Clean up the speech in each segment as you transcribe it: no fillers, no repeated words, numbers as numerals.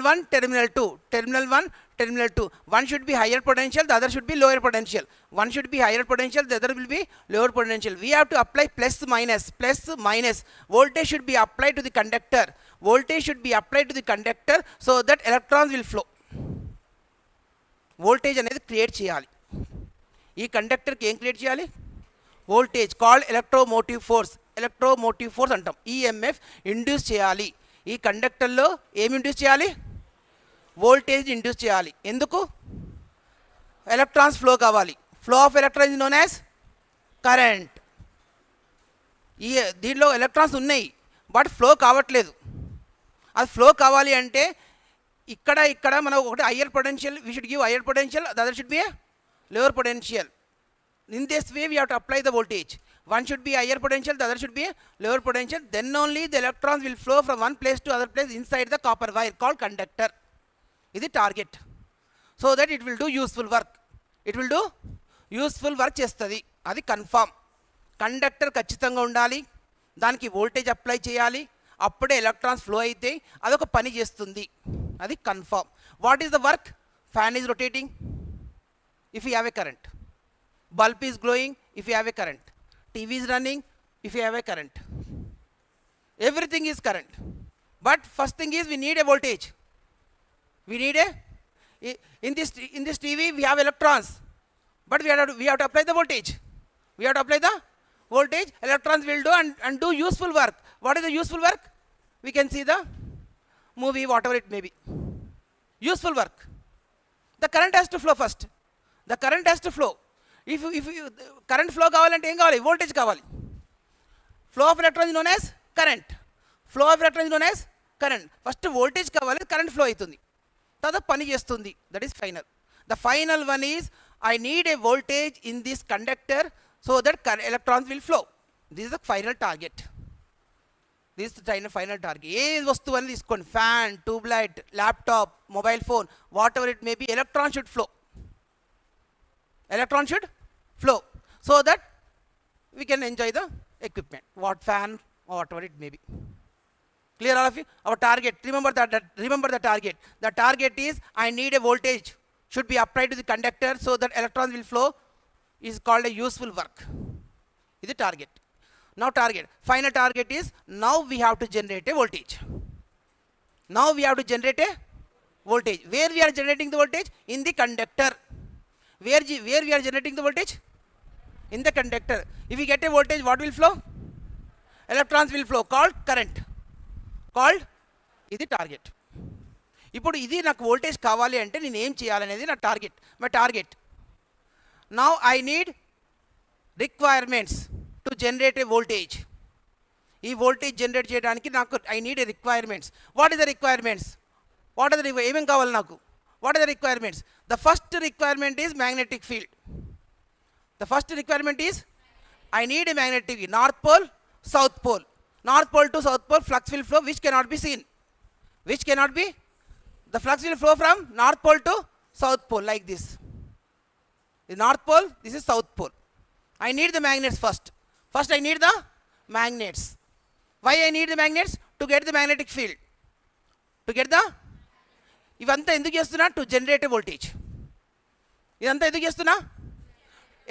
1, terminal 2, terminal 1, terminal 2. One should be higher potential, the other should be lower potential. One should be higher potential, the other will be lower potential. We have to apply plus minus. Voltage should be applied to the conductor. Voltage should be applied to the conductor so that electrons will flow. Voltage అనేది create చేయాలి. ఈ కండక్టర్కి ఏం create చేయాలి? Voltage called electromotive force అంటాం. EMF induce చేయాలి. ఈ కండక్టర్లో ఏమి induce చేయాలి? వోల్టేజ్ ఇండ్యూస్ చేయాలి. ఎందుకు? ఎలక్ట్రాన్స్ ఫ్లో కావాలి. Flow of electrons is known as current. దీనిలో ఎలక్ట్రాన్స్ ఉన్నాయి బట్ ఫ్లో కావట్లేదు. అది ఫ్లో కావాలి అంటే ఇక్కడ మనం ఒకటి higher potential, we should give higher potential, the other should be A lower potential. In this way we have to apply the voltage. One should be higher potential, the other should be lower potential. Then only the electrons will flow from one place to other place inside the copper wire called conductor. This is the target. So that it will do useful work. It will do useful work chestadi. Adi confirm. Conductor ఖచ్చితంగా ఉండాలి. దానికి voltage apply చేయాలి. అప్పుడే electrons flow అయితే అదొక పని చేస్తుంది. అది confirm. What is the work? Fan is rotating if you have a current, bulb is glowing if you have a current, TV is running if you have a current, everything is current. But first thing is we need a voltage. We need a in this TV we have electrons, but we have to apply the voltage. We have to apply the voltage. Electrons will do and do useful work. What is the useful work? We can see the movie, whatever it may be. Useful work. The current has to flow first. The current has to flow. If current flow కావాలంటే ఏం కావాలి? Voltage కావాలి. Flow of electrons is known as current. Flow of electrons is known as current. First voltage కావాలి, current flow అవుతుంది, తర్వాత పని చేస్తుంది. That is final. The final one is I need a voltage in this conductor so that electrons will flow. This is the final target. This is the final target. ఏ వస్తువు అని తీసుకోండి, fan, tube light, laptop, mobile phone, what ever it may be, electron should flow. Electron should flow so that we can enjoy the equipment, what fan or whatever it may be. Clear all of you? Our target, remember the target. The target is I need a voltage should be applied to the conductor so that electrons will flow, is called a useful work. Is the target. Now final target is now we have to generate a voltage. Now we have to generate a voltage. Where we are generating the voltage? In the conductor. Where we are generating the voltage? In the conductor. If we get a voltage, what will flow? Electrons will flow, called current. Called is the target. ఇప్పుడు ఇది నాకు voltage కావాలి అంటే నేను ఏం చేయాలనేది నా target. My target. Now I need requirements to generate a voltage. ఈ వోల్టేజ్ జనరేట్ చేయడానికి నాకు I need a requirements. What is the requirements? ఏమేం కావాలి నాకు? What are the requirements? The first requirement is magnetic field. The first requirement is I need a magnetic field. North pole, south pole. North pole to south pole, flux will flow, which cannot be seen. Which cannot be? The flux will flow from north pole to south pole like this. The north pole, this is south pole. I need the magnets first. First I need the magnets. Why I need the magnets? To get the magnetic field. To get the ఇవంతా ఎందుకు చేస్తున్నా? To generate voltage. ఇదంతా ఎందుకు చేస్తున్నా?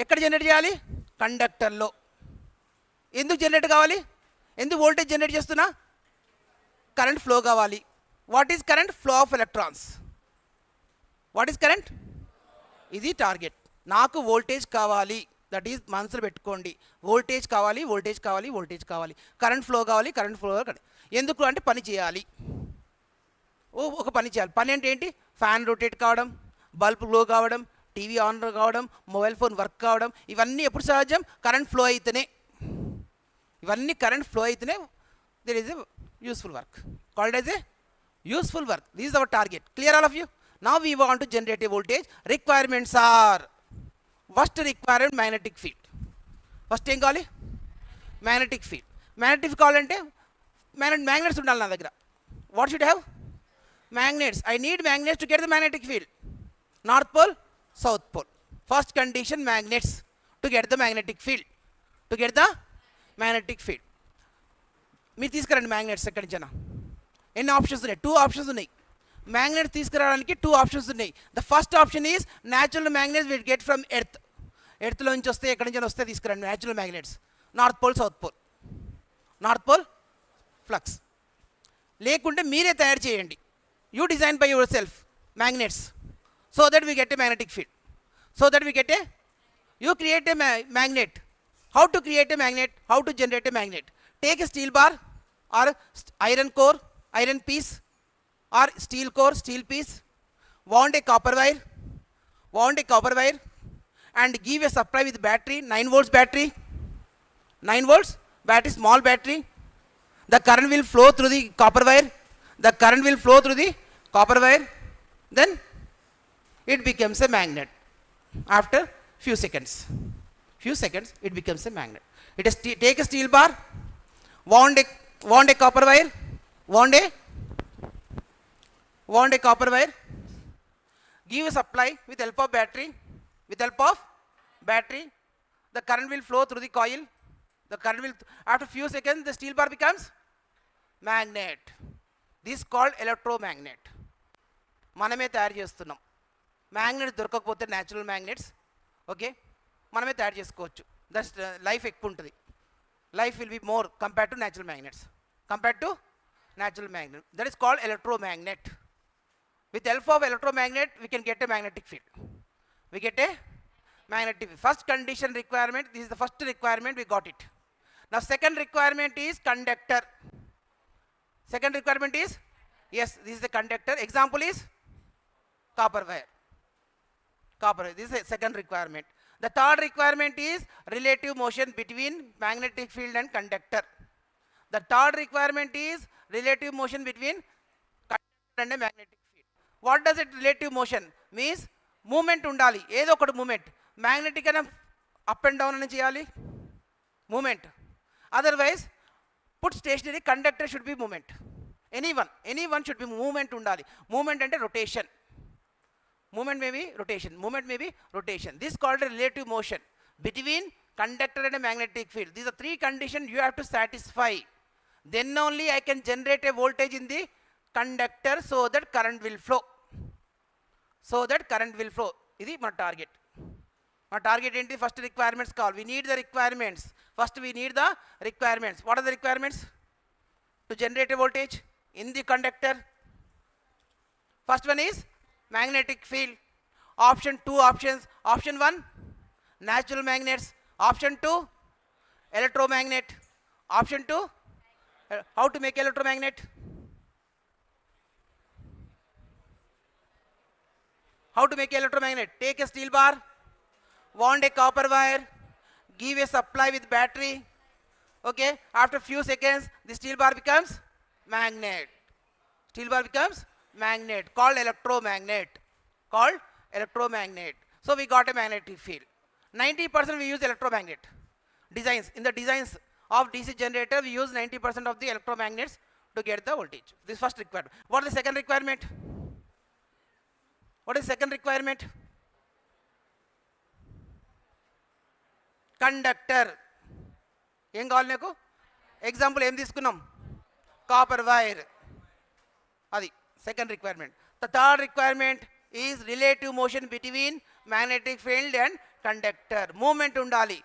ఎక్కడ generate చేయాలి? కండక్టర్లో. ఎందుకు generate కావాలి? ఎందుకు వోల్టేజ్ జనరేట్ చేస్తున్నా? కరెంట్ ఫ్లో కావాలి. What is current? Flow of electrons. What is current? ఇది టార్గెట్. నాకు వోల్టేజ్ కావాలి. దట్ ఈజ్ మనసులో పెట్టుకోండి. వోల్టేజ్ కావాలి, వోల్టేజ్ కావాలి, వోల్టేజ్ కావాలి. కరెంట్ ఫ్లో కావాలి, కరెంట్ ఫ్లో కావాలి. ఎందుకు అంటే పని చేయాలి. ఒక పని చేయాలి. పని అంటే ఏంటి? ఫ్యాన్ రొటేట్ కావడం, బల్బ్ గ్లో కావడం, టీవీ ఆన్ కావడం, మొబైల్ ఫోన్ వర్క్ కావడం, ఇవన్నీ ఎప్పుడు సహజం? కరెంట్ ఫ్లో అయితేనే. ఇవన్నీ కరెంట్ ఫ్లో అయితేనే there is a useful work, called as a useful work. This is our target. Clear all of you? Now we want to generate a voltage. Requirements are first requirement magnetic field. First ఏం కావాలి? Magnetic field. Magnetic కావాలంటే magnets ఉండాలి నా దగ్గర. What should have? Magnets. I need magnets to get the magnetic field. North pole, south pole. First condition, magnets to get the magnetic field. To get the magnetic field. మీరు తీసుకురండి magnets ఎక్కడి నుంచైనా. ఎన్ని options ఉన్నాయి? 2 options ఉన్నాయి. Magnet తీసుకురావడానికి 2 options ఉన్నాయి. The first option is natural magnets will get from earth. ఎర్త్లో నుంచి వస్తే ఎక్కడి నుంచి వస్తే తీసుకురండి natural magnets. North pole, south pole, north pole flux. లేకుంటే మీరే తయారు చేయండి. You design by yourself magnets so that we get a magnetic field. So that we get a, you create a magnet. How to create a magnet? How to generate a magnet? Take a steel bar or iron core, iron piece, or steel core, steel piece, wound a copper wire, and give a supply with battery, 9 volts battery, 9 volts battery, small battery. The current will flow through the copper wire. Then it becomes a magnet. After few seconds it becomes a magnet. It is take a steel bar, wound a copper wire, wound a copper wire, give a supply with help of battery, the current will flow through the coil. After few seconds the steel bar becomes magnet. This is called electromagnet. మనమే తయారు చేస్తున్నాం. Magnets దొరకకపోతే natural magnets, okay, మనమే తయారు చేసుకోవచ్చు. That's life ఎక్కువ ఉంటుంది. Life will be more compared to natural magnets. That is called electromagnet. With help of electromagnet we can get a magnetic field. First condition requirement, this is the first requirement, we got it. Now second requirement is conductor. Yes, this is the conductor. Example is copper wire. This is the second requirement. The third requirement is relative motion between magnetic field and conductor. And a magnetic field. What does it relative motion? Means movement undali. Edo okati movement. Magnetic and up and down ani cheyali. Movement. Otherwise, put stationary, conductor should be movement. Anyone should be movement undali. Movement and rotation. Movement may be rotation. This is called a relative motion between conductor and a magnetic field. These are 3 conditions you have to satisfy. Then only I can generate a voltage in the conductor so that current will flow. This is my target. Enti first requirements call. We need the requirements. First we need the requirements. What are the requirements to generate a voltage in the conductor? First one is magnetic field. Two options. Option 1, natural magnets. Option 2, electromagnet. Option 2, how to make electromagnet? Take a steel bar, wound a copper wire, give a supply with battery. Okay, after few seconds the steel bar becomes magnet. Called electromagnet. So we got a magnetic field. 90% we use electromagnet designs. In the designs of DC generator we use 90% of the electromagnets to get the voltage. This first requirement. What is the second requirement? Conductor. ఏం కావాలి నాకు? Example ఏం తీసుకున్నాం? Copper wire. అది second requirement. The third requirement is relative motion between magnetic field and conductor. Moment ఉండాలి.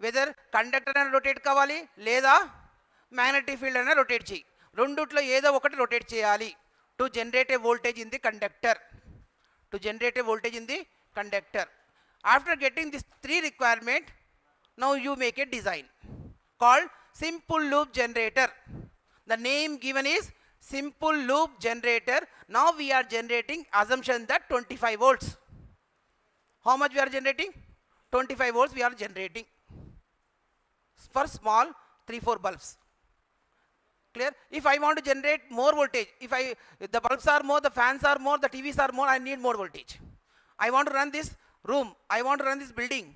Whether conductor అయినా rotate కావాలి లేదా మ్యాగ్నెటిక్ ఫీల్డ్ అయినా రొటేట్ చేయి. రెండిట్లో ఏదో ఒకటి రొటేట్ చేయాలి to generate a voltage in the conductor. After getting these 3 requirement, now you make a design called simple loop generator. The name given is simple loop generator. Now we are generating assumption that 25 volts. How much we are generating? 25 volts we are generating for small 3-4 bulbs. Clear? If I want to generate more voltage, if the bulbs are more, the fans are more, the TVs are more, I need more voltage. I want to run this room, I want to run this building,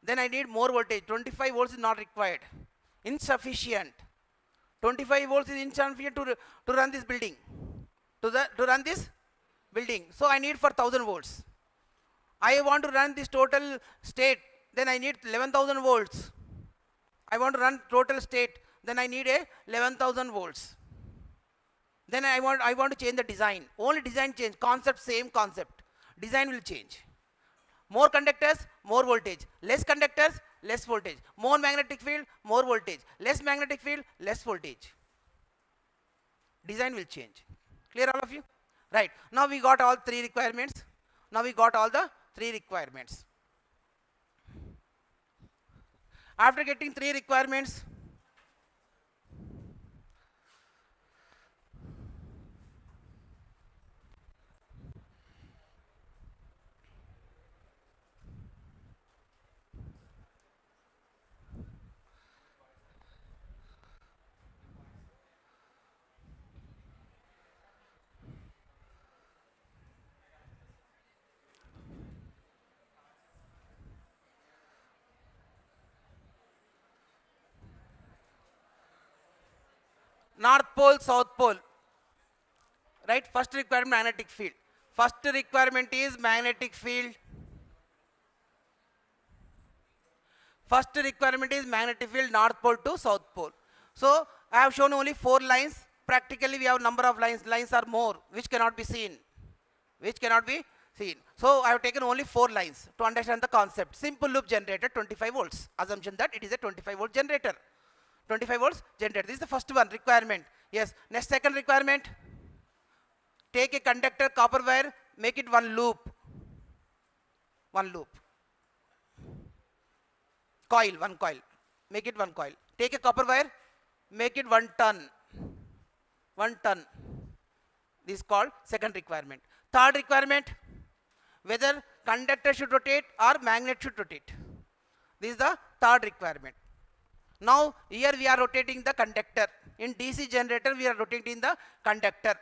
then I need more voltage. 25 volts is not required. Insufficient. 25 volts is insufficient to run this building. So I need for 1000 volts. I want to run this total state, then I need 11,000 volts. I want to run total state, then I need a 11,000 volts. Then I want to change the design. Only design change, concept same concept. Design will change. More conductors, more voltage. Less conductors, less voltage. More magnetic field, more voltage. Less magnetic field, less voltage. Design will change. Clear all of you? Right. Now we got all three requirements. Now we got all the three requirements. After getting three requirements, North Pole, South Pole. Right? First requirement, magnetic field. First requirement is magnetic field. First requirement is magnetic field, North Pole to South Pole. So I have shown only 4 lines. Practically we have number of lines. Lines are more, which cannot be seen. Which cannot be seen. So I have taken only 4 lines to understand the concept. Simple loop generator, 25 volts. Assumption that it is a 25 volt generator. 25 volts generator. This is the first one, requirement. Yes. Next, second requirement. Take a conductor, copper wire, make it one loop. One loop. Coil, one coil. Make it one coil. Take a copper wire, make it 1 ton. 1 ton. This is called second requirement. Third requirement, whether conductor should rotate or magnet should rotate. This is the third requirement. Now here we are rotating the conductor. In DC generator we are rotating the conductor.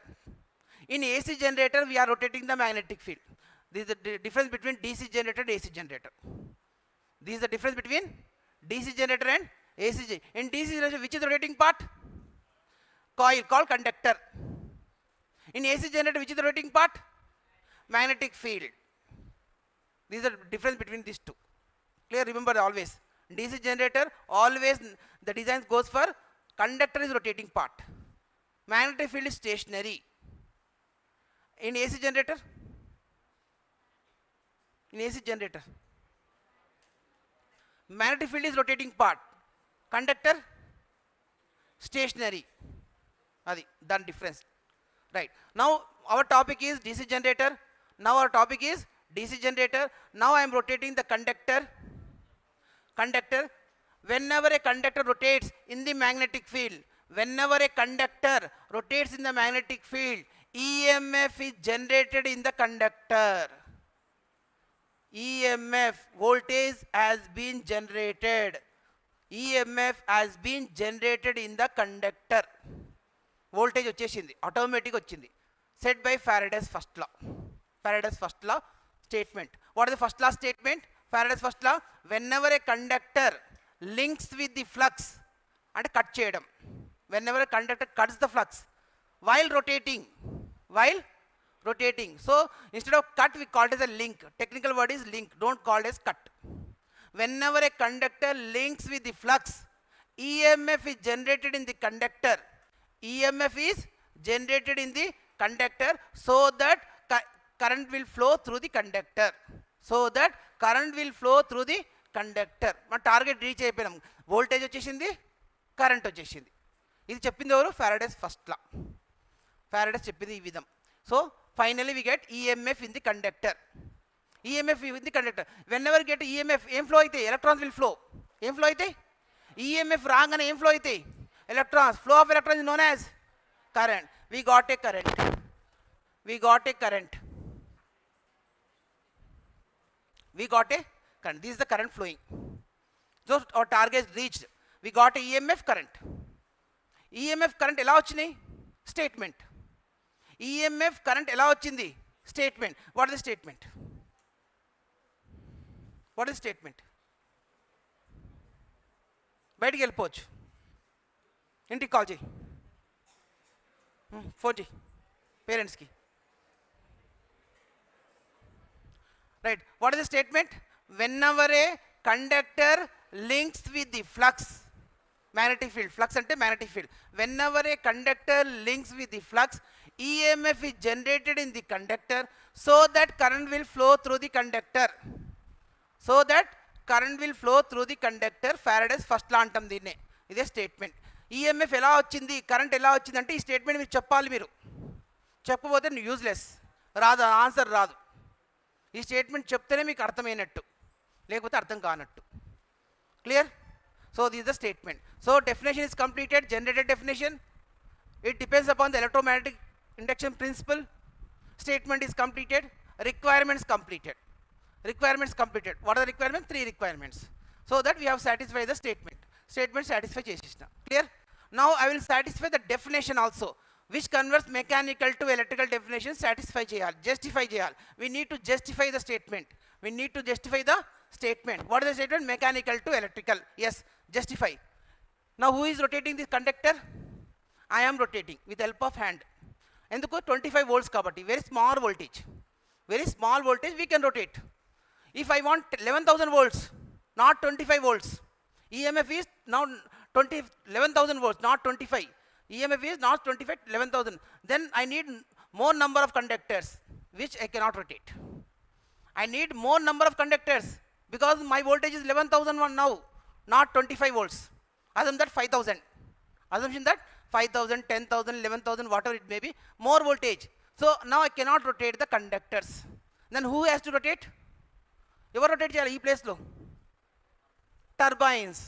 In AC generator we are rotating the magnetic field. This is the difference between DC generator and AC generator. This is the difference between DC generator and AC generator. In DC generator, which is the rotating part? Coil called conductor. In AC generator, which is the rotating part? Magnetic field. This is the difference between these two. Clear? Remember always. DC generator, always the design goes for conductor is rotating part. Magnetic field is stationary. In AC generator? In AC generator, magnetic field is rotating part. Conductor, stationary. Adi, done difference. Right. Now our topic is DC generator. Now our topic is DC generator. Now I am rotating the conductor. Conductor. Whenever a conductor rotates in the magnetic field, whenever a conductor rotates in the magnetic field, EMF is generated in the conductor. EMF, voltage has been generated. EMF has been generated in the conductor. Voltage వచ్చేసింది, automatic వచ్చింది. Said by Faraday's first law. Faraday's first law statement. What is the first law statement? Faraday's first law. Whenever a conductor links with the flux, and cut చేయడం. Whenever a conductor cuts the flux while rotating. So instead of cut, we call it as a link. Technical word is link. Don't call it as cut. Whenever a conductor links with the flux, EMF is generated in the conductor. EMF is generated in the conductor so that current will flow through the conductor. So that current will flow through the conductor. మన target reach అయిపోయినాం. Voltage వచ్చేసింది, current వచ్చేసింది. ఇది చెప్పింది ఎవరు? Faraday's first లా. Faraday's చెప్పింది ఈ విధం. So finally we get EMF in the conductor. EMF in the conductor. Whenever we get EMF, ఏం ఫ్లో అయితే? Electrons will flow. ఏం ఫ్లో అయితే? EMF రాగానే ఏం ఫ్లో అయితే? Electrons. Flow of electrons is known as current. We got a current. We got a current. We got a current. This is the current flowing. So our target is reached. We got a EMF current. EMF current ఎలా వచ్చినాయి? Statement. EMF current ఎలా వచ్చింది? Statement. What is the statement? What is statement? బయటికి వెళ్ళిపోవచ్చు. ఇంటికి call చేయి, phone చేయి పేరెంట్స్కి. Right. What is the statement? whenever a conductor links with the flux, magnetic field. Flux ante magnetic field. Whenever a conductor links with the flux, EMF is generated in the conductor, so that current will flow through the conductor. So that current will flow through the conductor. Faraday's first law antam దీన్నే. ఇదే statement. EMF ఎలా వచ్చింది, current ఎలా వచ్చింది అంటే ఈ statement మీరు చెప్పాలి. మీరు చెప్పకపోతే యూజ్లెస్, రాదు, ఆన్సర్ రాదు. ఈ స్టేట్మెంట్ చెప్తేనే మీకు అర్థమైనట్టు, లేకపోతే అర్థం కానట్టు. Clear? So this is the statement. So definition is completed. Generator definition, it depends upon the electromagnetic induction principle. Statement is completed. Requirements completed. Requirements completed. What are the requirements? 3 requirements. So that we have satisfied the statement. Statement satisfy chesina. Clear? Now I will satisfy the definition also, which converts mechanical to electrical definition. Satisfy cheyal, justify cheyal. We need to justify the statement. We need to justify the statement. What is the statement? Mechanical to electrical. Yes, justify. Now who is rotating this conductor? I am rotating with help of hand. ఎందుకు? 25 volts kabatti, very small voltage. Very small voltage we can rotate. If I want 11,000 volts, not 25 volts. EMF is now 11,000 volts, not 25. EMF is not 25, 11,000. Then I need more number of conductors, which I cannot rotate. I need more number of conductors because my voltage is 11,000 now, not 25 volts. Assume that 5,000. Assumption that 5,000, 10,000, 11,000, whatever it may be, more voltage. So now I cannot rotate the conductors. Then who has to rotate? ఎవరు rotate చేయాలి ఈ ప్లేస్లో? Turbines.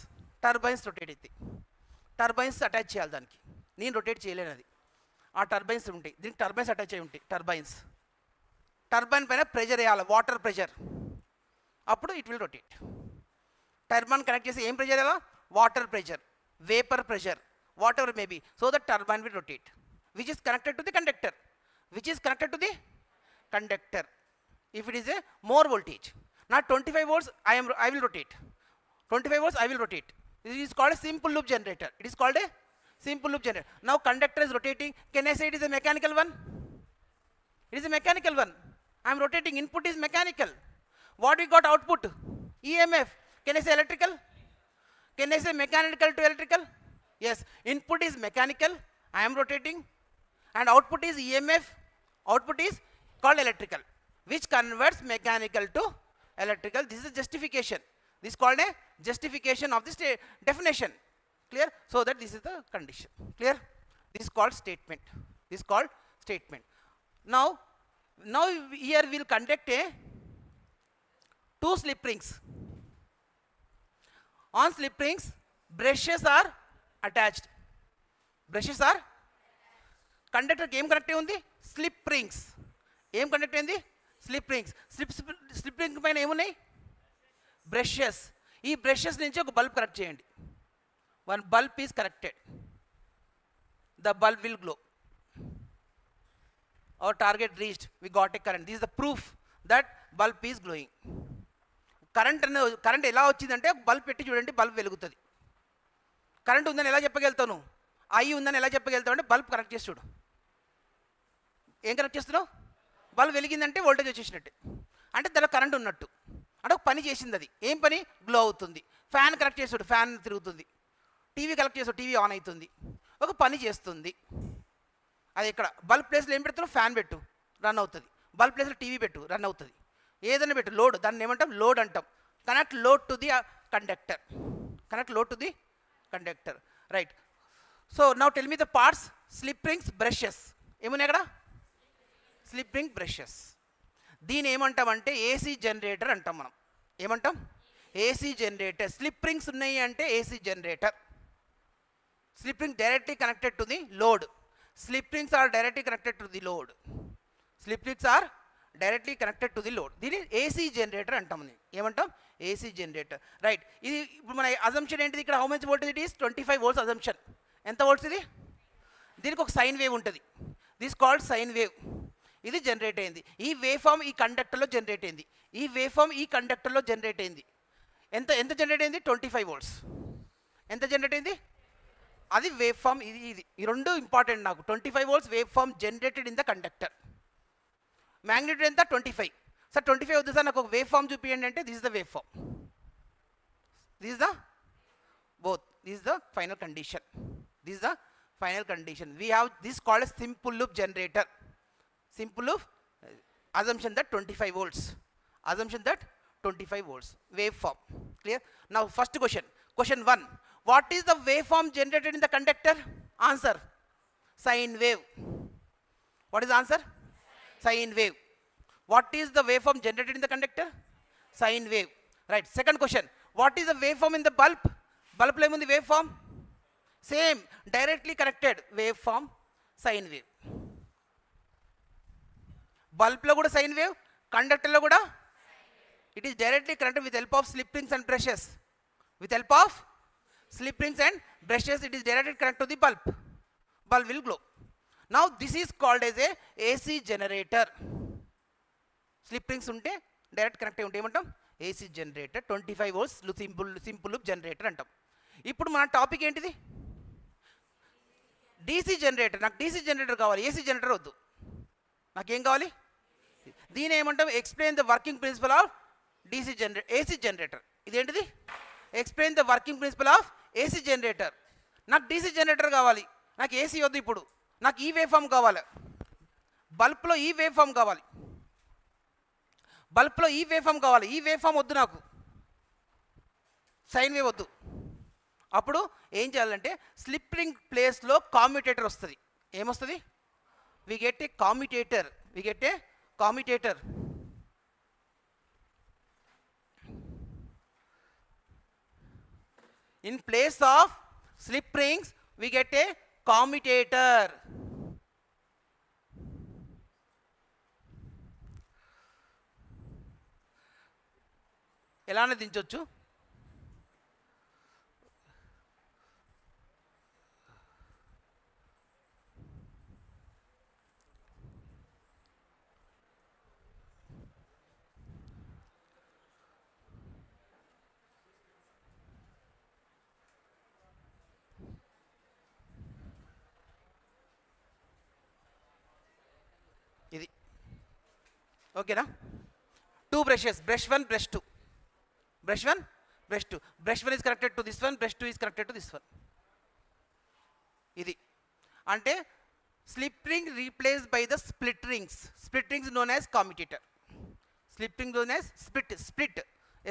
Turbines rotate అవుతాయి. Turbines attach చేయాలి దానికి. నేను rotate చేయలేను అది. ఆ టర్బైన్స్ ఉంటాయి, దీనికి టర్బైన్స్ అటాచ్ అయి ఉంటాయి. టర్బైన్స్, టర్బైన్ పైన ప్రెషర్ వేయాలి, వాటర్ ప్రెషర్, అప్పుడు it will rotate. Turbine connect చేసి ఏం ప్రెషర్ వేయాలా? Water pressure, vapour pressure, whatever may be, so the turbine will rotate, which is connected to the conductor, which is connected to the conductor. If it is a more voltage, not 25 volts, I will rotate. 25 volts I will rotate. This is called a simple loop generator. It is called a simple loop generator. Now conductor is rotating. Can I say it is a mechanical one? It is a mechanical one. I am rotating. Input is mechanical. What we got output? EMF. Can I say electrical? Can I say mechanical to electrical? Yes, input is mechanical, I am rotating, and output is EMF, output is called electrical, which converts mechanical to electrical. This is justification. This is called a justification of this definition. Clear? So that this is the condition. Clear? This is called statement. This is called statement. Now here we will conduct a 2 slip rings. On slip rings, brushes are attached. Brushes are కండక్టర్కి ఏం connect అయి ఉంది? Slip rings. ఏం connect అయింది? Slip rings. Slip ring పైన ఏమున్నాయి? Brushes. ఈ brushes నుంచి ఒక బల్బ్ కనెక్ట్ చేయండి. One bulb is connected. The bulb will glow. Our target reached, we got a current. This is the proof that bulb is glowing. Current ఎలా వచ్చిందంటే bulb పెట్టి చూడండి, బల్బ్ వెలుగుతుంది. కరెంట్ ఉందని ఎలా చెప్పగలుగుతాను? ఐ ఉందని ఎలా చెప్పగలుగుతావు అంటే బల్బ్ కనెక్ట్ చేసి చూడు. ఏం కనెక్ట్ చేస్తున్నావు? బల్బ్ వెలిగిందంటే వోల్టేజ్ వచ్చేసినట్టు, అంటే దానిలో కరెంట్ ఉన్నట్టు, అంటే ఒక పని చేసింది. అది ఏం పని? గ్లో అవుతుంది. ఫ్యాన్ కనెక్ట్ చేసాడు, ఫ్యాన్ తిరుగుతుంది. టీవీ కనెక్ట్ చేసాడు, టీవీ ఆన్ అవుతుంది. ఒక పని చేస్తుంది. అది ఇక్కడ బల్బ్ ప్లేస్లో ఏం పెడుతున్నావు? ఫ్యాన్ పెట్టు, రన్ అవుతుంది. బల్బ్ ప్లేస్లో టీవీ పెట్టు, రన్ అవుతుంది. ఏదైనా పెట్టు, లోడ్, దాన్ని ఏమంటాం? లోడ్ అంటాం. Connect load to the conductor. Connect load to the conductor, right? So now tell me the parts. Slip rings, brushes. ఏమున్నాయి అక్కడ? Slip ring, brushes. దీని ఏమంటాం అంటే ఏసీ జనరేటర్ అంటాం మనం. ఏమంటాం? AC generator. స్లిప్ రింగ్స్ ఉన్నాయి అంటే AC generator. Slip ring directly connected to the load. Slip rings are directly connected to the load. Slip rings are directly connected to the load. దీన్ని AC generator అంటాం. ఏమంటాం? AC generator, right. ఇది ఇప్పుడు మన assumption ఏంటిది? ఇక్కడ how much voltage it is? 25 volts assumption. ఎంత volts ఇది? దీనికి ఒక సైన్ వేవ్ ఉంటుంది. This called sine wave. ఇది జనరేట్ అయింది. ఈ వేవ్ ఫామ్ ఈ కండక్టర్లో జనరేట్ అయింది. ఈ వేవ్ ఫామ్ ఈ కండక్టర్లో జనరేట్ అయింది. ఎంత జనరేట్ అయింది? 25 volts. ఎంత జనరేట్ అయింది? అది వేవ్ ఫామ్. ఇది ఈ రెండు ఇంపార్టెంట్ నాకు. 25 volts waveform generated in the conductor. Magnitude ఎంత? 25. సార్ 25 వద్దు సార్, నాకు ఒక వేవ్ ఫామ్ చూపించండి అంటే this is the waveform. This is the both. This is the final condition. This is the final condition. We have this called a simple loop generator. Simple loop, assumption that 25 volts. Assumption that 25 volts. Waveform. Clear? Now first question. Question 1. What is the waveform generated in the conductor? Answer. Sine wave. What is the answer? Sine wave. What is the waveform generated in the conductor? Sine wave. Right. Second question. What is the waveform in the bulb? Bulb in the waveform? Same. Directly connected. Waveform. Sine wave. Bulb lo kuda sine wave. Conductor lo kuda. It is directly connected with help of slip rings and brushes. With help of slip rings and brushes, it is directly connected to the bulb. Bulb will glow. Now this is called as a AC generator. Slip rings unte direct connect unte emantam AC generator 25 volts simple loop generator antam. ఇప్పుడు మన topic ఏంటిది? DC generator. నాకు DC generator కావాలి, AC generator వద్దు. నాకేం కావాలి? దీని ఏమంటాం? Explain the working principle of AC generator. ఇదేంటిది? Explain the working principle of AC generator. నాకు DC generator కావాలి, నాకు AC వద్దు. ఇప్పుడు నాకు ఈ వేవ్ ఫామ్ కావాలి. బల్బ్లో ఈ వేవ్ ఫామ్ కావాలి. బల్బ్లో ఈ వేవ్ ఫామ్ కావాలి. ఈ వేవ్ ఫామ్ వద్దు, నాకు సైన్ వేవ్ వద్దు. అప్పుడు ఏం చేయాలంటే స్లిప్ రింగ్ ప్లేస్లో కామ్యుటేటర్ వస్తుంది. ఏమొస్తుంది? We get a commutator. We get a commutator. In place of slip rings we get a commutator. ఎలానే దించవచ్చు? ఇది ఓకేనా? 2 brushes, brush 1, brush 2. Brush 1, brush 2. Brush 1 is connected to this one, brush 2 is connected to this one. ఇది అంటే slip ring replaced by the split rings. Split rings known as commutator. Slip ring known as split.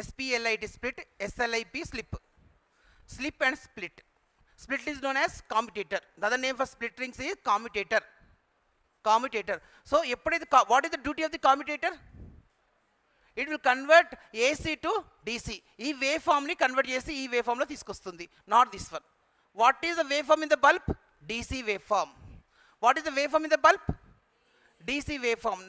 SPLIT split, SLIP slip. Slip and split. Split is known as commutator. The other name for split rings is commutator. Commutator. So what is the duty of the commutator? It will convert AC to DC. ఈ wave ఫామ్ని convert చేసి ఈ wave ఫామ్లో తీసుకొస్తుంది. Not this one. What is the waveform in the bulb? DC waveform. What is the waveform in the bulb? DC waveform.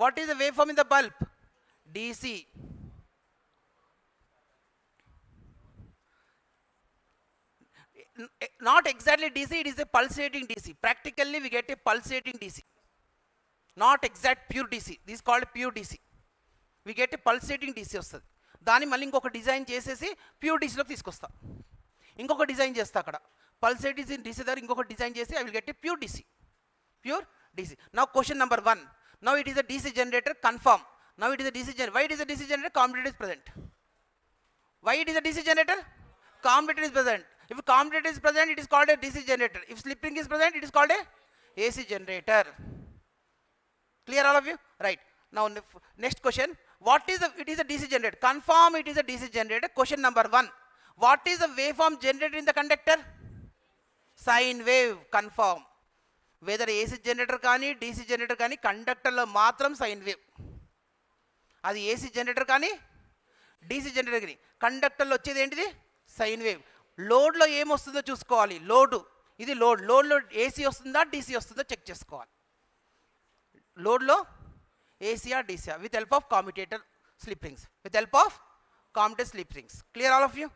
What is the waveform in the bulb? DC. Not exactly DC, it is a pulsating DC. Practically we get a pulsating DC. Not exact pure DC. This is called pure DC. We get a pulsating DC వస్తుంది. దాన్ని మళ్ళీ ఇంకొక design చేసేసి pure డీసీలోకి తీసుకొస్తా. ఇంకొక design చేస్తా అక్కడ pulsating DC దగ్గర ఇంకొక డిజైన్ చేసి I will get A pure DC. Pure DC. Now question number 1. Now it is a DC generator, confirm. Now it is a DC generator. Why it is a DC generator? Commutator is present. Why it is a DC generator? Commutator is present. If commutator is present, it is called a DC generator. If slip ring is present, it is called a AC generator. Clear all of you? Right. Now next question. What is it is a DC generator. Confirm it is a DC generator. Question number 1. What is the waveform generated in the conductor? Sine wave. Confirm. Whether AC generator కానీ DC generator కానీ కండక్టర్లో మాత్రం sine wave. అది AC generator కానీ DC generator కానీ కండక్టర్లో వచ్చేది ఏంటిది? Sine wave. లోడ్లో ఏమొస్తుందో చూసుకోవాలి. లోడు ఇది లోడ్లో AC వస్తుందా DC వస్తుందో చెక్ చేసుకోవాలి. లోడ్లో ACR DCR with help of commutator slip rings. With help of commutator slip rings. Clear all of you?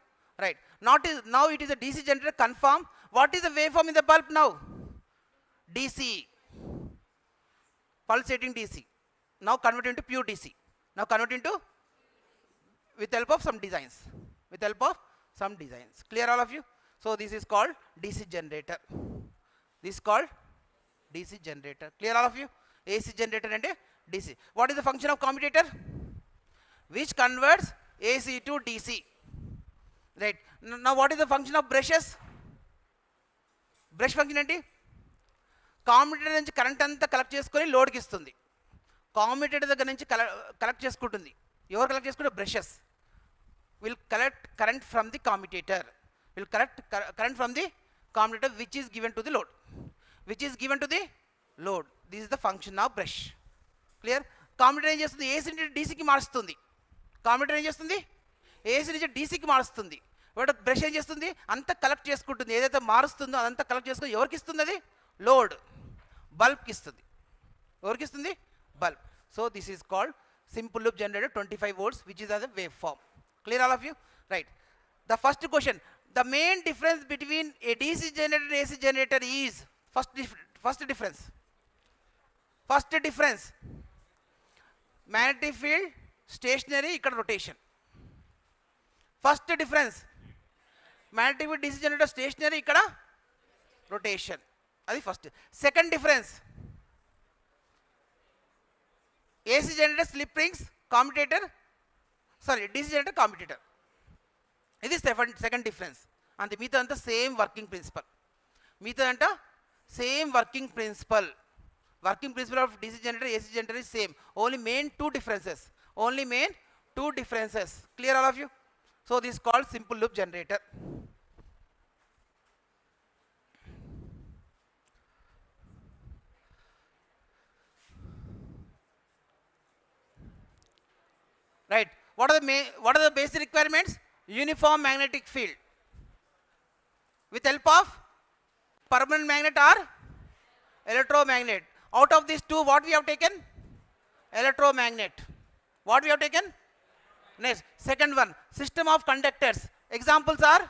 Right. Now it is a DC generator. Confirm. What is the waveform in the bulb now? DC. Pulsating DC. Now convert into pure DC. Now convert into with help of some designs. With help of some designs. Clear all of you? So this is called DC generator. This is called DC generator. Clear all of you? AC generator and DC. What is the function of commutator? Which converts AC to DC. Right. Now what is the function of brushes? Brush function ఏంటి? Commutator నుంచి current అంతా collect చేసుకొని లోడ్కి ఇస్తుంది. Commutator దగ్గర నుంచి collect చేసుకుంటుంది. ఎవరు collect చేసుకుంటే brushes will collect current from the commutator, will collect current from the commutator which is given to the load, which is given to the load. This is the function of brush. Clear? Commutator ఏం చేస్తుంది? AC నుంచి DCకి మారుస్తుంది. Commutator ఏం చేస్తుంది? AC నుంచి DCకి మారుస్తుంది. But brush ఏం చేస్తుంది? అంతా కలెక్ట్ చేసుకుంటుంది. ఏదైతే మారుస్తుందో అదంతా కలెక్ట్ చేసుకుని ఎవరికి ఇస్తుంది? అది లోడ్ బల్బ్కి ఇస్తుంది. ఎవరికి ఇస్తుంది? Bulb. So this is called simple loop generator 25 volts which is as a wave form. Clear all of you? Right. The first question, the main difference between a DC generator and AC generator is first difference. First difference, magnetic field stationary, ikkada rotation. First difference, magnetic field DC generator stationary, ikkada rotation. Adi first. Second difference, AC generator slip rings, commutator, sorry, DC generator commutator. This is second difference. And the meter anta same working principle. Meter anta same working principle. Working principle of DC generator, AC generator is same. Only main two differences. Only main two differences. Clear all of you? So this is called simple loop generator. Right. What are the basic requirements? Uniform magnetic field with help of permanent magnet or electromagnet. Out of these two, what we have taken? Electromagnet. What we have taken? Next, second one, system of conductors. Examples are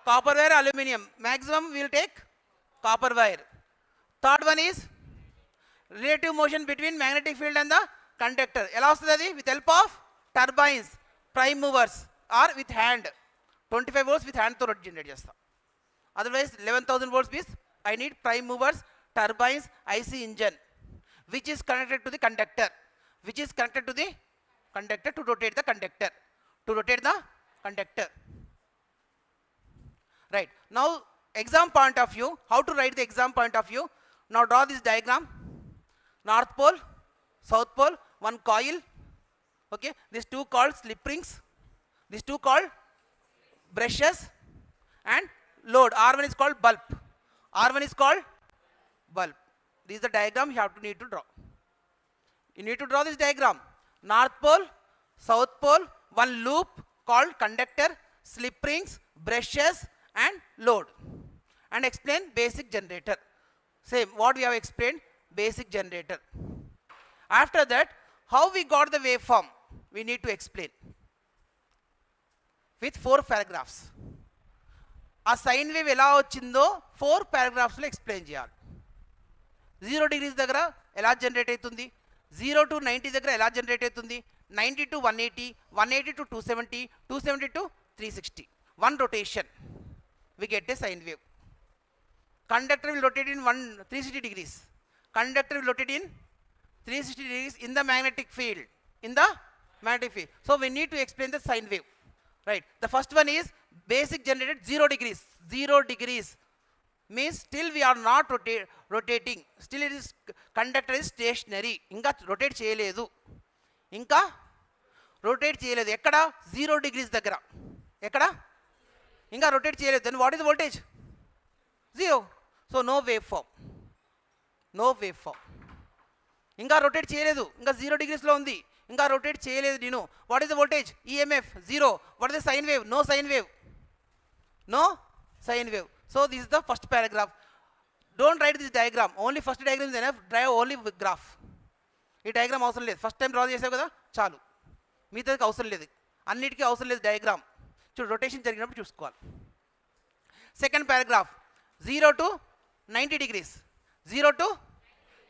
copper wire, aluminum. Maximum we will take copper wire. Third one is relative motion between magnetic field and the conductor. Ela vastadi? With help of turbines, prime movers, or with hand. 25 volts with hand to generate chesta. Otherwise 11,000 volts means I need prime movers, turbines, IC engine, which is connected to the conductor, which is connected to the conductor to rotate the conductor, to rotate the conductor. Right. Now exam point of view, how to write the exam point of view? Now draw this diagram. North pole, south pole, one coil. Okay, these two called slip rings, these two called brushes, and load. R1 is called bulb. R1 is called bulb. This is the diagram you have to need to draw. You need to draw this diagram. North pole, south pole, one loop called conductor, slip rings, brushes, and load. And explain basic generator. Same what we have explained, basic generator. After that, how we got the waveform, we need to explain with 4 paragraphs. ఆ sine wave ఎలా వచ్చిందో 4 పారాగ్రాఫ్స్లో explain చేయాలి. 0 degrees దగ్గర ఎలా generate అవుతుంది, 0 to 90 దగ్గర ఎలా generate అవుతుంది, 90 to 180, 180 to 270, 270 to 360. One rotation, we get a sine wave. Conductor will rotate in 360 degrees. Conductor will rotate in 360 degrees in the magnetic field. In the magnetic field. So we need to explain the sine wave. Right. The first one is basic generated 0 degrees. 0 degrees means still we are not rotating. Still it is conductor is stationary. Inka rotate cheyaledu. Inka rotate cheyaledu. Ekkada 0 degrees daggara. Ekkada? Inka rotate cheyaledu. Then what is the voltage? 0. So no waveform. No waveform. ఇంకా rotate చేయలేదు, ఇంకా 0 degreesలో ఉంది, ఇంకా rotate చేయలేదు నేను. What is the voltage? EMF 0. What is the sine wave? No sine wave. No sine wave. So this is the first paragraph. Don't write this diagram. Only first diagram is enough. Drive only graph. ఈ diagram అవసరం లేదు. First time draw చేసావు కదా చాలు, మిగతాకి అవసరం లేదు. అన్నిటికీ అవసరం లేదు డయాగ్రామ్. చూడు రొటేషన్ జరిగినప్పుడు చూసుకోవాలి. Second paragraph 0 to 90 degrees. 0 to,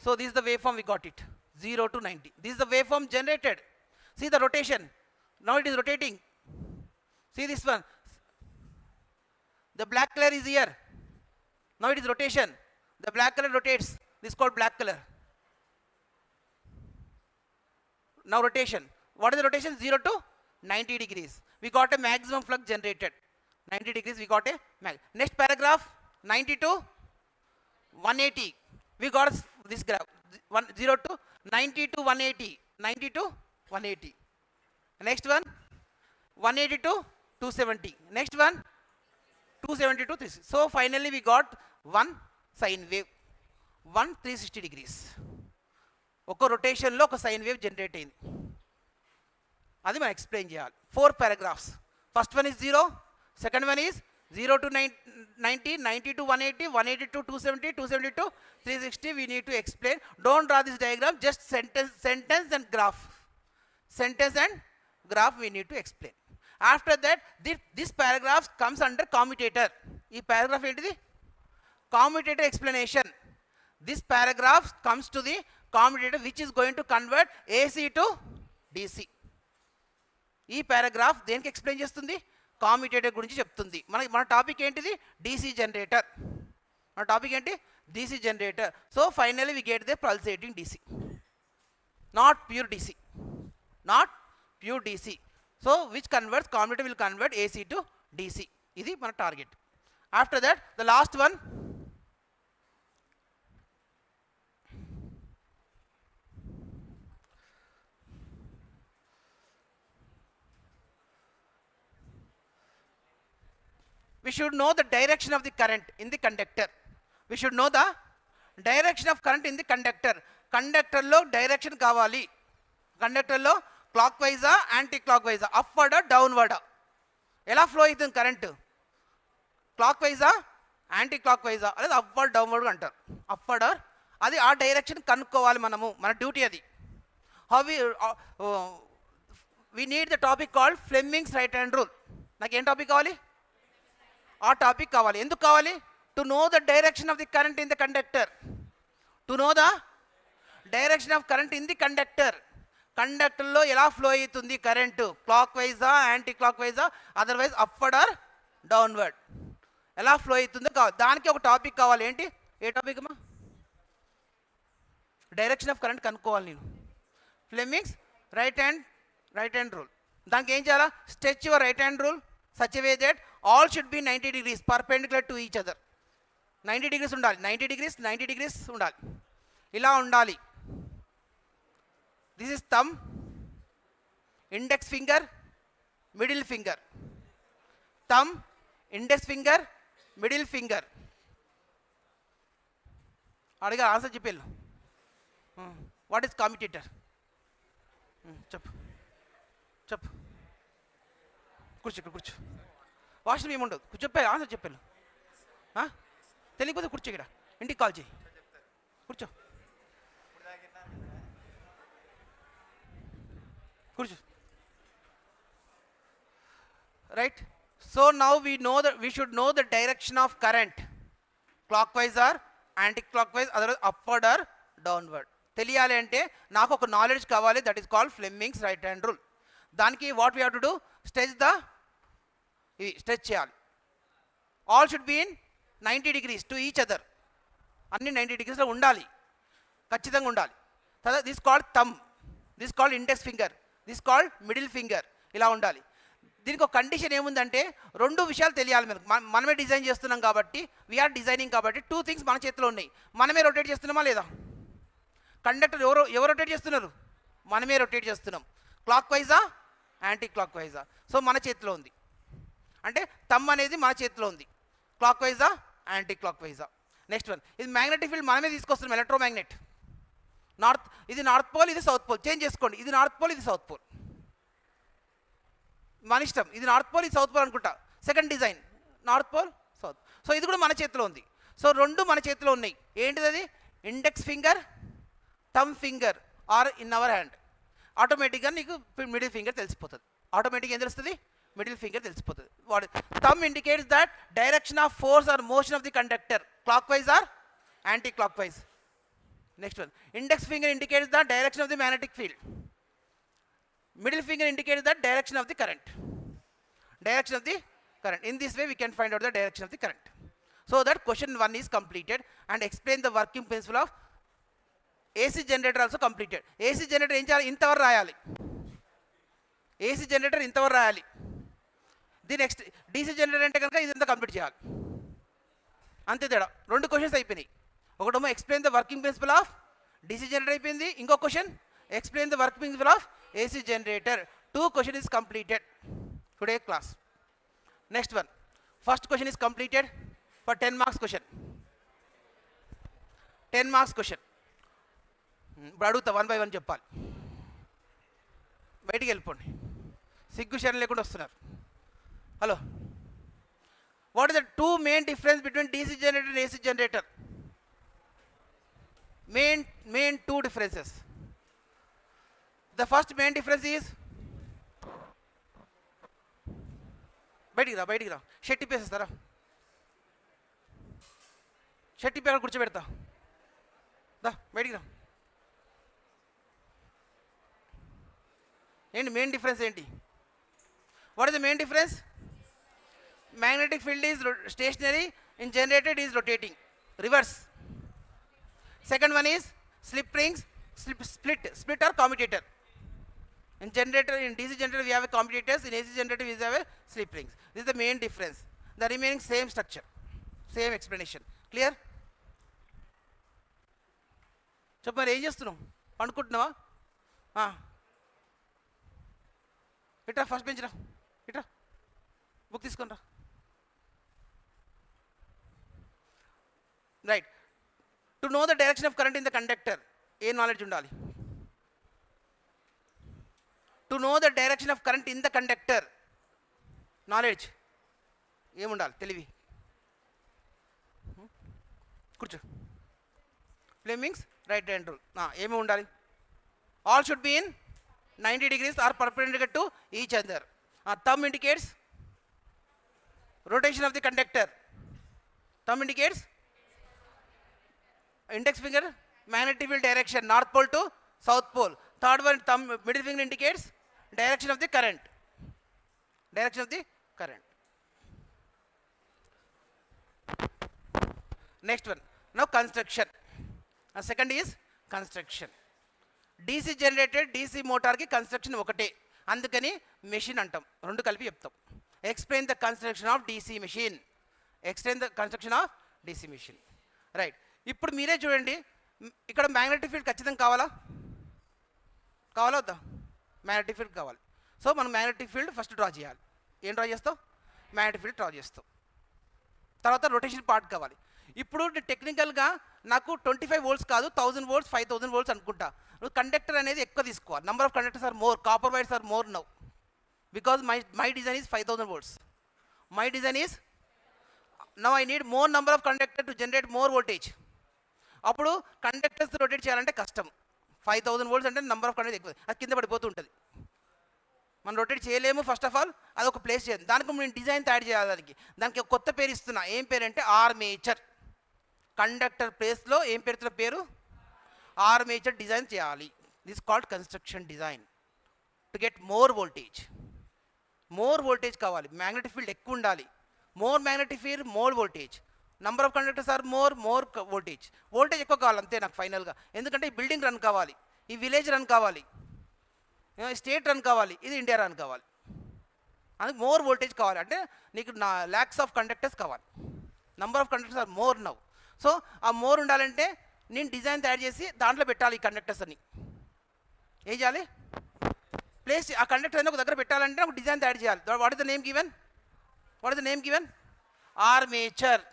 so this is the waveform we got it. 0 to 90. This is the waveform generated. See the rotation. Now it is rotating. See this one. The black color is here. Now it is rotation. The black color rotates. This is called black color. Now rotation. What is the rotation? 0 to 90 degrees. We got a maximum flux generated. 90 degrees we got a next paragraph 90 to 180. We got this graph 0 to 90 to 180. 90 to 180. Next one 180 to 270. Next one 270 to 360. So finally we got one sine wave. One 360 degrees. ఒక రొటేషన్లో ఒక sine wave generate అయింది. అది మనం explain చేయాలి. 4 paragraphs. First one is 0, second one is 0 to 90, 90 to 180, 180 to 270, 270 to 360. We need to explain. Don't draw this diagram, just sentence and graph. Sentence and graph we need to explain. After that, this paragraph comes under commutator. ఈ paragraph ఏంటిది? Commutator explanation. This paragraph comes to the commutator which is going to convert AC to DC. ఈ paragraph దేనికి explain చేస్తుంది? Commutator గురించి చెప్తుంది. మన topic ఏంటిది? DC generator. మన టాపిక్ ఏంటి? DC generator. So finally we get the pulsating DC, not pure DC, not pure DC. So which converts, commutator will convert AC టు DC. ఇది మన target. After that the last one, we should know the direction of the current in the conductor. We should know the direction of current in the conductor. కండక్టర్లో direction కావాలి. కండక్టర్లో క్లాక్ వైజా, anti clock వైజా, అప్వర్డా, డౌన్వర్డా, ఎలా ఫ్లో అవుతుంది కరెంటు? క్లాక్ వైజా, యాంటీ క్లాక్ వైజా, లేదా అప్వర్డ్ డౌన్వర్డ్ అంటారు. అప్వర్డ్, అది ఆ డైరెక్షన్ కనుక్కోవాలి మనము, మన డ్యూటీ అది. How we need the topic called Fleming's right hand rule. నాకు ఏం టాపిక్ కావాలి? ఆ టాపిక్ కావాలి. ఎందుకు కావాలి? To know the direction of the current in the conductor. To know the direction of current in the conductor. కండక్టర్లో ఎలా flow అవుతుంది కరెంటు? క్లాక్ వైజా, యాంటీ క్లాక్ వైజా, అదర్వైజ్ అప్వర్డ్ ఆర్ డౌన్వర్డ్, ఎలా ఫ్లో అవుతుందో కావాలి. దానికి ఒక టాపిక్ కావాలి. ఏంటి? ఏ టాపిక్ అమ్మా? డైరెక్షన్ ఆఫ్ కరెంట్ కనుక్కోవాలి నేను. Fleming's right hand rule. దానికి ఏం చేయాలా? Stretch your right hand rule such a way that all should be 90 degrees perpendicular to each other. 90 degrees ఉండాలి. 90 degrees ఉండాలి. ఇలా ఉండాలి. This is thumb, index finger, middle finger. Thumb, index finger, middle finger. అడిగా answer చెప్పేళ్ళు. What is commutator? చెప్పు చెప్పు. కూర్చో, ఇక్కడ కూర్చో. వాష్రూమ్ ఏముండదు, చెప్పే ఆన్సర్ చెప్పాను. తెలియకపోతే కూర్చో, ఇక్కడ ఇంటికి కాల్ చేయి, కూర్చో కూర్చో. Right. So now we should know the direction of current, clockwise or anti-clockwise, otherwise upward or downward. తెలియాలి అంటే నాకు ఒక నాలెడ్జ్ కావాలి. That is called Fleming's right hand rule. దానికి what we have to do? Stretch చేయాలి. All should be in 90 degrees to each other. అన్ని 90 degreesలో ఉండాలి, ఖచ్చితంగా ఉండాలి. తర్వాత this called thumb, this called index finger, this called middle finger. ఇలా ఉండాలి. దీనికి ఒక కండిషన్ ఏముందంటే, రెండు విషయాలు తెలియాలి మనకు. మనమే డిజైన్ చేస్తున్నాం కాబట్టి, వీఆర్ డిజైనింగ్ కాబట్టి 2 things మన చేతిలో ఉన్నాయి. మనమే రొటేట్ చేస్తున్నామా లేదా? కండక్టర్ ఎవరు రొటేట్ చేస్తున్నారు? మనమే రొటేట్ చేస్తున్నాం. క్లాక్ వైజా, యాంటీ క్లాక్ వైజా? సో మన చేతిలో ఉంది. అంటే థంబ్ అనేది మన చేతిలో ఉంది. క్లాక్ వైజా, యాంటీ క్లాక్ వైజా? నెక్స్ట్ వన్, ఇది మ్యాగ్నెటిక్ ఫీల్డ్ మనమే తీసుకొస్తున్నాం, ఎలక్ట్రోమ్యాగ్నెట్. ఇది నార్త్ పోల్, ఇది సౌత్ పోల్. చేంజ్ చేసుకోండి. ఇది నార్త్ పోల్, ఇది సౌత్ పోల్, మన ఇష్టం. ఇది నార్త్ పోల్, ఇది సౌత్ పోల్ అనుకుంటా. Second design north pole, south. So ఇది కూడా మన చేతిలో ఉంది. సో రెండు మన చేతిలో ఉన్నాయి. ఏంటిది అది? Index finger, thumb finger are in our hand. ఆటోమేటిక్గా నీకు మిడిల్ ఫింగర్ తెలిసిపోతుంది. ఆటోమేటిక్గా ఏం తెలుస్తుంది? మిడిల్ ఫింగర్ తెలిసిపోతుంది. What thumb indicates that direction of force or motion of the conductor, clockwise or anti clock wise. Next one, index finger indicates the direction of the magnetic field. Middle finger indicates the direction of the current. Direction of the current. In this way we can find out the direction of the current. So that question 1 is completed and explain the working principle of AC generator also completed. AC generator ఏం చేయాలి? ఇంతవరకు రాయాలి. AC generator ఇంతవరకు రాయాలి. దీని next DC generator అంటే కనుక ఇదంతా కంప్లీట్ చేయాలి. అంతే తేడా. 2 క్వశ్చన్స్ అయిపోయినాయి. ఒకటేమో explain the working principle of DC generator అయిపోయింది. ఇంకో question explain the working principle of AC generator. 2 question is completed today class. Next one, first question is completed for 10 marks question. 10 marks question. ఇప్పుడు అడుగుతా 1 by 1 చెప్పాలి. బయటికి వెళ్ళిపోండి, సిగ్గు శరం లేకుండా వస్తున్నారు. Hello, what is the 2 main difference between DC generator and AC generator? Main 2 differences. The first main difference is, బయటికి రా షెట్టి పేసేస్తారా? షెట్టి పేరు కూర్చోబెడతా, దా బయటికి రా. ఏంటి మెయిన్ డిఫరెన్స్ ఏంటి? What is the main difference? Magnetic field is stationary, in generated is rotating, reverse. Second one is slip rings, split or commutator. In generator, in DC generator we have a commutators, in AC generator we have a slip rings. This is the main difference. The remaining same structure, same explanation. Clear? చెప్పు మరి ఏం చేస్తున్నావు? పండుకుంటున్నావా? ఇట్రా, first bench రా, ఇట్రా, book తీసుకొని రా. Right. To know the direction of current in the conductor ఏ నాలెడ్జ్ ఉండాలి? To know the direction of current in the conductor knowledge ఏముండాలి? తెలివి. కూర్చో. Fleming's right hand rule. ఏమి ఉండాలి? All should be in 90 degrees or perpendicular to each other. Thumb indicates rotation of the conductor. Thumb indicates, index finger magnetic field direction, north pole to south pole. Third one, thumb, middle finger indicates direction of the current. Direction of the current. Next one, now construction. Second is construction. DC generated, DC motor ki construction ఒకటే, అందుకని machine అంటాం. రెండు కలిపి చెప్తాం. Explain the construction of DC machine. Explain the construction of DC machine. Right. ఇప్పుడు మీరే చూడండి, ఇక్కడ మ్యాగ్నెటిక్ ఫీల్డ్ ఖచ్చితంగా కావాలా వద్దా? మ్యాగ్నెటిక్ ఫీల్డ్ కావాలి. సో మనం మ్యాగ్నెటిక్ ఫీల్డ్ ఫస్ట్ డ్రా చేయాలి. ఏం డ్రా చేస్తావు? మ్యాగ్నెటిక్ ఫీల్డ్ డ్రా చేస్తావు. తర్వాత రొటేషన్ పార్ట్ కావాలి. ఇప్పుడు టెక్నికల్గా నాకు 25 volts కాదు, 1000 volts, 5000 volts అనుకుంటా. నువ్వు కండక్టర్ అనేది ఎక్కువ తీసుకోవాలి. Number of conductors are more, copper wires are more now, because my design is 5000 volts. My design is now I need more number of conductor to generate more voltage. అప్పుడు conductors rotate చేయాలంటే కష్టం. 5000 volts అంటే number of conductor ఎక్కువ, అది కింద పడిపోతూ ఉంటుంది. మనం రొటేట్ చేయలేము. ఫస్ట్ ఆఫ్ ఆల్ అది ఒక ప్లేస్ చేయాలి. దానికి నేను డిజైన్ తయారు చేయాలి. దానికి ఒక కొత్త పేరు ఇస్తున్నా. ఏం పేరు అంటే ఆర్మేచర్. కండక్టర్ ప్లేస్లో ఏం పేరు ఆర్మేచర్ డిజైన్ చేయాలి. This called construction design. To get more voltage కావాలి. మ్యాగ్నెటిక్ ఫీల్డ్ ఎక్కువ ఉండాలి. More magnetic field, more voltage. Number of conductors are more voltage ఎక్కువ కావాలి అంతే నాకు ఫైనల్గా. ఎందుకంటే ఈ బిల్డింగ్ రన్ కావాలి, ఈ విలేజ్ రన్ కావాలి, స్టేట్ రన్ కావాలి, ఇది ఇండియా రన్ కావాలి. అందుకు మోర్ వోల్టేజ్ కావాలి. అంటే నీకు ల్యాక్స్ ఆఫ్ కండక్టర్స్ కావాలి. Number of conductors are more now. So ఆ మోర్ ఉండాలంటే నేను డిజైన్ తయారు చేసి దాంట్లో పెట్టాలి. ఈ కండక్టర్స్ అని ఏం చేయాలి? ప్లేస్ ఆ కండక్టర్ అని ఒక దగ్గర పెట్టాలంటే ఒక డిజైన్ తయారు చేయాలి. What is the name given? Armature.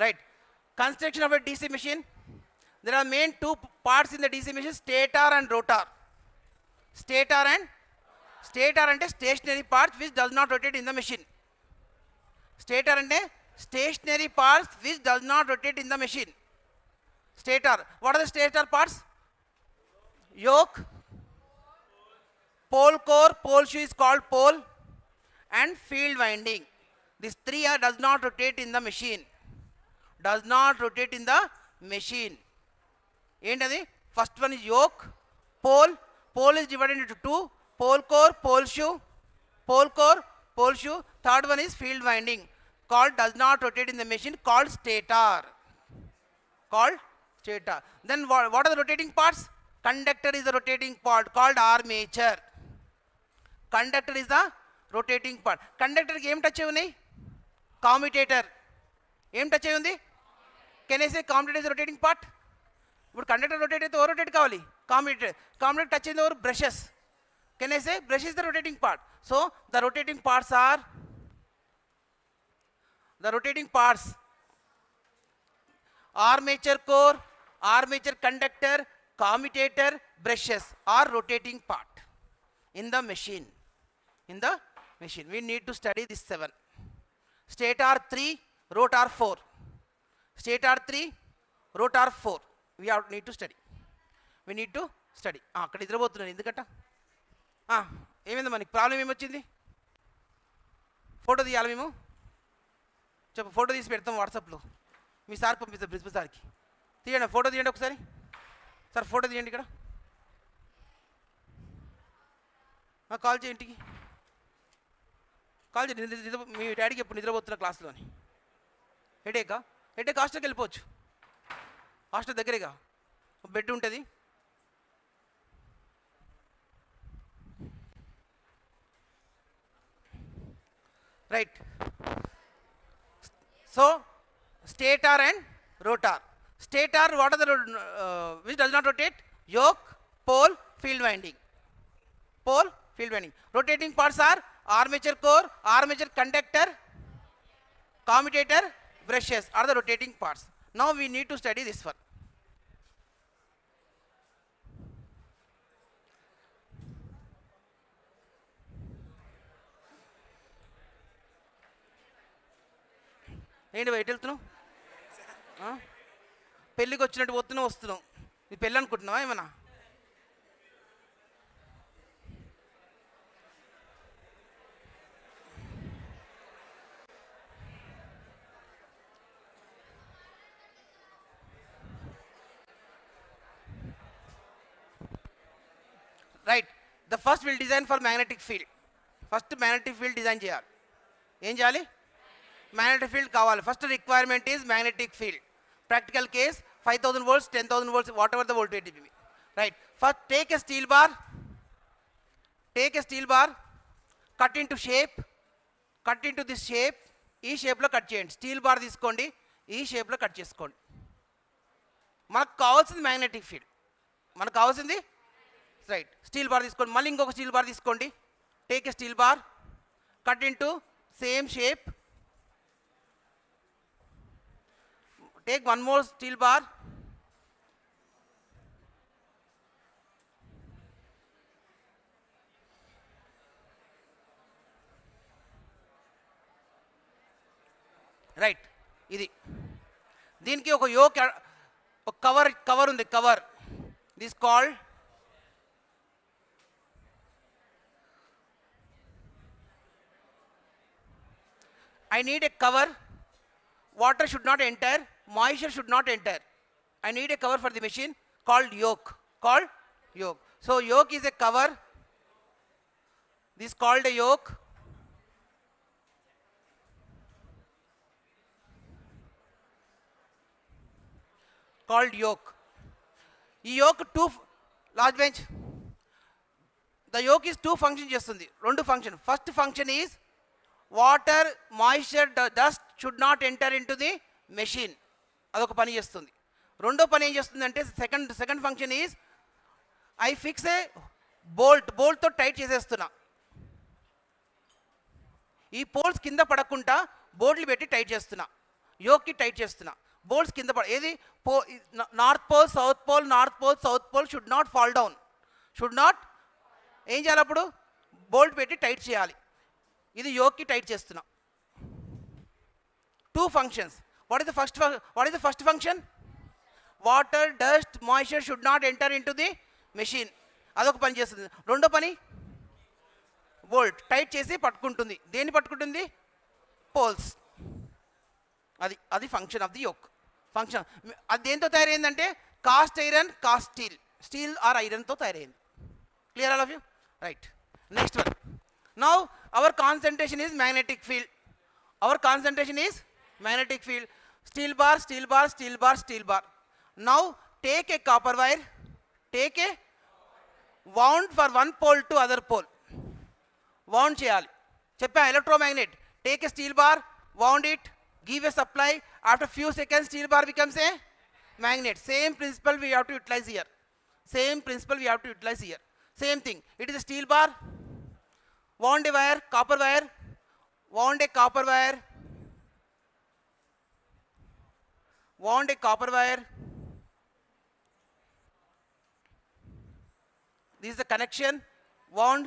Right. Construction of a DC machine. There are main 2 parts in the DC machine, stator and rotor. Stator ante stationary parts which does not rotate in the machine. Stator ante stationary parts which does not rotate in the machine. Stator. What are the stator parts? Yoke, pole core, pole shoe is called pole, and field winding. These 3 does not rotate in the machine. ఏంటది? First one is yoke, pole. Pole is divided into 2. pole core, pole shoe, pole core, pole shoe. Third one is field winding, called does not rotate in the machine, called stator. Called stator. Then what are the rotating parts? Conductor is the rotating part, called armature. Conductor is the rotating part. Conductor ki em touch unnai? Commutator. Em touch undi? Can I say commutator is the rotating part? ఇప్పుడు conductor rotate అయితే over rotate కావాలి, commutator. Commutator touch అయింది over brushes. Can I say brush is the rotating part. So the rotating parts are armature core, armature conductor, commutator, brushes are rotating part in the machine. In the machine, we need to study this 7. Stator 3, rotor 4. Stator 3, rotor 4. We have need to study. We need to study. అక్కడ నిద్రపోతున్నాను ఎందుకట? ఏమైంది మనకి problem ఏమొచ్చింది? Photo తీయాలి మేము. చెప్పు, photo తీసి పెడతాం వాట్సాప్లో. మీ సార్ పంపిస్తారు, ప్రిన్సిపల్ సార్కి. తీయండి, ఫోటో తీయండి ఒకసారి. సార్ ఫోటో తీయండి ఇక్కడ. కాల్ చేయి ఇంటికి. కాల్ చేయండి. మీ డాడీకి ఎప్పుడు నిద్రపోతున్నా క్లాస్లోని. హెడేకా? హెడేక్ హాస్టల్కి వెళ్ళిపోవచ్చు. హాస్టల్ దగ్గరేగా బెడ్ ఉంటుంది. Right. So stator and rotor. Stator what are the which does not rotate? Yoke, pole, field winding. Pole, field winding. Rotating parts are armature core, armature conductor, commutator, brushes are the rotating parts. Now we need to study this one. ఏంటి బయట వెళ్తున్నావు? పెళ్ళికి వచ్చినట్టు వస్తున్నావు. నీ పెళ్ళి అనుకుంటున్నావా ఏమన్నా? Right. The first will design for magnetic field. First magnetic field design చేయాలి. ఏం చేయాలి? మ్యాగ్నెటిక్ ఫీల్డ్ కావాలి. First requirement is magnetic field. Practical case 5000 volts, 10,000 volts, whatever the voltage may be. Right. First take a steel bar, cut into shape, cut into this shape. ఈ షేప్లో cut చేయండి. Steel bar తీసుకోండి, ఈ షేప్లో cut చేసుకోండి. మనకు కావాల్సింది magnetic field. మనకు కావాల్సింది రైట్. స్టీల్ బార్ తీసుకోండి. మళ్ళీ ఇంకొక స్టీల్ బార్ తీసుకోండి. Take a steel bar, cut into same shape. Take one more steel bar, right. ఇది దీనికి ఒక యోక్, ఒక కవర్ ఉంది. Cover this called I need a cover. Water should not enter, moisture should not enter. I need a cover for the machine called yoke. So yoke is a cover. This called a yoke. Called yoke. ఈ yoke large bench. The yoke is two functions చేస్తుంది. రెండు function. First function is water, moisture, dust should not enter into the machine. అదొక పని చేస్తుంది. రెండో పని ఏం చేస్తుంది అంటే second function is I fix a బోల్ట్తో టైట్ చేసేస్తున్నా. ఈ పోల్స్ కింద పడకుండా బోల్ట్లు పెట్టి టైట్ చేస్తున్నా. యోక్కి టైట్ చేస్తున్నా. బోల్ట్స్ కింద ఏది north pole, south pole should not fall down. ఏం చేయాలి అప్పుడు? బోల్ట్ పెట్టి టైట్ చేయాలి. ఇది యోక్కి టైట్ చేస్తున్నా. Two functions. What is the first function? Water, dust, moisture should not enter into the machine. అదొక పని చేస్తుంది. రెండో పని బోల్ట్ టైట్ చేసి పట్టుకుంటుంది. దేన్ని పట్టుకుంటుంది? పోల్స్. అది function of the yoke. Function అది దేంతో తయారైందంటే cast iron, cast steel or ఐరన్తో తయారైంది. Clear all of you? Right. Next one. Now our concentration is magnetic field. Our concentration is magnetic field. Steel bar, steel bar, steel bar, steel bar. Now take a copper wire, take a wound for one pole to other pole. Wound చేయాలి. చెప్పా electromagnet. Take a steel bar, wound it, give a supply. After few seconds, steel bar becomes a magnet. Same principle we have to utilize here. Same principle we have to utilize here. Same thing. It is a steel bar. Wound a wire, copper wire. Wound a copper wire. Wound a copper wire. This is the connection. Wound.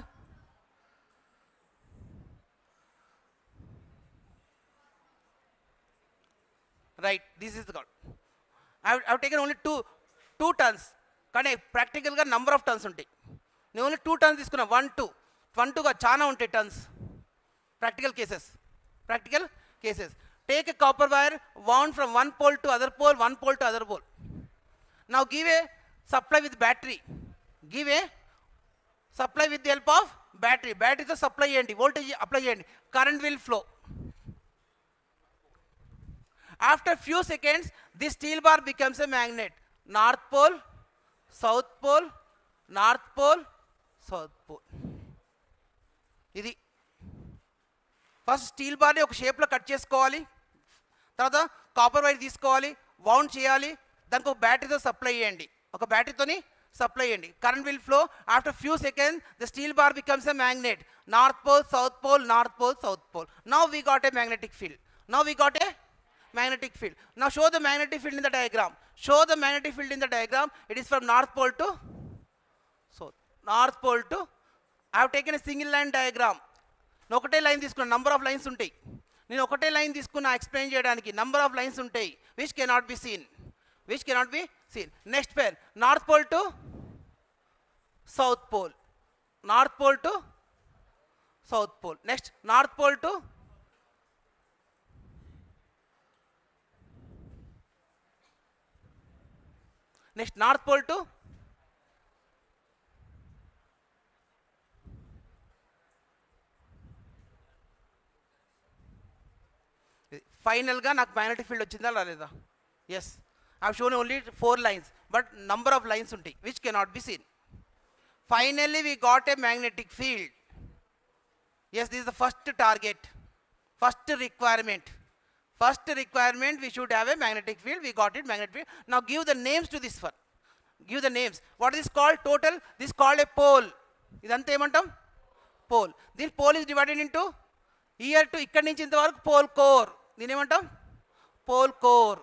Right. This is the call. I've taken only two tons. కానీ ప్రాక్టికల్గా number of tons ఉంటాయి. నేను only 2 turns తీసుకున్నా. 1-2గా చాలా ఉంటాయి turns. Practical cases. Take a copper wire, wound from one pole to other pole, one pole to other pole. Now give a supply with battery. Give a supply with the help of battery. బ్యాటరీతో supply చేయండి, voltage apply చేయండి, current will flow. After few seconds, this steel bar becomes a magnet. North pole, south pole, north pole, south pole. ఇది first steel బార్ని ఒక షేప్లో cut చేసుకోవాలి. తర్వాత copper wire తీసుకోవాలి, wound చేయాలి, దానికి ఒక బ్యాటరీతో సప్లై చేయండి. ఒక బ్యాటరీతోని సప్లై చేయండి, current will flow. After few seconds the steel bar becomes a magnet. North pole, south pole, north pole, south pole. Now we got a magnetic field. Magnetic field. Now show the magnetic field in the diagram. Show the magnetic field in the diagram. It is from north pole to south. North pole to. I have taken a single line diagram. నేను ఒకటే line తీసుకున్నా, number of lines ఉంటాయి. నేను ఒకటే line తీసుకున్నా explain చేయడానికి. Number of lines ఉంటాయి which cannot be seen. Next pair north pole to south pole. North pole to south pole. Next north pole to north pole to ఫైనల్గా నాకు magnetic field వచ్చిందా లేదా? Yes, I have shown only 4 lines, but number of lines ఉంటాయి which cannot be seen. Finally we got a magnetic field. Yes, this is the first target, first requirement. We should have a magnetic field. We got it, magnetic field. Now give the names to this one. Give the names. What is this called? Total. This is called a pole. Idantha emantam? Pole. This pole is divided into here to ikkadi nunchi inta varaku pole core. Dini emantam? Pole core.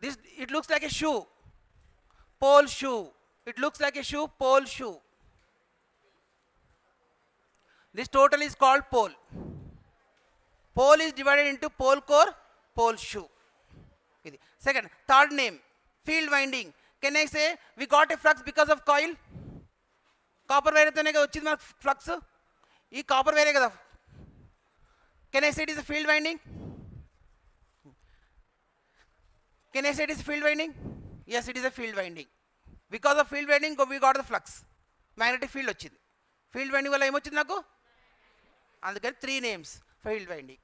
This, it looks like a shoe. Pole shoe. It looks like a shoe, pole shoe. This total is called pole. Pole is divided into pole core, pole shoe. Second, third name, field winding. Can I say we got a flux because of coil? Copper wire tone ga vachindi mana flux. Ee copper wire kada. Can I say it is a field winding? Can I say it is field winding? Yes, it is a field winding. Because of field winding we got the flux. Magnetic field vachindi. Field winding valla em vachindi naku? అందుకని 3 names field winding.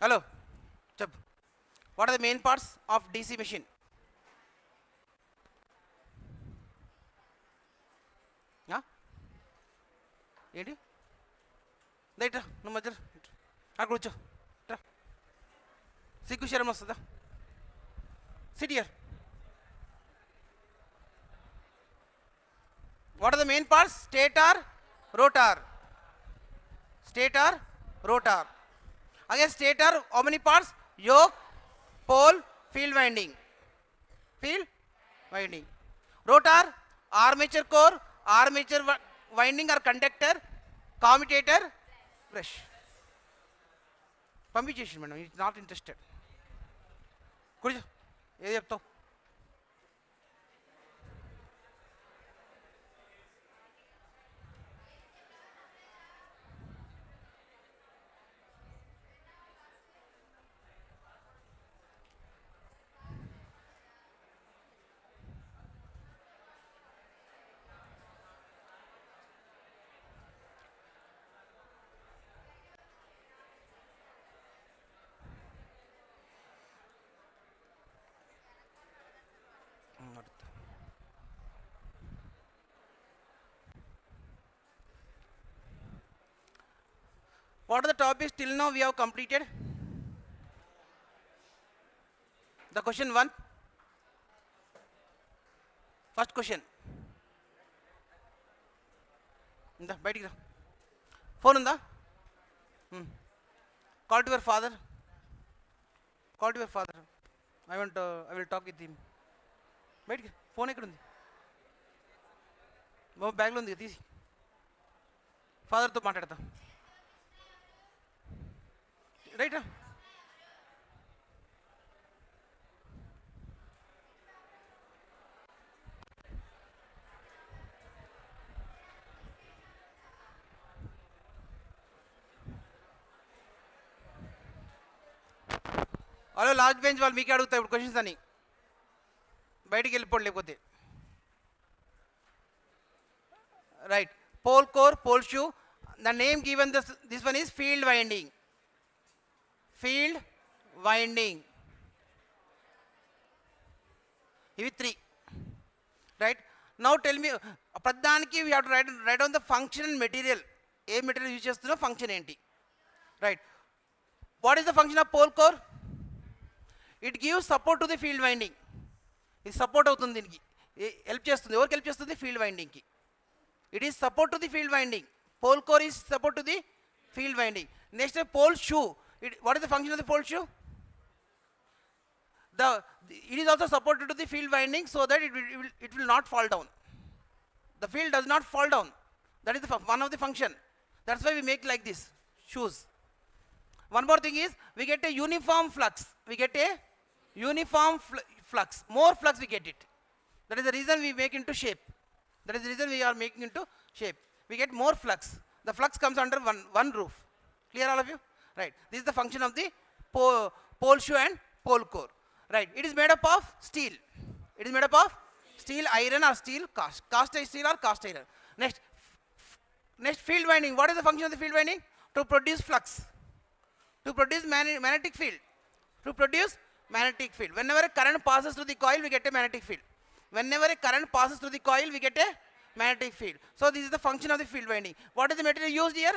Hello, Chap. What are the main parts of DC machine? Yeah? ఏంటి దైట్రా నువ్వు మధ్యలో అక్కడ కూర్చో. సిగ్గు శరం వస్తుందా? SIT here. What are the main parts? Stator, rotor. Stator, rotor. Again, stator, how many parts? Yoke, pole, field winding. Field winding. Rotor, armature core, armature winding or conductor, commutator, brush. పంపించేసి madam, it's not interested. కూర్చో, ఏది చెప్తావు? What are the topics till now we have completed? The question 1. First question. ఇందా బయటికి రా. Phone ఉందా? Call to your father. Call to your father. I will talk with him. బయటికి phone ఎక్కడుంది? బ్యాగ్లో ఉంది, తీసి ఫాదర్తో మాట్లాడతా. రైటా? హలో, లాస్ట్ బెంచ్ వాళ్ళు మీకే అడుగుతాయి ఇప్పుడు క్వశ్చన్స్ అని. బయటికి వెళ్ళిపోండి లేకపోతే. Right. Pole core, pole shoe. The name given this one is field winding. Field winding. ఇవి 3. రైట్. నౌ టెల్ మీ, ప్రధానికి we have to write on the function and material. ఏ మెటీరియల్ యూజ్ చేస్తున్నా, function ఏంటి. Right. What is the function of pole core? It gives support to the field winding. ఇది support అవుతుంది, దీనికి help చేస్తుంది. ఎవరికి help చేస్తుంది? ఫీల్డ్ వైండింగ్కి. It is support to the field winding. Pole core is support to the field winding. Next pole shoe. What is the function of the pole shoe? It is also supported to the field winding so that it will not fall down. The field does not fall down. That is one of the function. That's why we make like this shoes. One more thing is, we get a uniform flux. We get a uniform flux. More flux we get it. That is the reason we make into shape. That is the reason we are making into shape. We get more flux. The flux comes under one roof. Clear all of you? Right. This is the function of the pole shoe and pole core. Right. It is made up of steel. It is made up of steel, iron or steel, cast steel or cast iron. Next field winding. What is the function of the field winding? To produce flux. To produce magnetic field. To produce magnetic field. Whenever a current passes through the coil, we get a magnetic field. Whenever a current passes through the coil, we get a magnetic field. So this is the function of the field winding. What is the material used here?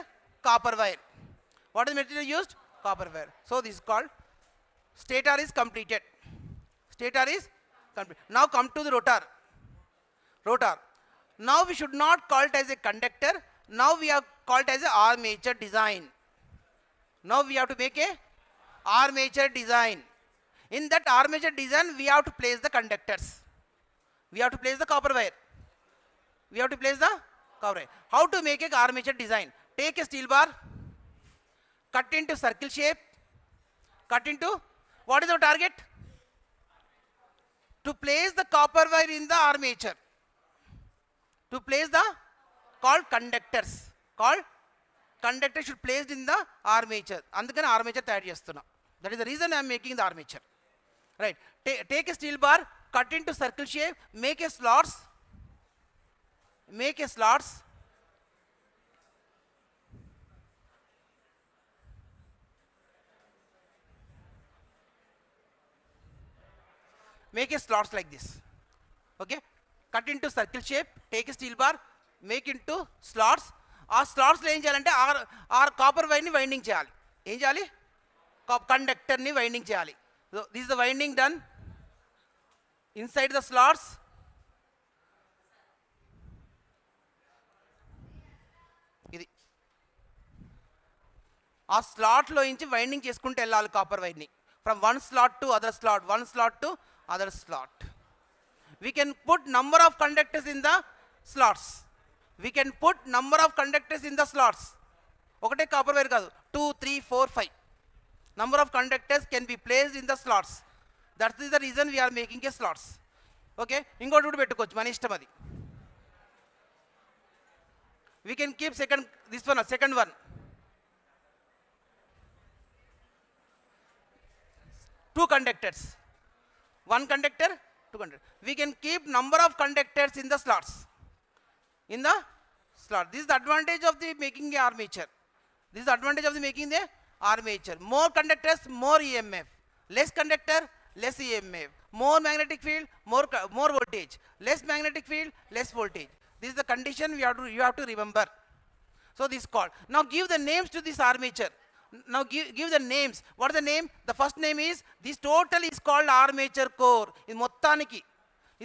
Copper wire. What is the material used? Copper wire. So this is called stator is completed. Stator is complete. Now come to the rotor. Rotor. Now we should not call it as a conductor. Now we have called it as a armature design. Now we have to make a armature design. In that armature design, we have to place the conductors. We have to place the copper wire. We have to place the copper wire. How to make a armature design? Take a steel bar. Cut into circle shape. Cut into, what is our target? To place the copper wire in the armature. To place the called conductors. Called conductor should placed in the armature. Andukani armature tayari chestunna. That is the reason I am making the armature. Right. Take a steel bar. Cut into circle shape. Make a slots. Make a slots. Make a slots like this. Okay. Cut into circle shape. Take a steel bar. Make into slots. ఆ స్లాట్స్లో ఏం చేయాలంటే copper వైర్ని winding చేయాలి. ఏం చేయాలి? కండక్టర్ని winding చేయాలి. So this is the winding done inside the slots. ఆ స్లాట్లో నుంచి వైండింగ్ చేసుకుంటూ వెళ్ళాలి కాపర్ వైర్ని from one slot to other slot, one slot to other slot. We can put number of conductors in the slots. We can put number of conductors in the slots. ఒకటే copper wire కాదు, 2, 3, 4, 5 number of conductors can be placed in the slots. That is the reason we are making a slots. Okay, ఇంకోటి కూడా పెట్టుకోవచ్చు, మన ఇష్టం అది. We can keep second one. 2 conductors, 1 conductor, 2 conductor. We can keep number of conductors in the slots. In the slot. This is the advantage of the making the armature. This is the advantage of the making the armature. More conductors, more EMF. Less conductor, less EMF. More magnetic field, more voltage. Less magnetic field, less voltage. This is the condition you have to remember. So this is called. Now give the names to this armature. Now give the names. What is the name? The first name is, this total is called armature core. In మొత్తానికి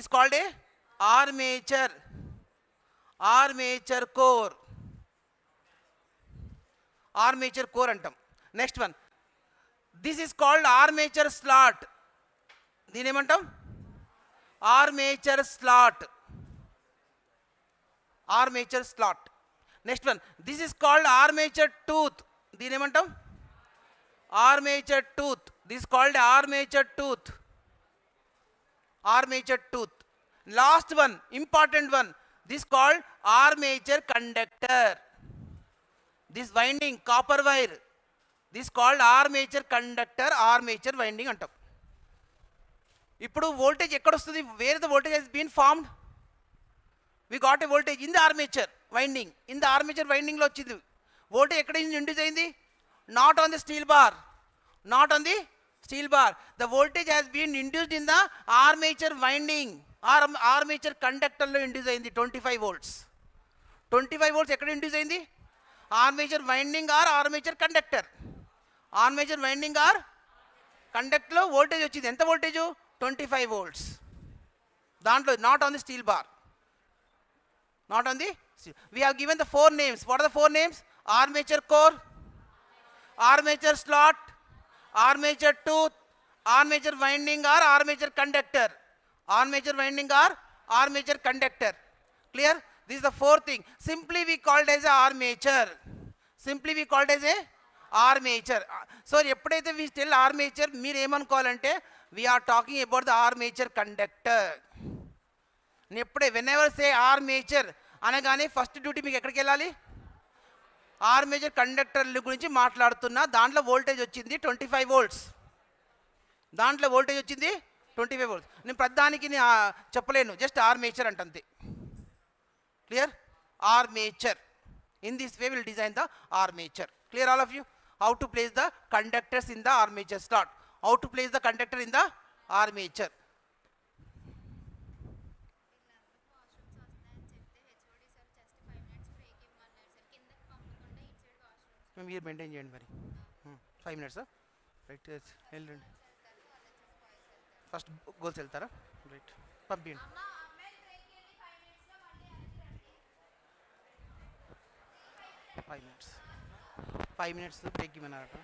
is called a armature. Armature core. Armature core అంటాం. Next one. This is called armature slot. దీని ఏమంటాం? Armature slot. Armature slot. Next one. This is called armature tooth. దీని ఏమంటాం? Armature tooth. This is called armature tooth. Armature tooth. Last one, important one. This is called armature conductor. This winding, copper wire. This is called armature conductor, armature winding అంటాం. ఇప్పుడు voltage ఎక్కడ వస్తుంది? Where the voltage has been formed? We got a voltage in the armature winding. In the armature winding లో వచ్చింది. Voltage ఎక్కడ induce అయింది? Not on the steel bar. Not on the steel bar. The voltage has been induced in the armature winding. Armature conductor లో induce అయింది 25 volts. 25 volts ఎక్కడ induce అయింది? Armature winding or armature conductor. Armature winding or conductor లో voltage వచ్చింది. ఎంత voltage? 25 volts. దాంట్లో not on the steel bar. Not on the steel. We have given the 4 names. What are the 4 names? Armature core, armature slot, armature tooth, armature winding or armature conductor. Armature winding or armature conductor. Clear? This is the 4th thing. Simply we called as a armature. Simply we called as a armature. So ఎప్పుడైతే we tell armature, మీరు ఏమనుకోవాలంటే we are talking about the armature conductor. ఎప్పుడే whenever say armature అనగానే first duty మీకు ఎక్కడికి వెళ్ళాలి? Armature కండక్టర్ల గురించి మాట్లాడుతున్నా. దాంట్లో వోల్టేజ్ వచ్చింది 25 volts. దాంట్లో వోల్టేజ్ వచ్చింది 25 volts. నేను ప్రధానికి చెప్పలేను, జస్ట్ ఆర్మేచర్ అంతే. Clear? Armature. In this way will design the armature. Clear all of you? How to place the conductors in the armature slot, how to place the conductor in the armature. మీరు maintain చేయండి మరి. 5 minutes right. వెళ్ళండి. First girls వెళ్తారా? Right, పంపించండి. 5 minutes break ఇవ్వమన్నారట.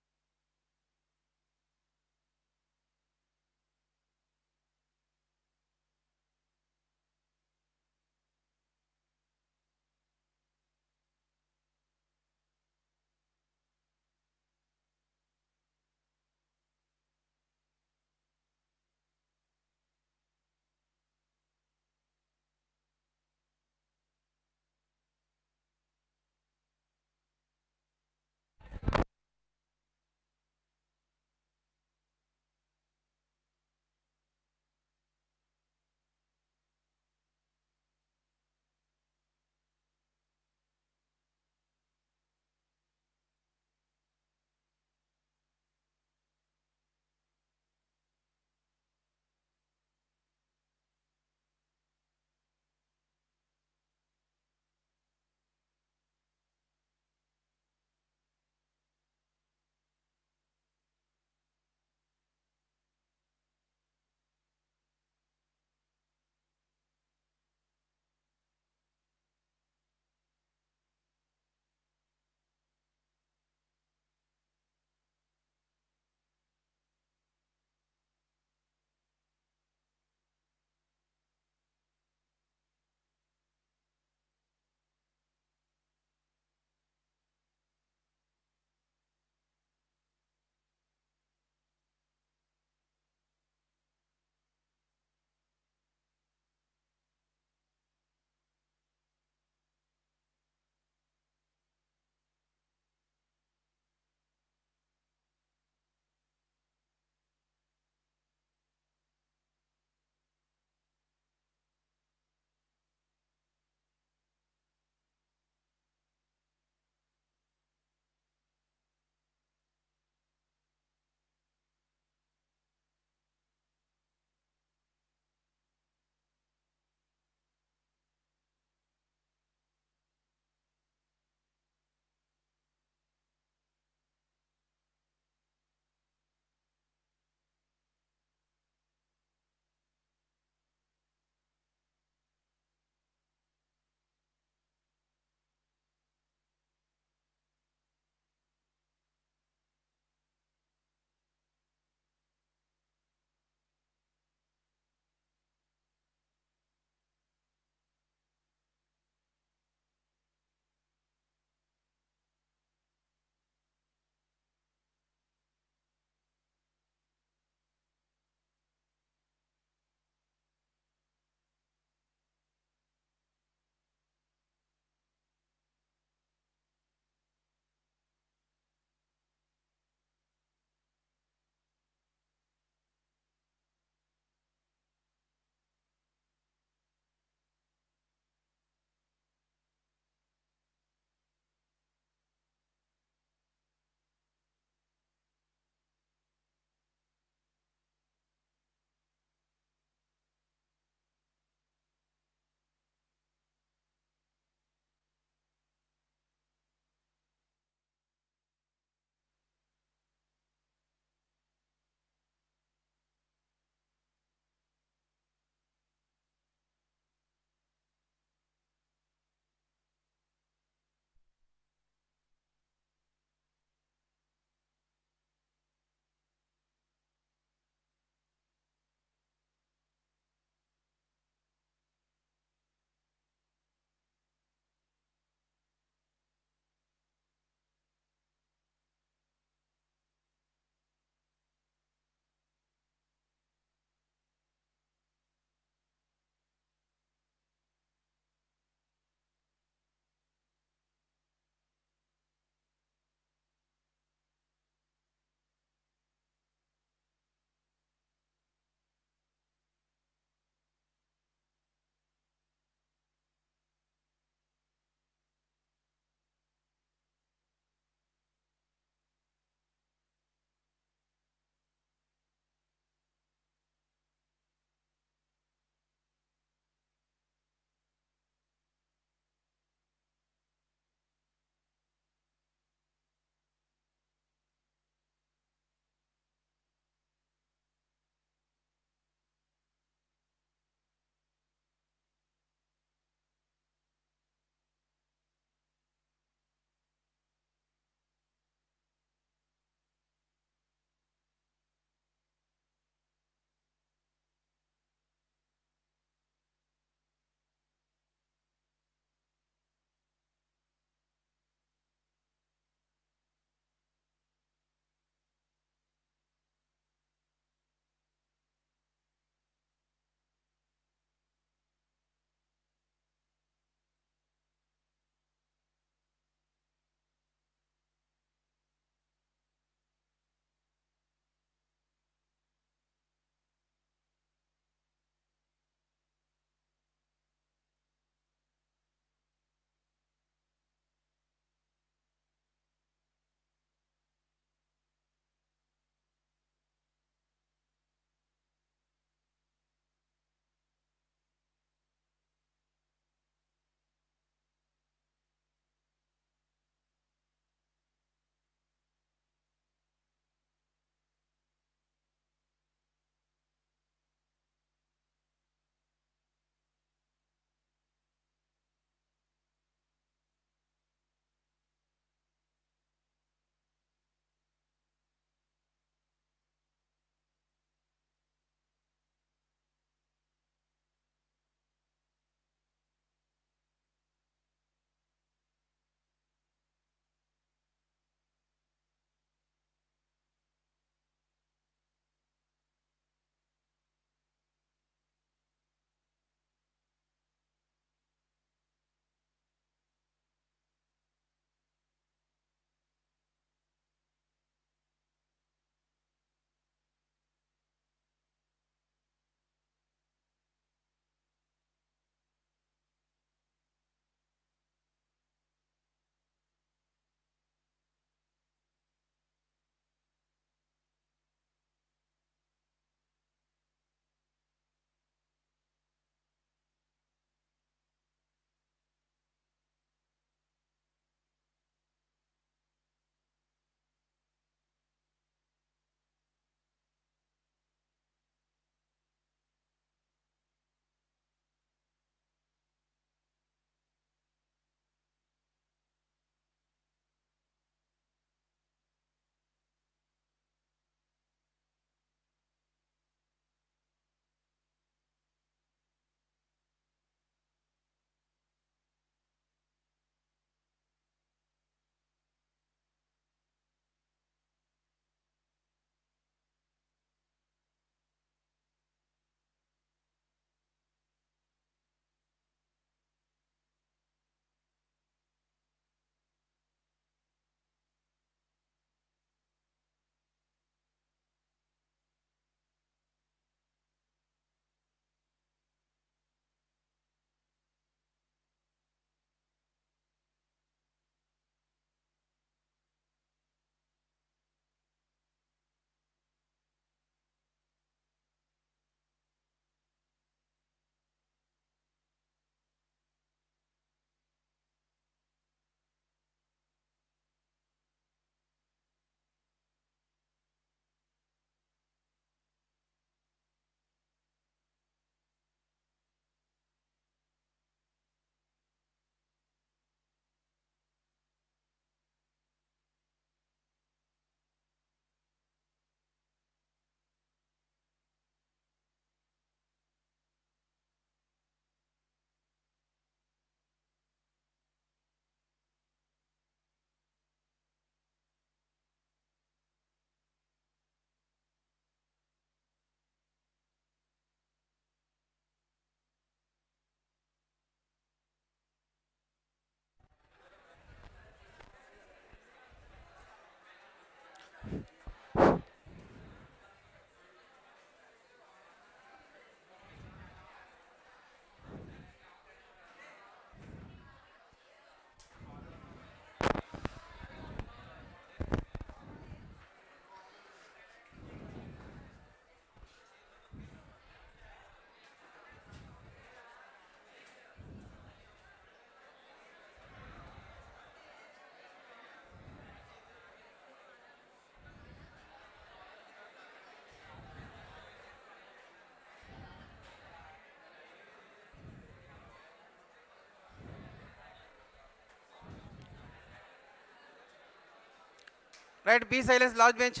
Right, be silence, last bench.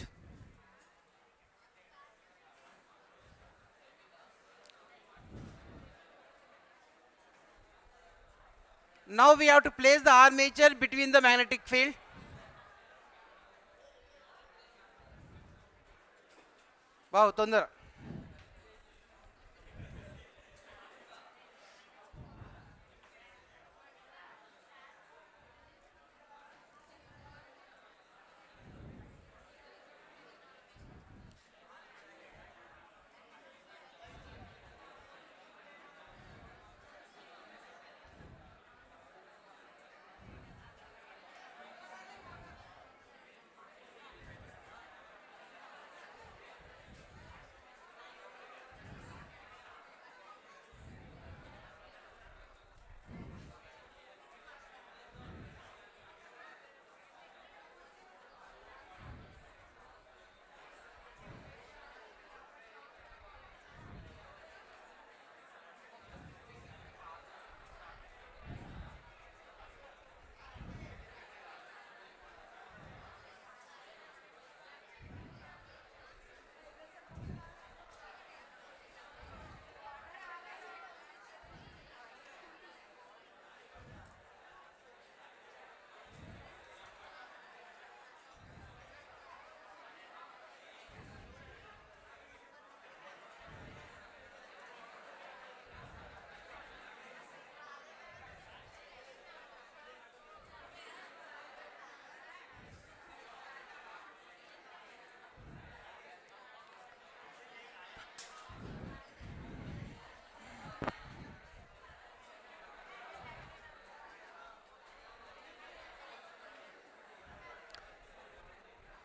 Now we have to place the armature between the magnetic field. Wow, tondara.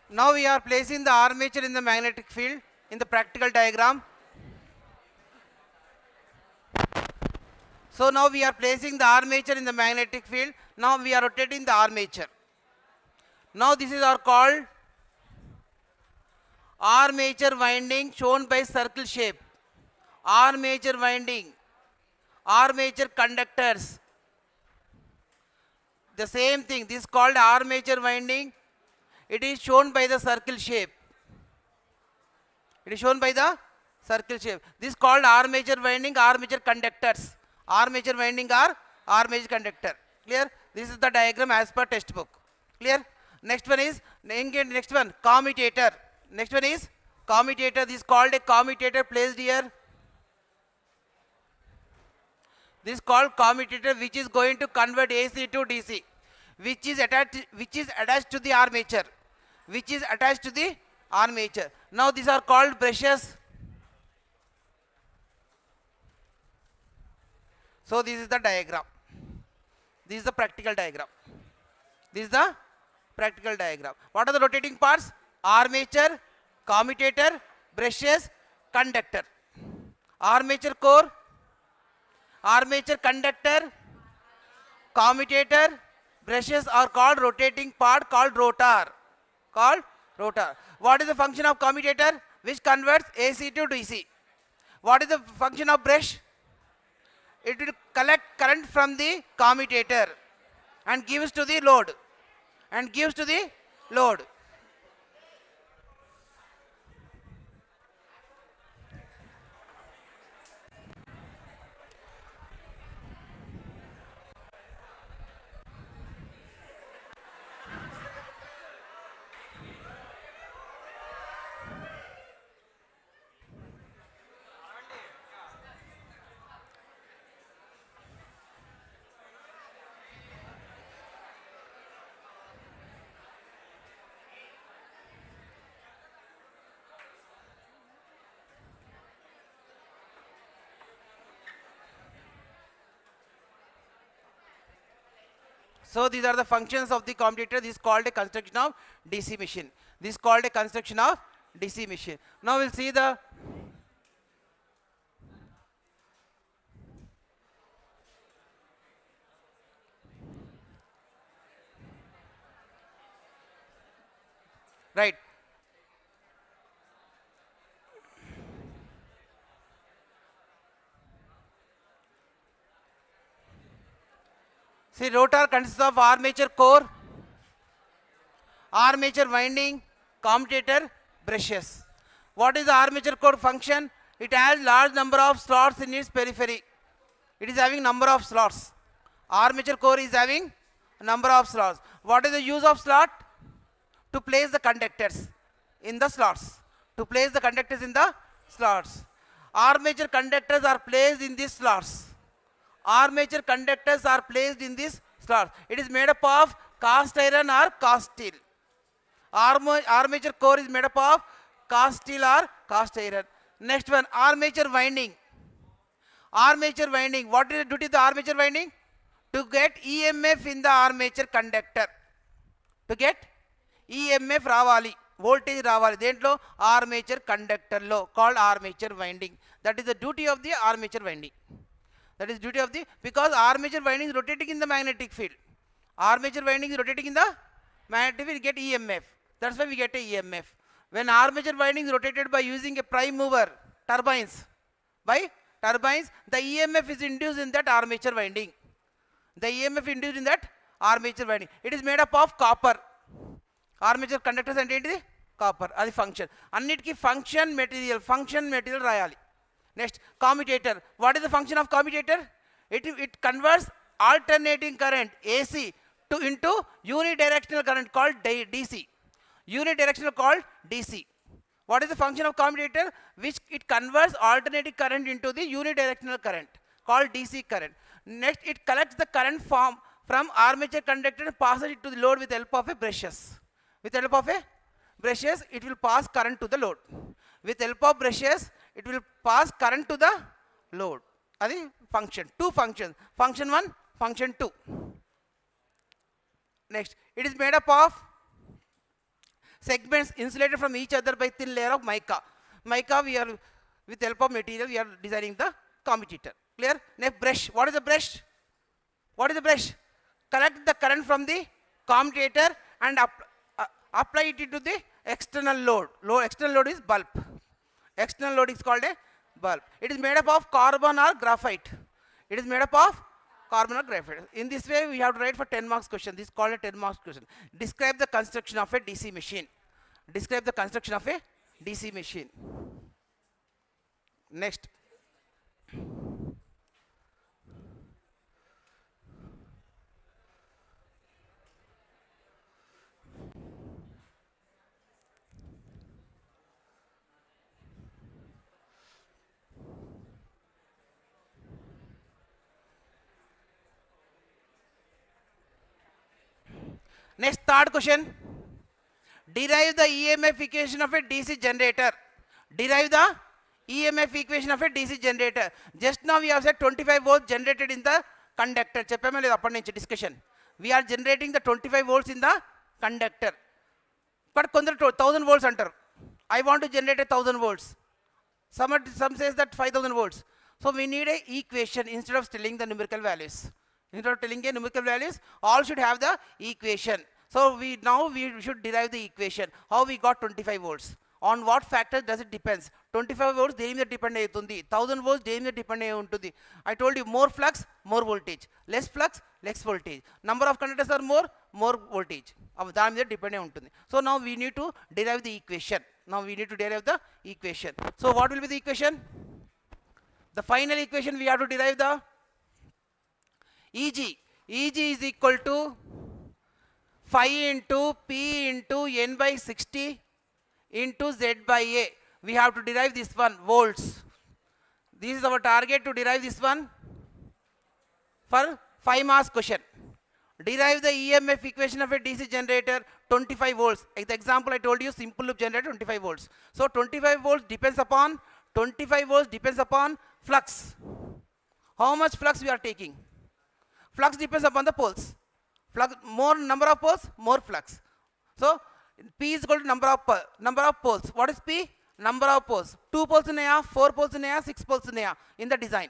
Now we are placing the armature in the magnetic field in the practical diagram. So now we are placing the armature in the magnetic field. Now we are rotating the armature. Now this is our called armature winding shown by circle shape. Armature winding, armature conductors. The same thing, this is called armature winding. It is shown by the circle shape. It is shown by the circle shape. This is called armature winding, armature conductors. Armature winding are armature conductor. Clear? This is the diagram as per textbook. Clear? Next one is, next one, commutator. Next one is commutator. This is called a commutator placed here. This is called commutator, which is going to convert AC to DC, which is attached to the armature. Which is attached to the armature. Now these are called brushes. So this is the diagram. This is the practical diagram. This is the practical diagram. What are the rotating parts? Armature, commutator, brushes, conductor. Armature core, armature conductor, commutator, brushes are called rotating part called rotor. Called rotor. What is the function of commutator? Which converts AC to DC. What is the function of brush? It will collect current from the commutator and gives to the load. And gives to the load. So these are the functions of the commutator. This is called a construction of DC machine. This is called a construction of DC machine. Now we'll see the right. See, rotor consists of armature core, armature winding, commutator, brushes. What is the armature core function? It has large number of slots in its periphery. It is having number of slots. Armature core is having number of slots. What is the use of slot? To place the conductors in the slots. To place the conductors in the slots. Armature conductors are placed in these slots. Armature conductors are placed in these slots. It is made up of cast iron or cast steel. Armature core is made up of cast steel or cast iron. Next one, armature winding. Armature winding. What is the duty of the armature winding? To get EMF in the armature conductor. To get EMF రావాలి, voltage రావాలి. దేంట్లో? armature conductor లో, called armature winding. That is the duty of the armature winding. That is duty of the, because armature winding is rotating in the magnetic field. Armature winding is rotating in the magnetic field, we get EMF. That's why we get a EMF. When armature winding is rotated by using a prime mover, turbines, by turbines, the EMF is induced in that armature winding. The EMF induced in that armature winding. It is made up of copper. Armature conductors and ఏంటిది? Copper. అది function. అన్నిటికీ function material రాయాలి. Next, commutator. What is the function of commutator? It converts alternating current AC into unidirectional current called DC. Unidirectional called DC. What is the function of commutator? Which it converts alternating current into the unidirectional current called DC current. Next, it collects the current from armature conductor and passes it to the load with the help of a brushes. With the help of a brushes, it will pass current to the load. With the help of brushes, it will pass current to the load. That is function. Two functions. Function 1, function 2. Next, it is made up of segments insulated from each other by thin layer of mica. Mica, we are, with the help of material, we are designing the commutator. Clear? Next, brush. What is the brush? What is the brush? Collect the current from the commutator and apply it into the external load. External load is bulb. External load is called a bulb. It is made up of carbon or graphite. It is made up of carbon or graphite. In this way, we have to write for 10 marks question. This is called a 10 marks question. Describe the construction of a DC machine. Describe the construction of a DC machine. Next. Next, third question. Derive the EMF equation of a DC generator. Derive the EMF equation of a DC generator. Just now we have said 25 volts generated in the conductor. చెప్పామే లేదు అప్పటి నుంచి discussion. We are generating the 25 volts in the conductor. But కొందరు 1000 volts అంటారు. I want to generate 1000 volts. Some says that 5000 volts. So we need a equation instead of telling the numerical values. Instead of telling a numerical values, all should have the equation. So we should derive the equation. How we got 25 volts? On what factor does it depends? 25 volts దేని మీద depend అవుతుంది, 1000 volts దేని మీద depend అయి ఉంటుంది. I told you more flux, more voltage. Less flux, less voltage. Number of conductors are more voltage. దాని మీద depend అయి ఉంటుంది. So now we need to derive the equation. So what will be the equation? The final equation we have to derive the EG. EG is equal to 5 into P into N by 60 into Z by A. We have to derive this one, volts. This is our target to derive this one for 5 marks question. Derive the EMF equation of a DC generator 25 volts. The example I told you, simple loop generator 25 volts. So 25 volts depends upon flux. How much flux we are taking? Flux depends upon the poles. Flux, more number of poles, more flux. So P is equal to number of poles. What is P? Number of poles. 2 poles unnaya, 4 poles unnaya, 6 poles unnaya in the design.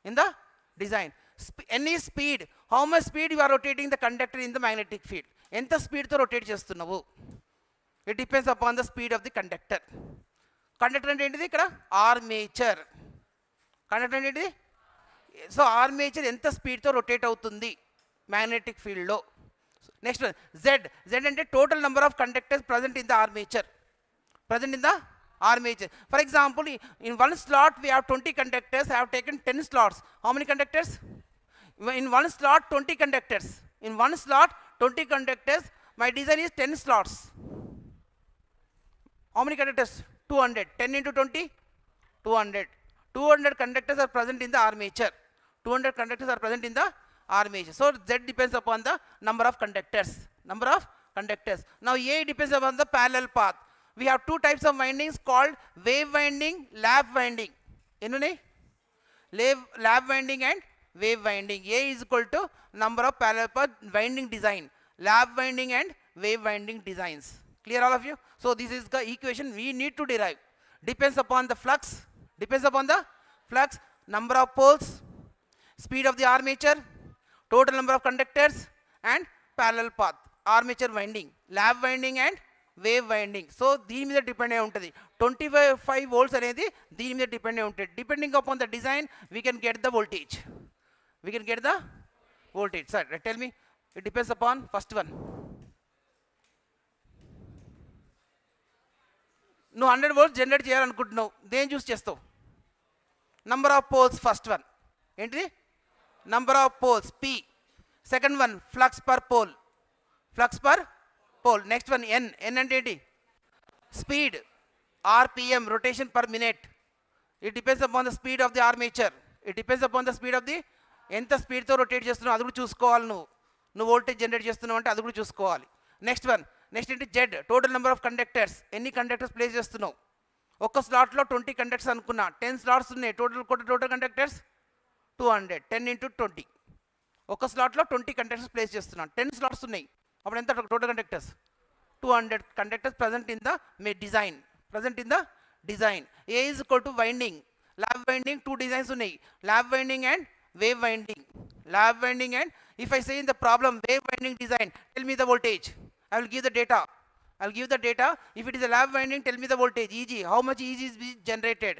N is speed. How much speed you are rotating the conductor in the magnetic field? Enta speed tho rotate chestunnavo. It depends upon the speed of the conductor. Conductor ante entidi ikkada armature. Conductor ante entidi? So armature ఎంత స్పీడ్తో rotate అవుతుంది magnetic ఫీల్డ్లో. Next one, Z. Z ante total number of conductors present in the armature. Present in the armature. For example, in one slot we have 20 conductors. I have taken 10 slots. How many conductors? In one slot, 20 conductors. In one slot, 20 conductors. My design is 10 slots. How many conductors? 200. 10 into 20? 200. 200 conductors are present in the armature. 200 conductors are present in the armature. So Z depends upon the number of conductors. Number of conductors. Now A depends upon the parallel path. We have two types of windings called wave winding, lap winding. Innune? Lap winding and wave winding. A is equal to number of parallel path winding design. Lap winding and wave winding designs. Clear all of you? So this is the equation we need to derive. Depends upon the flux. Depends upon the flux, number of poles, speed of the armature, total number of conductors, and parallel path. Armature winding, lap winding and wave winding. So దీని మీద depend అయి ఉంటుంది 25 volts అనేది దీని మీద depend అయి ఉంటుంది. Depending upon the design, we can get the voltage. We can get the voltage. Sir, tell me, it depends upon first one. నువ్వు 100 volts జనరేట్ చేయాలనుకుంటున్నావు, దేని చూస్ చేస్తావు? Number of poles first one ఏంటిది? Number of poles P. Second one flux per pole. Flux per pole. Next one N. N అంటే ఏంటి? Speed. RPM, rotation per minute. It depends upon the speed of the armature. It depends upon the speed of the, ఎంత స్పీడ్తో rotate చేస్తున్నావు అది కూడా చూసుకోవాలి. నువ్వు voltage generate చేస్తున్నావు అంటే అది కూడా చూసుకోవాలి. నెక్స్ట్ ఏంటి? Z. Total number of conductors. ఎన్ని కండక్టర్స్ ప్లేస్ చేస్తున్నావు? ఒక్క స్లాట్లో 20 కండక్టర్స్ అనుకున్నా, 10 స్లాట్స్ ఉన్నాయి. Total conductors 200. 10 into 20. ఒక స్లాట్లో 20 కండక్టర్స్ ప్లేస్ చేస్తున్నాను, 10 స్లాట్స్ ఉన్నాయి. అప్పుడు ఎంత total conductors? 200 conductors present in the design. Present in the design. A is equal to winding, lap winding. 2 designs ఉన్నాయి, lap winding and wave winding. Lap winding, and if I say in the problem wave winding design, tell me the voltage. I will give the data. I will give the data. If it is a lap winding, tell me the voltage EG. How much EG is being generated?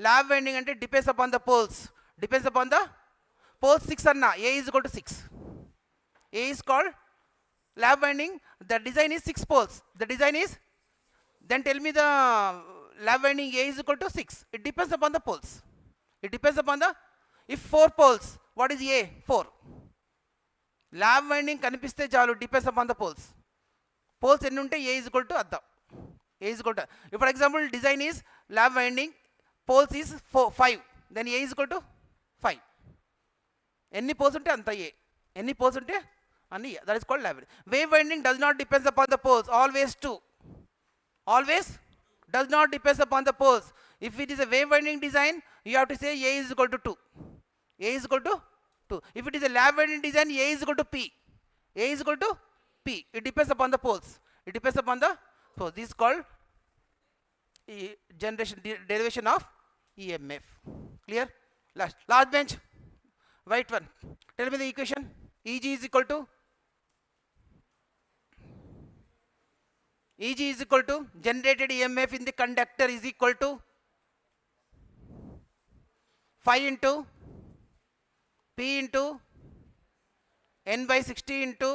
Lap winding ante depends upon the poles. Depends upon the poles. 6 anna. A is equal to 6. A is called lap winding. The design is 6 poles. The design is. Then tell me the lap winding A is equal to 6. It depends upon the poles. It depends upon the. If 4 poles, what is A? 4. Lap winding kanipiste chalu, depends upon the poles. Poles enni unte A is equal to addam. A is equal to. If for example design is lap winding, poles is 5, then A is equal to 5. Enni poles unte anta A. Enni poles unte anni A. That is called lap winding. Wave winding does not depends upon the poles. Always 2. Always does not depends upon the poles. If it is a wave winding design, you have to say A is equal to 2. A is equal to 2. If it is a lap winding design, A is equal to P. A is equal to P. It depends upon the poles. It depends upon the poles. This is called derivation of EMF. Clear? Last bench. White one. Tell me the equation. EG is equal to. EG is equal to generated EMF in the conductor is equal to 5 into P into N by 60 into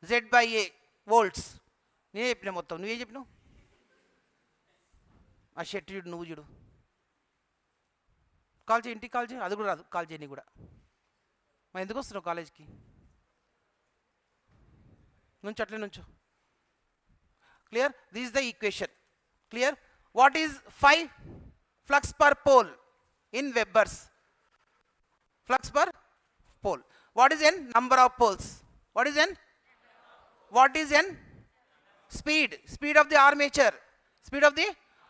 Z by A volts. నేనే చెప్పిన మొత్తం, నువ్వే చెప్పినావు. ఆ shirt చూడు, నువ్వు చూడు. Call చేయి, ఇంటికి కాల్ చేయి. అది కూడా రాదు, కాల్ చేయని కూడా. మరి ఎందుకు వస్తున్నావు కాలేజ్కి? నుంచు, అట్లే నుంచు. Clear? This is the equation. Clear? What is 5 flux per pole in Webers? Flux per pole. What is N? Number of poles. What is N? What is N? Speed. Speed of the armature. Speed of the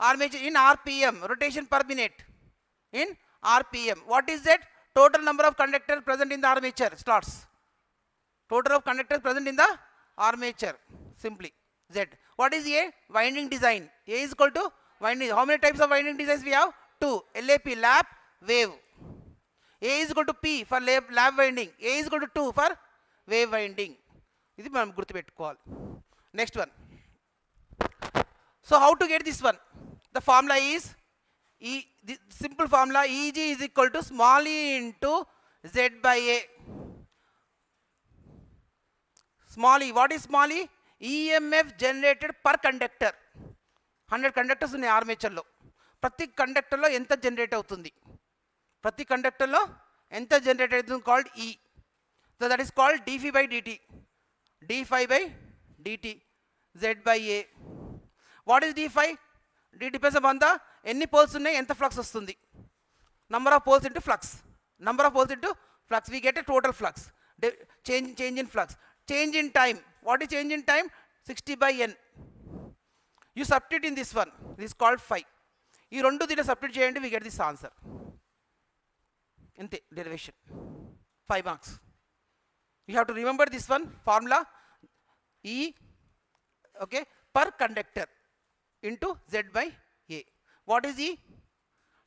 armature in RPM. Rotation per minute. In RPM. What is that? Total number of conductors present in the armature slots. Total of conductors present in the armature. Simply. Z. What is A? Winding design. A is equal to winding. How many types of winding designs we have? 2. LAP, lap, wave. A is equal to P for lap winding. A is equal to 2 for wave winding. ఇది మనం గుర్తుపెట్టుకోవాలి. Next one. So how to get this one? The formula is the simple formula EG is equal to small e into Z by A. Small e. What is small e? EMF generated per conductor. 100 conductors ఉన్నాయి ఆర్మేచర్లో. ప్రతి కండక్టర్లో ఎంత generate అవుతుంది, ప్రతి కండక్టర్లో ఎంత generate అవుతుంది called E. So that is called dφ by dt. dφ by dt z by a. What is dφ? d depends upon the ఎన్ని poles ఉన్నాయి, ఎంత ఫ్లక్స్ వస్తుంది. number of poles into flux. Number of poles into flux, we get a total flux. Change in flux. Change in time. What is change in time? 60 by n. You substitute in this one. This is called phi. ఈ రెండు దీంట్లో substitute చేయండి, we get this answer. ఇంతే derivation. 5 marks. You have to remember this one formula. E, okay, per conductor into z by a. What is E?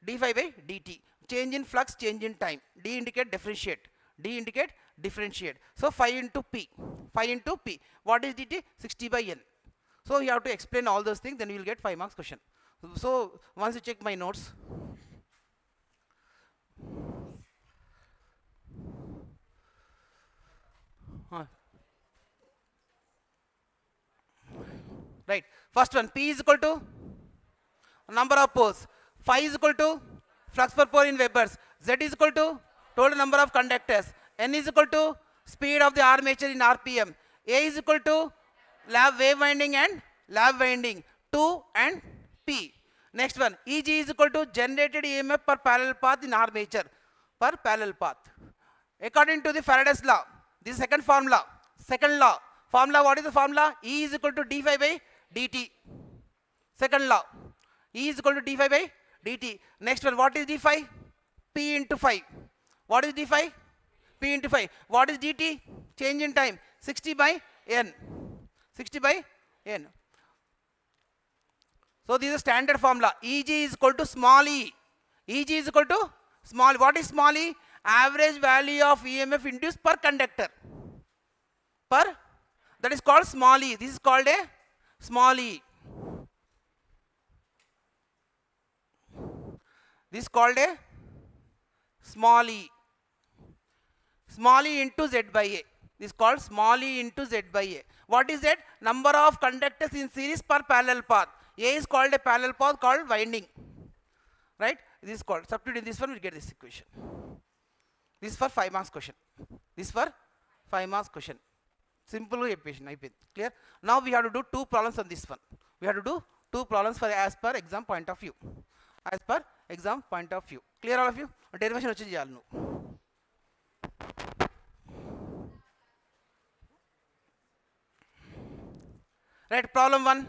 dφ by dt. Change in flux, change in time. D indicate differentiate. D indicate differentiate. So phi into p. Phi into p. What is dt? 60 by n. So you have to explain all those things, then you will get 5 marks question. So once you check my notes, right, first one, P is equal to number of poles, phi is equal to flux per pole in Webers, Z is equal to total number of conductors, N is equal to speed of the armature in RPM, A is equal to wave winding and lap winding, 2 and P. Next one, EG is equal to generated EMF per parallel path in armature, per parallel path. According to the Faraday's law, this is second formula. Second law. Formula, what is the formula? E is equal to dφ by dt. Second law. E is equal to dφ by dt. Next one, what is dφ? P into phi. What is dφ? P into phi. What is dt? Change in time. 60 by n. 60 by n. So this is a standard formula. Eg is equal to small e. Eg is equal to small. What is small e? Average value of EMF induced per conductor. Per, that is called small e. This is called a small e. This is called a small e. Small e into z by a. This is called small e into z by a. What is that? Number of conductors in series per parallel path. A is called a parallel path called winding. Right? This is called. Substitute in this one, we get this equation. This is for 5 marks question. This is for 5 marks question. Simple equation. Clear? Now we have to do 2 problems on this one. We have to do 2 problems for as per exam point of view. As per exam point of view. Clear all of you? Derivation వచ్చి చేయాలి నువ్వు. Right, problem 1.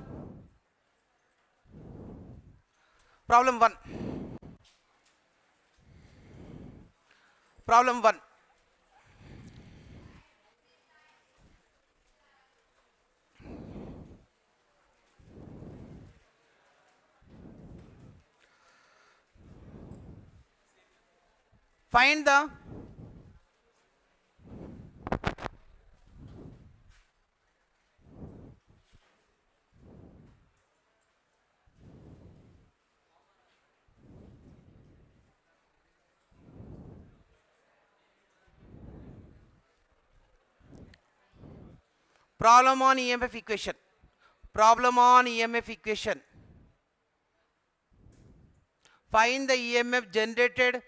Problem 1. Problem 1. Find the problem on EMF equation. Problem on EMF equation. Find the EMF generated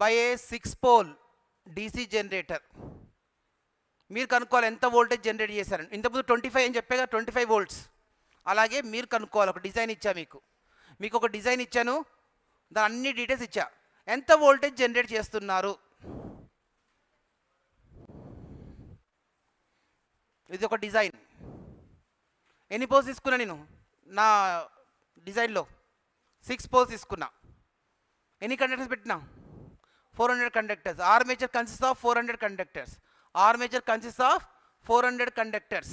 by a 6-pole DC generator. మీరు కనుక్కోవాలి ఎంత voltage generate చేశారని. ఇంతకుముందు 25 అని చెప్పాగా, 25 volts. అలాగే మీరు కనుక్కోవాలి. ఒక డిజైన్ ఇచ్చా మీకు ఒక డిజైన్ ఇచ్చాను, దాని అన్ని డీటెయిల్స్ ఇచ్చా. ఎంత వోల్టేజ్ జనరేట్ చేస్తున్నారు, ఇది ఒక డిజైన్. ఎన్ని పోల్స్ తీసుకున్నా నేను నా డిజైన్లో? 6 పోల్స్ తీసుకున్నా. ఎన్ని కండక్టర్స్ పెట్టినా? 400 conductors. Armature consists of 400 conductors. Armature consists of 400 conductors.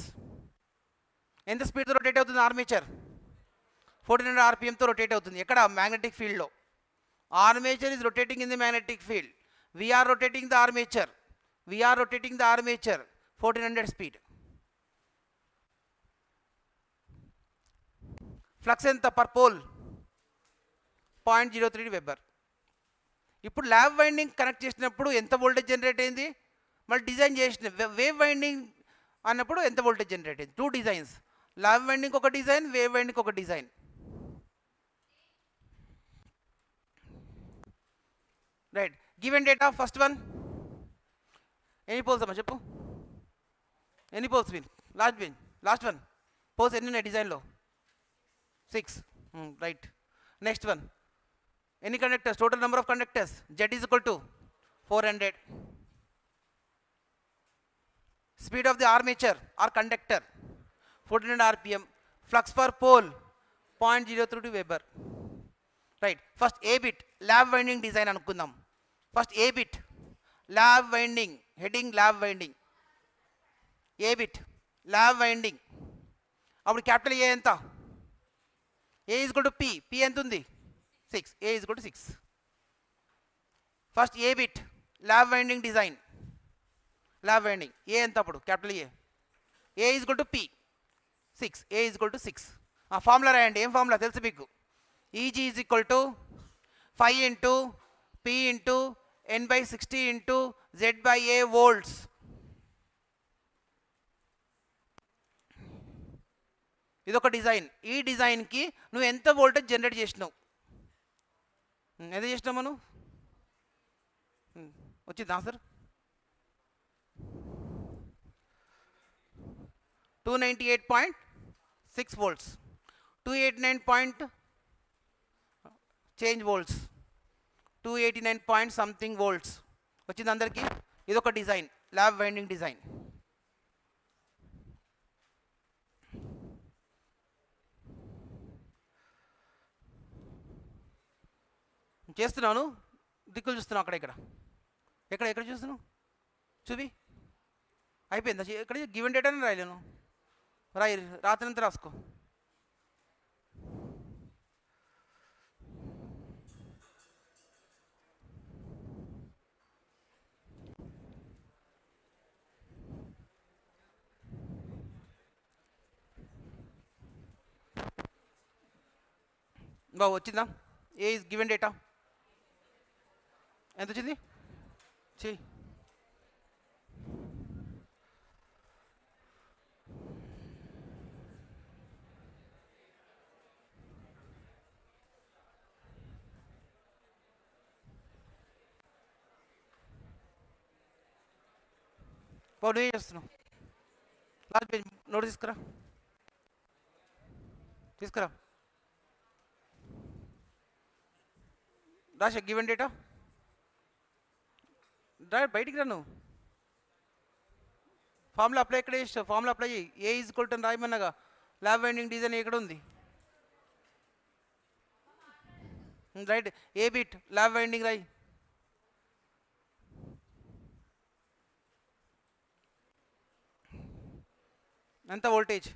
ఎంత స్పీడ్తో రొటేట్ అవుతుంది ఆర్మేచర్? 1400 RPMతో రొటేట్ అవుతుంది. ఎక్కడ? మ్యాగ్నెటిక్ ఫీల్డ్లో. Armature is rotating in the magnetic field. We are rotating the armature. We are rotating the armature 1400 speed. Flux ఎంత పర్ పోల్? 0.03 వెబర్. ఇప్పుడు lap winding connect చేసినప్పుడు ఎంత వోల్టేజ్ జనరేట్ అయింది? మళ్ళీ డిజైన్ చేసిన వేవ్ వైండింగ్ అన్నప్పుడు ఎంత వోల్టేజ్ జనరేట్ అయింది. 2 డిజైన్స్, ల్యాబ్ వైండింగ్ ఒక డిజైన్, వేవ్ వైండింగ్ ఒక design. Right, given data first one ఎన్ని పోల్స్ అమ్మా చెప్పు, ఎన్ని పోల్స్ విన్ లాస్ట్ వన్ పోల్స్ ఎన్ని ఉన్నాయి డిజైన్లో? 6. రైట్. నెక్స్ట్ వన్ ఎన్ని conductors, total number of conductors Z is equal to 400. Speed of the armature or conductor 1400 rpm. Flux per pole 0.032 Weber. Right. First A bit lab winding design అనుకుందాం. First A bit lab winding, heading lab winding. A bit lab winding. అప్పుడు capital A ఎంత? A is equal to P. P ఎంత ఉంది? 6. A is equal to 6. First A bit lab winding design. Lap winding A ఎంత అప్పుడు capital A is equal to P 6. A is equal to 6. ఆ formula రాయండి. ఏం formula తెలుసు మీకు? EG is equal to 5 into P into N/60 into Z/A volts. ఇదొక design. ఈ డిజైన్కి నువ్వు ఎంత వోల్టేజ్ జనరేట్ చేసినావు? ఎంత చేసినావు మనం? వచ్చింది answer 298.6 volts, 289 point change volts, 289 point something volts వచ్చింది అందరికి. ఇదొక డిజైన్, ల్యాబ్ వైండింగ్ డిజైన్. చేస్తున్నాను, దిక్కులు చూస్తున్నావు అక్కడ ఇక్కడ ఎక్కడ చూస్తున్నావు చూపి. అయిపోయిందా? ఎక్కడ గివెన్ డేటానే రాయలేను. రాత్రి అంతా రాసుకో. బాబు వచ్చిందా? ఏ ఇస్ గివెన్ డేటా ఎంత వచ్చింది? చెయ్యి. బాబు నువ్వేం చేస్తున్నావు? లాస్ట్ పేజ్ నోట్ తీసుకురా. రాశా గివెన్ డేటా బయటికి రా. నువ్వు ఫార్ములా అప్లై ఎక్కడ చేస్తావు? ఫార్ములా అప్లై చేయి. ఏ ఈజ్ ఈక్వల్ టు అని రాయమన్నగా. ల్యాబ్ వైండింగ్ డిజైన్ ఎక్కడ ఉంది? రైట్. ఏ బిట్ ల్యాబ్ వైండింగ్ రాయి. ఎంత వోల్టేజ్?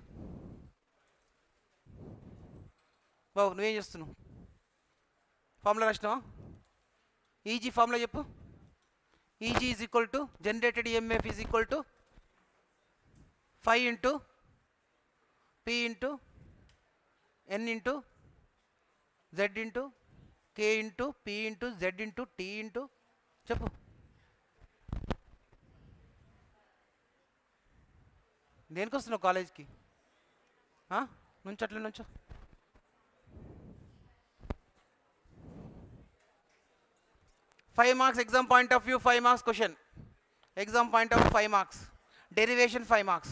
బాబు నువ్వేం చేస్తున్నావు? ఫార్ములా రాసినావా? ఈజీ ఫార్ములా చెప్పు. EG is equal to generated EMF is equal to 5 into P into N into Z into K into P into Z into T into చెప్పు. దేనికి వస్తున్నావు కాలేజ్కి? నుంచో అట్లా నుంచో. Five marks exam point of view, 5 marks question. Exam point of view 5 marks. Derivation 5 marks.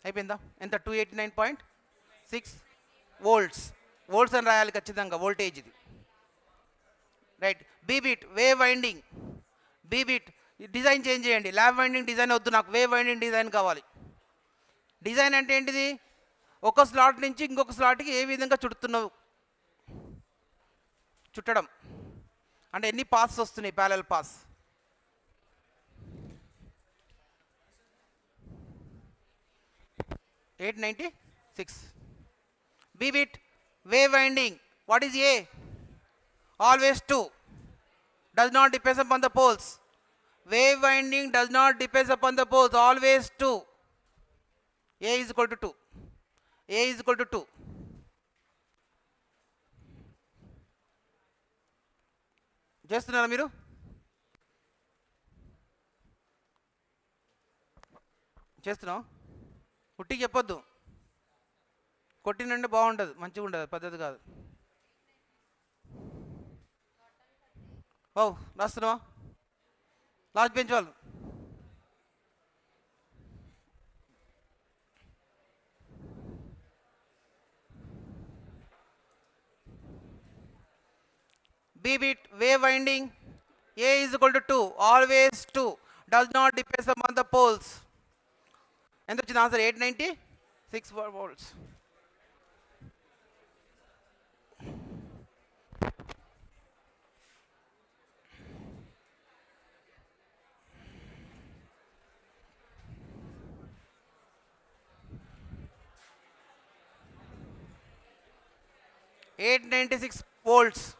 అయిపోయిందా? ఎంత? 289.6 volts. Volts అని రాయాలి ఖచ్చితంగా, వోల్టేజ్ ఇది. రైట్. బీబీట్ వేవ్ వైండింగ్. బీబీట్ డిజైన్ చేంజ్ చేయండి. ల్యాబ్ వైండింగ్ డిజైన్ వద్దు నాకు, వేవ్ వైండింగ్ డిజైన్ కావాలి. డిజైన్ అంటే ఏంటిది? ఒక స్లాట్ నుంచి ఇంకొక స్లాట్కి ఏ విధంగా చుడుతున్నావు. చుట్టడం అంటే ఎన్ని పాస్ వస్తున్నాయి? Parallel paths. $896. బీబీట్ wave winding. What is A? Always 2. Does not depend upon the poles. Wave winding does not depend upon the poles. Always 2. A is equal to 2. A is equal to 2. చేస్తున్నారా మీరు? చేస్తున్నావు? ఉట్టి చెప్పొద్దు, కొట్టినంటే బాగుండదు, మంచిగా ఉండదు, పద్ధతి కాదు. ఓ రాస్తున్నావా? లాస్ట్ బెంచ్ వాళ్ళు B bit wave winding A is equal to 2, always 2, does not depend upon the poles. ఎంత వచ్చింది ఆన్సర్? 896 volts. volts.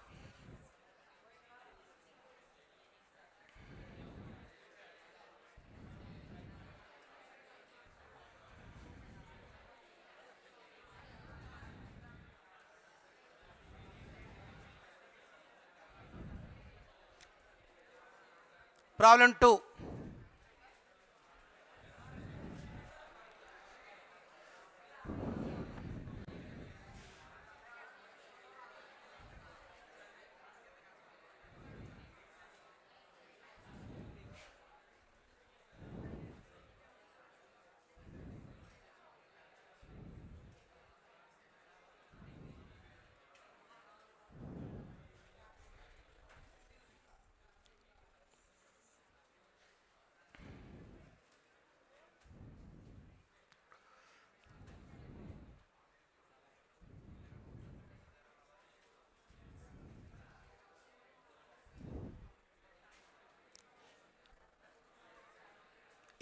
Problem 2.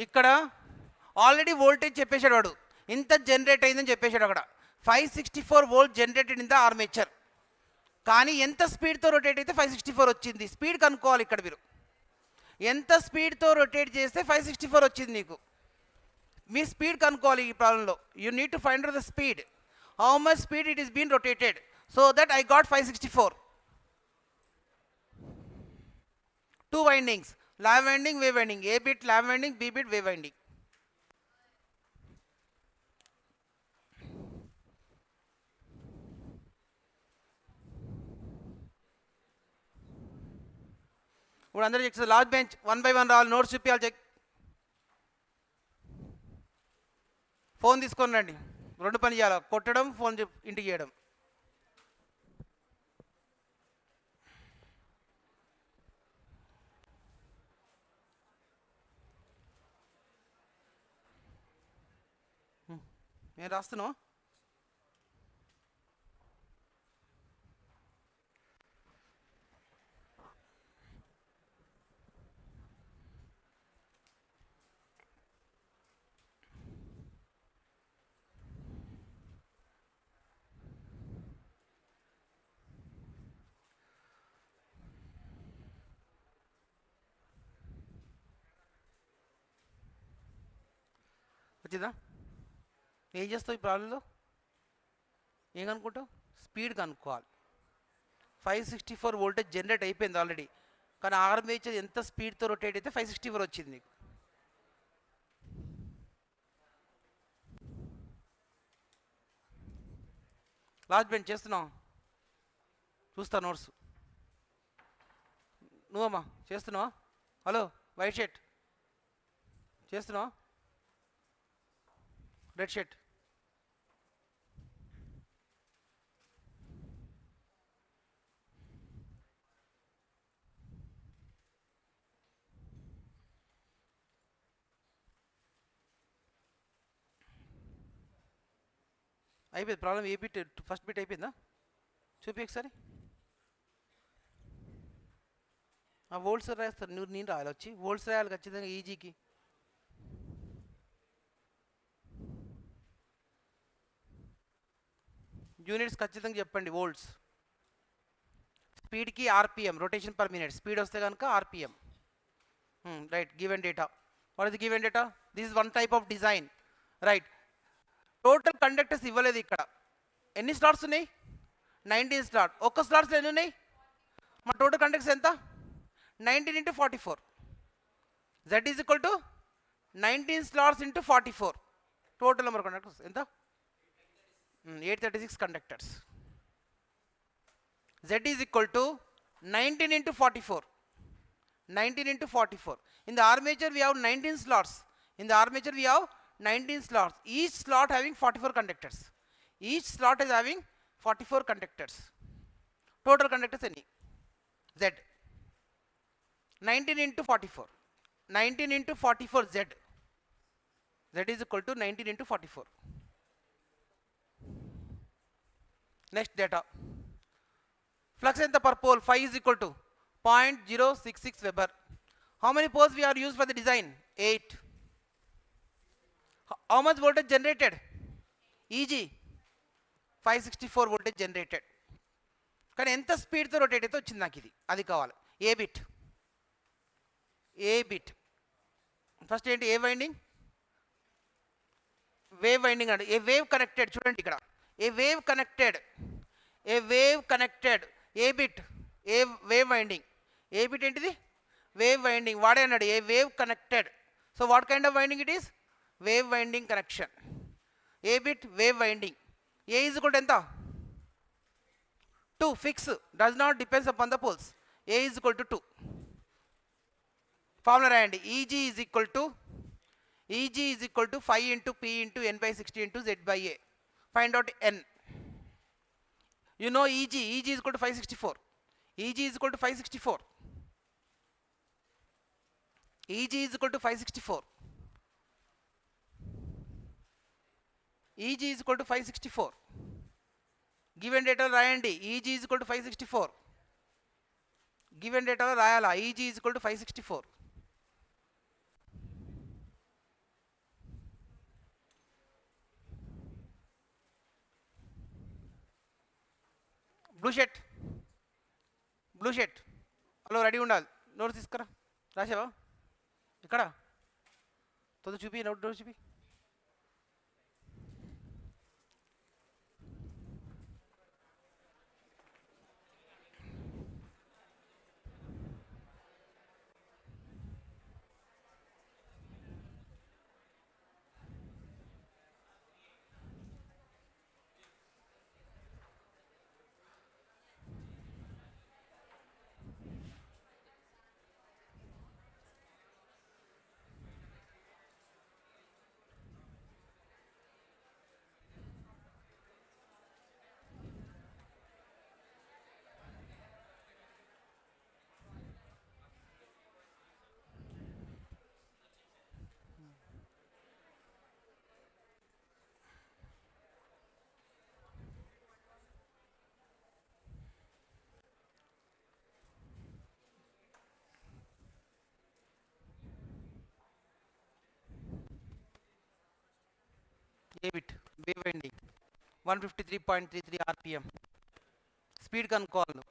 ఇక్కడ ఆల్రెడీ వోల్టేజ్ చెప్పేశాడు వాడు, ఇంత జనరేట్ అయిందని చెప్పేశాడు అక్కడ. 564 volt generated in the armature. కానీ ఎంత స్పీడ్తో రొటేట్ అయితే 564 వచ్చింది? స్పీడ్ కనుక్కోవాలి ఇక్కడ మీరు. ఎంత స్పీడ్తో రొటేట్ చేస్తే 564 వచ్చింది నీకు? మీ స్పీడ్ కనుక్కోవాలి ఈ ప్రాబ్లంలో. You need to find the speed, how much speed it is been rotated, so that I got 564. 2 windings, lab winding, wave winding. A bit lab winding, B bit wave winding. ఇప్పుడు అందరూ check. Last bench 1 by 1 రావాలి, notes చూపించాలి. Check. Phone తీసుకొని రండి, 2 పని చేయాలి, కొట్టడం, phone ఇంటికి చేయడం. నేను రాస్తున్నావా? వచ్చిందా? ఏం చేస్తావు ఈ ప్రాబ్లంలో? ఏం కనుక్కుంటావు? స్పీడ్ కనుక్కోవాలి. 564 వోల్టేజ్ జనరేట్ అయిపోయింది ఆల్రెడీ, కానీ ఆర్మేచర్ ఎంత స్పీడ్తో రొటేట్ అయితే 564 వచ్చింది నీకు. లాస్ట్ బెంచ్ చేస్తున్నావు? చూస్తా నోట్స్. నువ్వమ్మా చేస్తున్నావా? హలో వైట్ షర్ట్ చేస్తున్నావా? రెడ్ షర్ట్ అయిపోయింది ప్రాబ్లం. ఏ బిట్? ఫస్ట్ బిట్ అయిపోయిందా? చూపి ఒకసారి. ఆ వోల్ట్స్ రాస్తారు, నేను రాయాలి, వచ్చి వోల్ట్స్ రాయాలి ఖచ్చితంగా ఈజీకి. యూనిట్స్ ఖచ్చితంగా చెప్పండి. వోల్ట్స్ స్పీడ్కి RPM, rotation per minute. Speed వస్తే కనుక RPM. Right. Given data. What is the given data? This is one type of design. Right. Total conductors ఇవ్వలేదు ఇక్కడ. ఎన్ని స్లాట్స్ ఉన్నాయి? 19 స్లాట్. ఒక్క స్లాట్స్ ఎన్ని ఉన్నాయి? మా టోటల్ కండక్టర్స్ ఎంత? 19 into 44. Z is equal to 19 slots into 44. Total number of conductors. Enta? 836 conductors. Z is equal to 19 into 44. 19 into 44. In the armature we have 19 slots. In the armature we have 19 slots. Each slot having 44 conductors. Each slot is having 44 conductors. Total conductors any? Z. 19 into 44. 19 into 44 Z. Z is equal to 19 into 44. Next data. Flux enta per pole? Phi is equal to 0.066 Weber. How many poles we are used for the design? 8. How much voltage generated? EG 564 voltage generated. కానీ ఎంత స్పీడ్తో rotate అయితే వచ్చింది నాకు ఇది, అది కావాలి. ఏ bit first ఏంటి? ఏ వైండింగ్, వేవ్ వైండింగ్ అండి. ఏ వేవ్ కనెక్టెడ్, చూడండి ఇక్కడ a wave connected, a bit a wave winding. A bit ఏంటిది? Wave winding. వాడే అన్నాడు a wave connected. So what kind of winding it is? Wave winding connection. A bit wave winding. A is equal to ఎంత? 2 fix, does not depends upon the poles. A is equal to 2. Formula రాయండి. EG is equal to 5 into P into N by 60 into Z by A. Find out N. You know EG is equal to 564. EG is equal to 564. EG is equal to 564. EG is equal to 564. Given data రాయండి. EG is equal to 564. Given data రాయాలా? EG is equal to 564. Blue shirt hello, ready ఉండాలి. Notes తీసుకురా. రాసావా? ఇక్కడ తొందర చూపి, note చూపి. A bit wave winding 153.33 RPM. Speed కనుక్కోవాలి.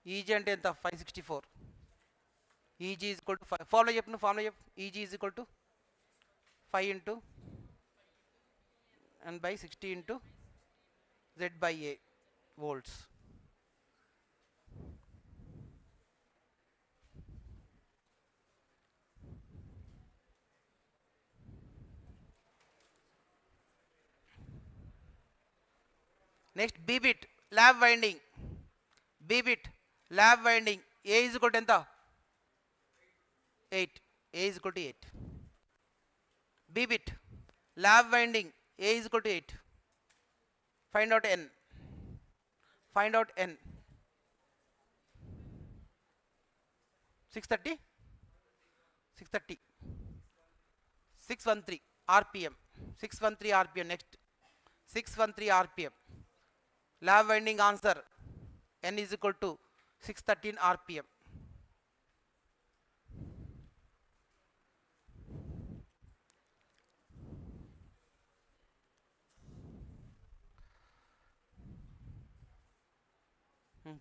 ఈజీ అంటే ఎంత? 564. EG is equal to 5. Formula చెప్పు. EG is equal to 5 into N by 60 into Z by A volts. Next B bit lab winding. A is equal to ఎంత? 8. A is equal to 8. B bit lab winding. A is equal to 8. Find out N. 630. 613 RPM. 613 RPM. Next 613 RPM. Lab winding answer N is equal to 613 RPM.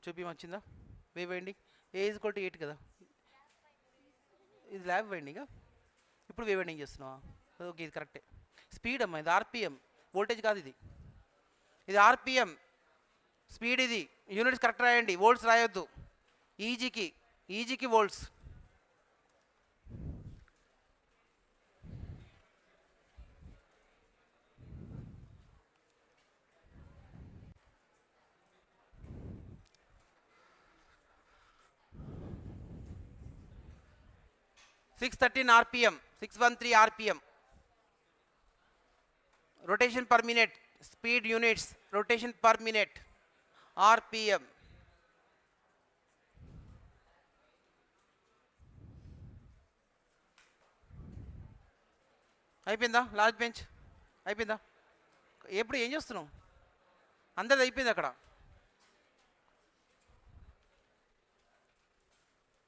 చూపి వచ్చిందా? Wave winding A is equal to 8 కదా. ఇది lab వైండింగా. ఇప్పుడు wave winding చేస్తున్నావా? Okay, ఇది కరెక్టే. Speed అమ్మా, ఇది ఆర్పిఎం, వోల్టేజ్ కాదు ఇది. ఇది ఆర్పిఎం స్పీడ్. ఇది యూనిట్స్ కరెక్ట్ రాయండి, volts రాయొద్దు. ఈజీకి ఈజీకి volts. 613 RPM, 613 RPM. Rotation per minute, speed units, rotation per minute, RPM. అయిపోయిందా లాస్ట్ బెంచ్? అయిపోయిందా? ఎప్పుడు ఏం చేస్తున్నావు? అందరిది అయిపోయింది అక్కడ.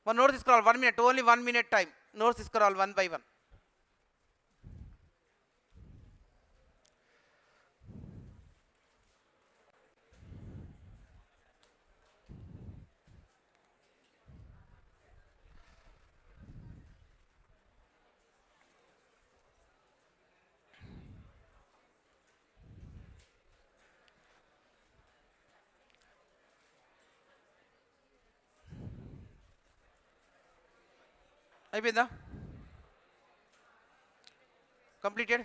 వన్ నోట్స్ తీసుకురావాలి, 1 minute, only 1 minute time. Notes తీసుకురావాలి 1 by 1. అయిపోయిందా? Completed.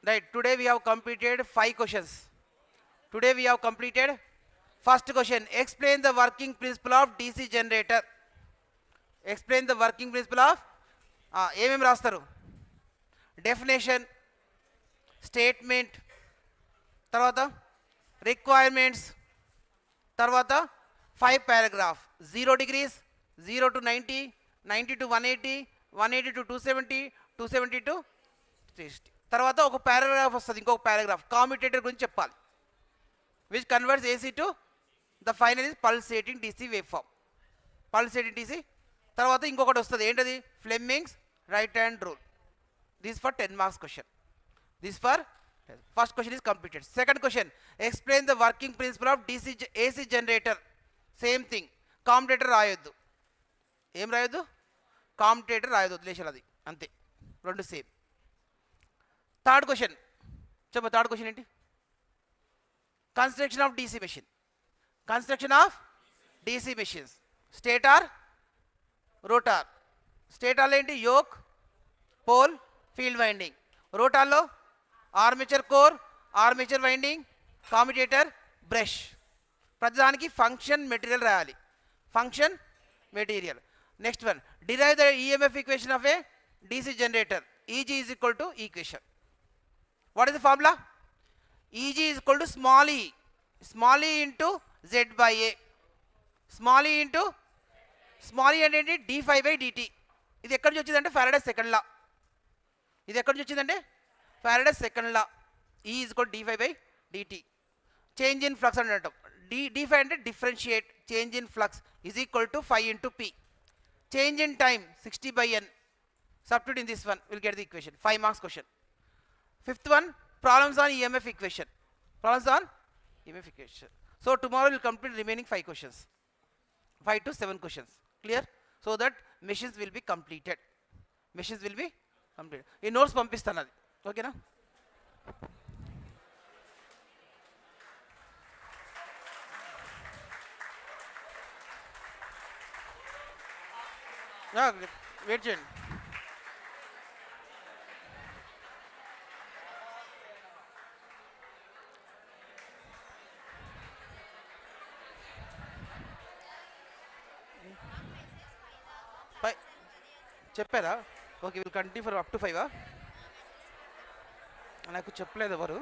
Right, today we have completed 5 questions. Today we have completed first question. Explain the working principle of DC generator. Explain the working principle of ఏమేమి రాస్తారు? Definition, statement, తర్వాత requirements, తర్వాత 5 paragraph. 0 degrees, 0 to 90, 90 to 180, 180 to 270, 270 to 360. తర్వాత ఒక paragraph వస్తుంది, ఇంకొక paragraph commutator గురించి చెప్పాలి, which converts AC to the final is pulsating DC waveform. Pulsating DC. తర్వాత ఇంకొకటి వస్తుంది, ఏంటది? Fleming's right hand rule. This for 10 marks question. This for first question is completed. Second question, explain the working principle of DC AC generator. Same thing, commutator రాయొద్దు. ఏం రాయొద్దు? Commutator రాయొద్దు, వదిలేసారు అది, అంతే, రెండు సేమ్. థర్డ్ క్వశ్చన్ చెప్పు. Third question ఏంటి? Construction of DC machine. Construction of DC machines. Stator, rotor. స్టేటార్లో ఏంటి? Yoke, pole, field winding. రోటార్లో armature core, armature winding, commutator, brush. ప్రతిదానికి ఫంక్షన్ మెటీరియల్ రాయాలి. Function material. Next one, derive the EMF equation of a DC generator. E G is equal to equation. What is the formula? EG is equal to small e into Z by A. Small e into small e అంటే d5 by dt. ఇది ఎక్కడి నుంచి వచ్చిందంటే Faraday's second లా. ఇది ఎక్కడి నుంచి వచ్చిందంటే Faraday's second law. E is equal to d5 by dt. Change in flux అని అంటాం. d5 అంటే differentiate, change in flux is equal to 5 into P. Change in time 60 by N. Substitute in this one, we'll get the equation. 5 marks question. Fifth one, problems on EMF equation. Problems on EMF equation. So tomorrow we'll complete remaining 5 questions. 5 to 7 questions. Clear? So that machines will be completed. Machines will be completed. In notes పంపిస్తాను అది. ఓకేనా? Wait చేయండి. చెప్పారా? Okay, will continue for up to 5. నాకు చెప్పలేదు ఎవరు.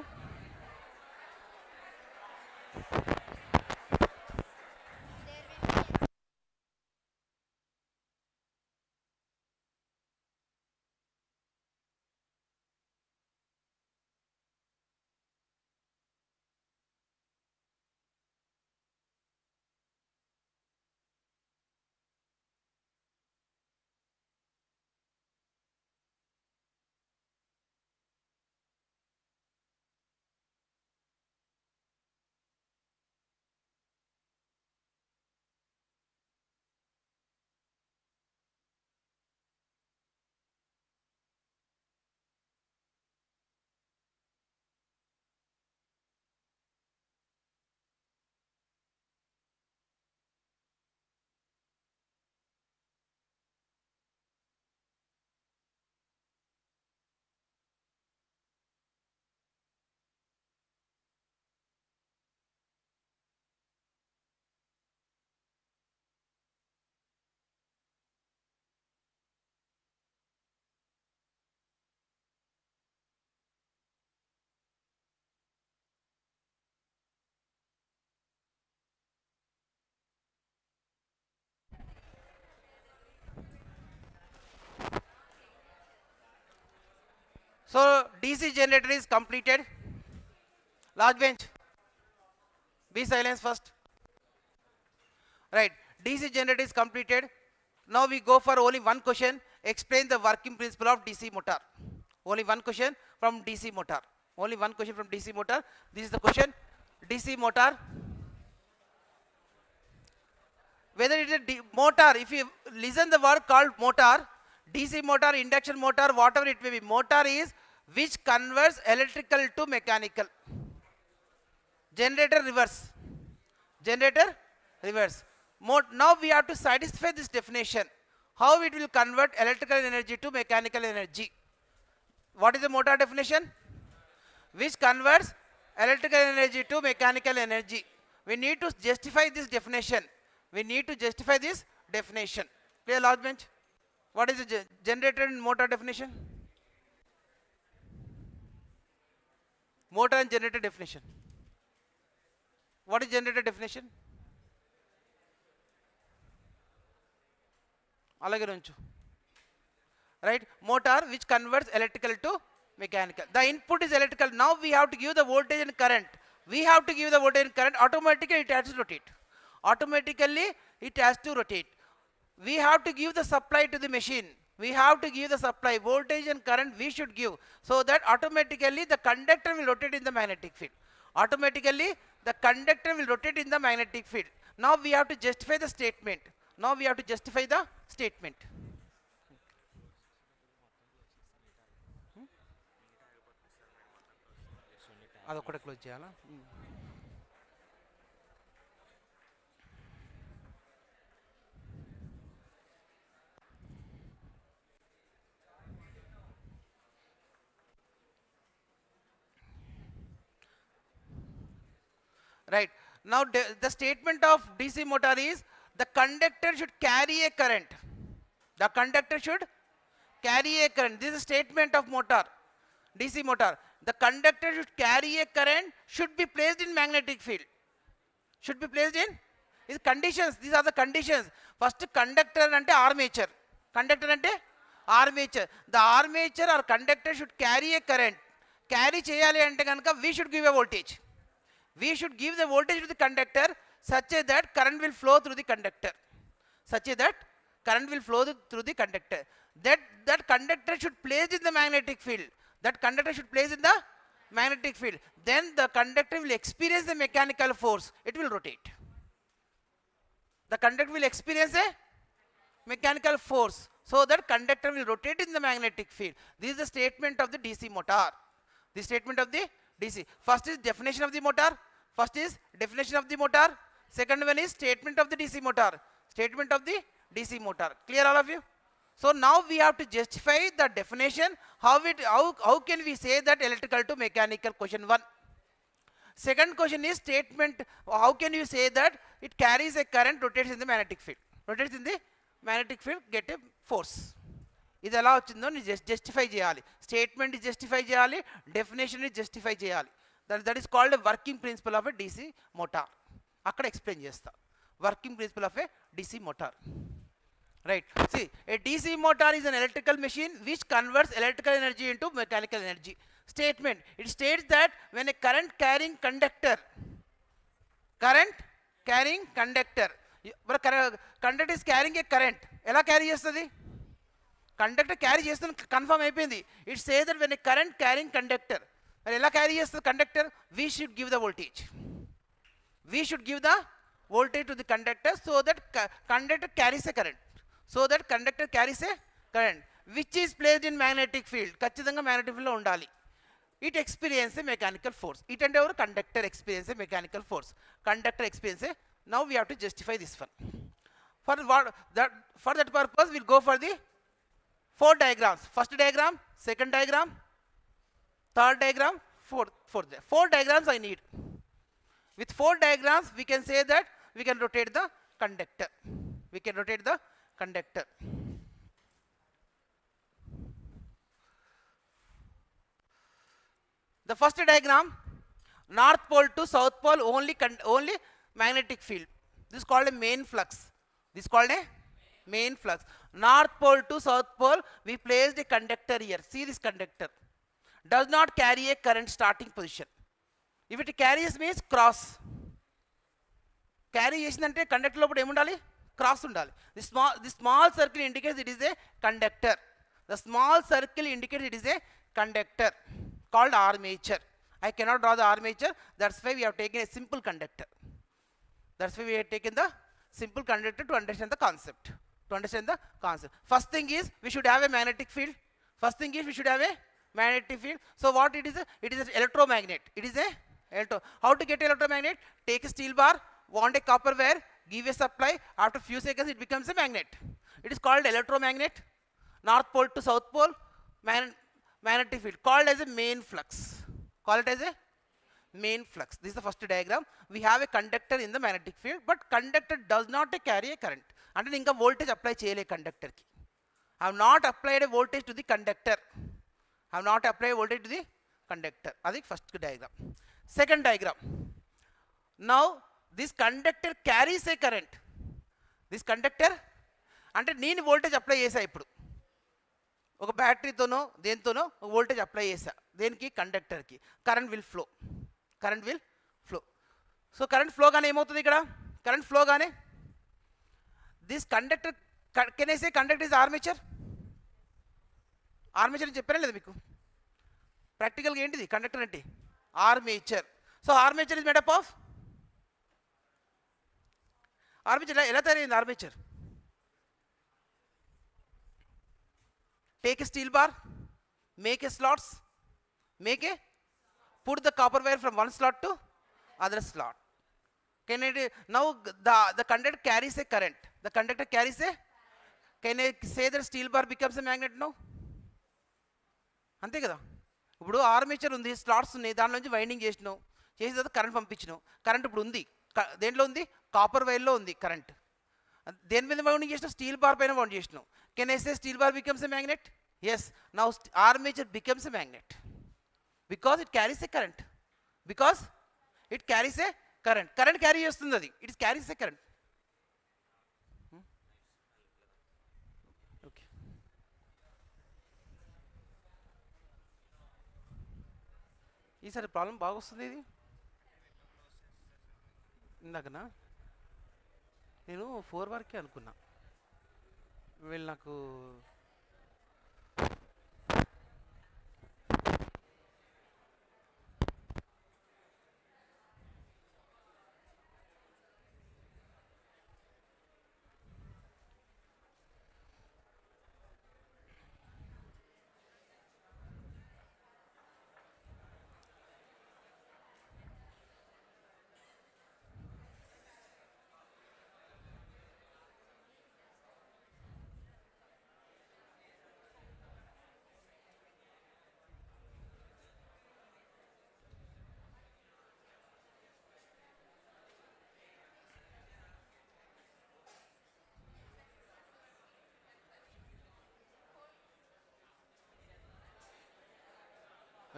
So DC generator is completed. Last bench. Be silence first. Right. DC generator is completed. Now we go for only one question. Explain the working principle of DC motor. Only one question from DC motor. Only one question from DC motor. This is the question. DC motor. Whether it is a motor, if you listen the word called motor, DC motor, induction motor, whatever it may be, motor is which converts electrical to mechanical. Generator reverse. Generator reverse. Now we have to satisfy this definition. How it will convert electrical energy to mechanical energy. What is the motor definition? Which converts electrical energy to mechanical energy. We need to justify this definition. We need to justify this definition. Clear, last bench? What is the generator and motor definition? Motor and generator definition. What is generator definition? Alage unchu. Right? Motor which converts electrical to mechanical. The input is electrical. Now we have to give the voltage and current. We have to give the voltage and current. Automatically it has to rotate. Automatically it has to rotate. We have to give the supply to the machine. We have to give the supply. Voltage and current we should give. So that automatically the conductor will rotate in the magnetic field. Automatically the conductor will rotate in the magnetic field. Now we have to justify the statement. Now we have to justify the statement. అదొక్కటే close చేయాలా? Right. Now the statement of DC motor is the conductor should carry a current. The conductor should carry a current. This is a statement of motor, DC motor. The conductor should carry a current, should be placed in magnetic field. Should be placed in? These conditions. These are the conditions. First, conductor ante armature. Conductor ante armature. The armature or conductor should carry a current. Carry cheyali ante ganaka we should give a voltage. We should give the voltage to the conductor such that current will flow through the conductor. Such that current will flow through the conductor. That conductor should place in the magnetic field. That conductor should place in the magnetic field. Then the conductor will experience the mechanical force. It will rotate. The conductor will experience a mechanical force. So that conductor will rotate in the magnetic field. This is the statement of the DC motor. The statement of the DC. First is definition of the motor. First is definition of the motor. Second one is statement of the DC motor. Statement of the DC motor. Clear all of you? So now we have to justify the definition. How can we say that electrical to mechanical? Question 1. Second question is statement. How can you say that it carries a current, rotates in the magnetic field? Rotates in the magnetic field, get a force. ఇది ఎలా వచ్చిందో justify చేయాలి. Statement justify చేయాలి, definition justify చేయాలి. That is called a working principle of a DC motor. అక్కడ explain చేస్తా working principle of a DC motor. Right. See, a DC motor is an electrical machine which converts electrical energy into mechanical energy. Statement. It states that when a current carrying conductor, conductor is carrying a current. ఎలా carry చేస్తుంది? Conductor carry చేస్తుంది confirm అయిపోయింది. It say that when a current carrying conductor, మరి ఎలా carry చేస్తుంది conductor? We should give the voltage. We should give the voltage to the conductor so that conductor carries a current. So that conductor carries a current which is placed in magnetic field. ఖచ్చితంగా magnetic field లో ఉండాలి. It experience a mechanical force. It and our conductor experience a mechanical force. Conductor experience a. Now we have to justify this one. For that purpose we'll go for the 4 diagrams. First diagram, second diagram, third diagram, fourth. 4 diagrams I need. With 4 diagrams we can say that we can rotate the conductor. We can rotate the conductor. The first diagram, north pole to south pole, only magnetic field. This is called a main flux. This is called a main flux. North pole to south pole, we placed a conductor here. See this conductor. does not carry a current starting position. If it carries means cross. Carry చేసిందంటే conductor లోపల ఏముండాలి? Cross ఉండాలి. The small circle indicates it is a conductor. The small circle indicates it is a conductor called armature. I cannot draw the armature, that's why we have taken a simple conductor. That's why we have taken the simple conductor to understand the concept. First thing is we should have a magnetic field. So what it is? It is an electromagnet. How to get electromagnet? Take a steel bar, want a copper wire, give a supply, after few seconds it becomes a magnet. It is called electromagnet. North pole to south pole, magnetic field, called as a main flux. This is the first diagram. We have a conductor in the magnetic field, but conductor does not carry a current. Ante inka voltage apply cheyale conductor ki. I have not applied a voltage to the conductor. That is first diagram. Second diagram. Now this conductor carries a current. This conductor అంటే నేను voltage apply చేసా. ఇప్పుడు ఒక బ్యాటరీతోనో దేనితోనో voltage apply చేసా. దేనికి? కండక్టర్కి. Current will flow. So current flow గానే ఏమవుతుంది ఇక్కడ? కరెంట్ ఫ్లో గానే this conductor, can I say conductor is armature? Armature అని చెప్పారా లేదా మీకు? ప్రాక్టికల్గా ఏంటిది కండక్టర్ అంటే? Armature. So armature is made up of, armature ఎలా తయారైంది? Armature, take a steel bar, make a slots, put the copper wire from one slot to other slot. Now the conductor carries a current. Can I say that steel bar becomes a magnet? No. అంతే కదా. ఇప్పుడు armature ఉంది, slots ఉన్నాయి, దాని నుంచి winding చేసినావు, చేసిన తర్వాత కరెంట్ పంపించినావు. కరెంట్ ఇప్పుడు ఉంది, దేంట్లో ఉంది? కాపర్ వైర్లో ఉంది కరెంట్. దేని మీద వైండింగ్ చేసినావు? స్టీల్ బార్ పైన వైండ్ చేసినావు. Can I say steel bar becomes a magnet? Yes. Now armature becomes a magnet because it carries a current. Current carry చేస్తుంది అది. It is carries a current. Okay. ఈసారి problem బాగా వస్తుంది. ఇది ఇందాకనా నేను 4 వరకే అనుకున్నా. వీళ్ళు నాకు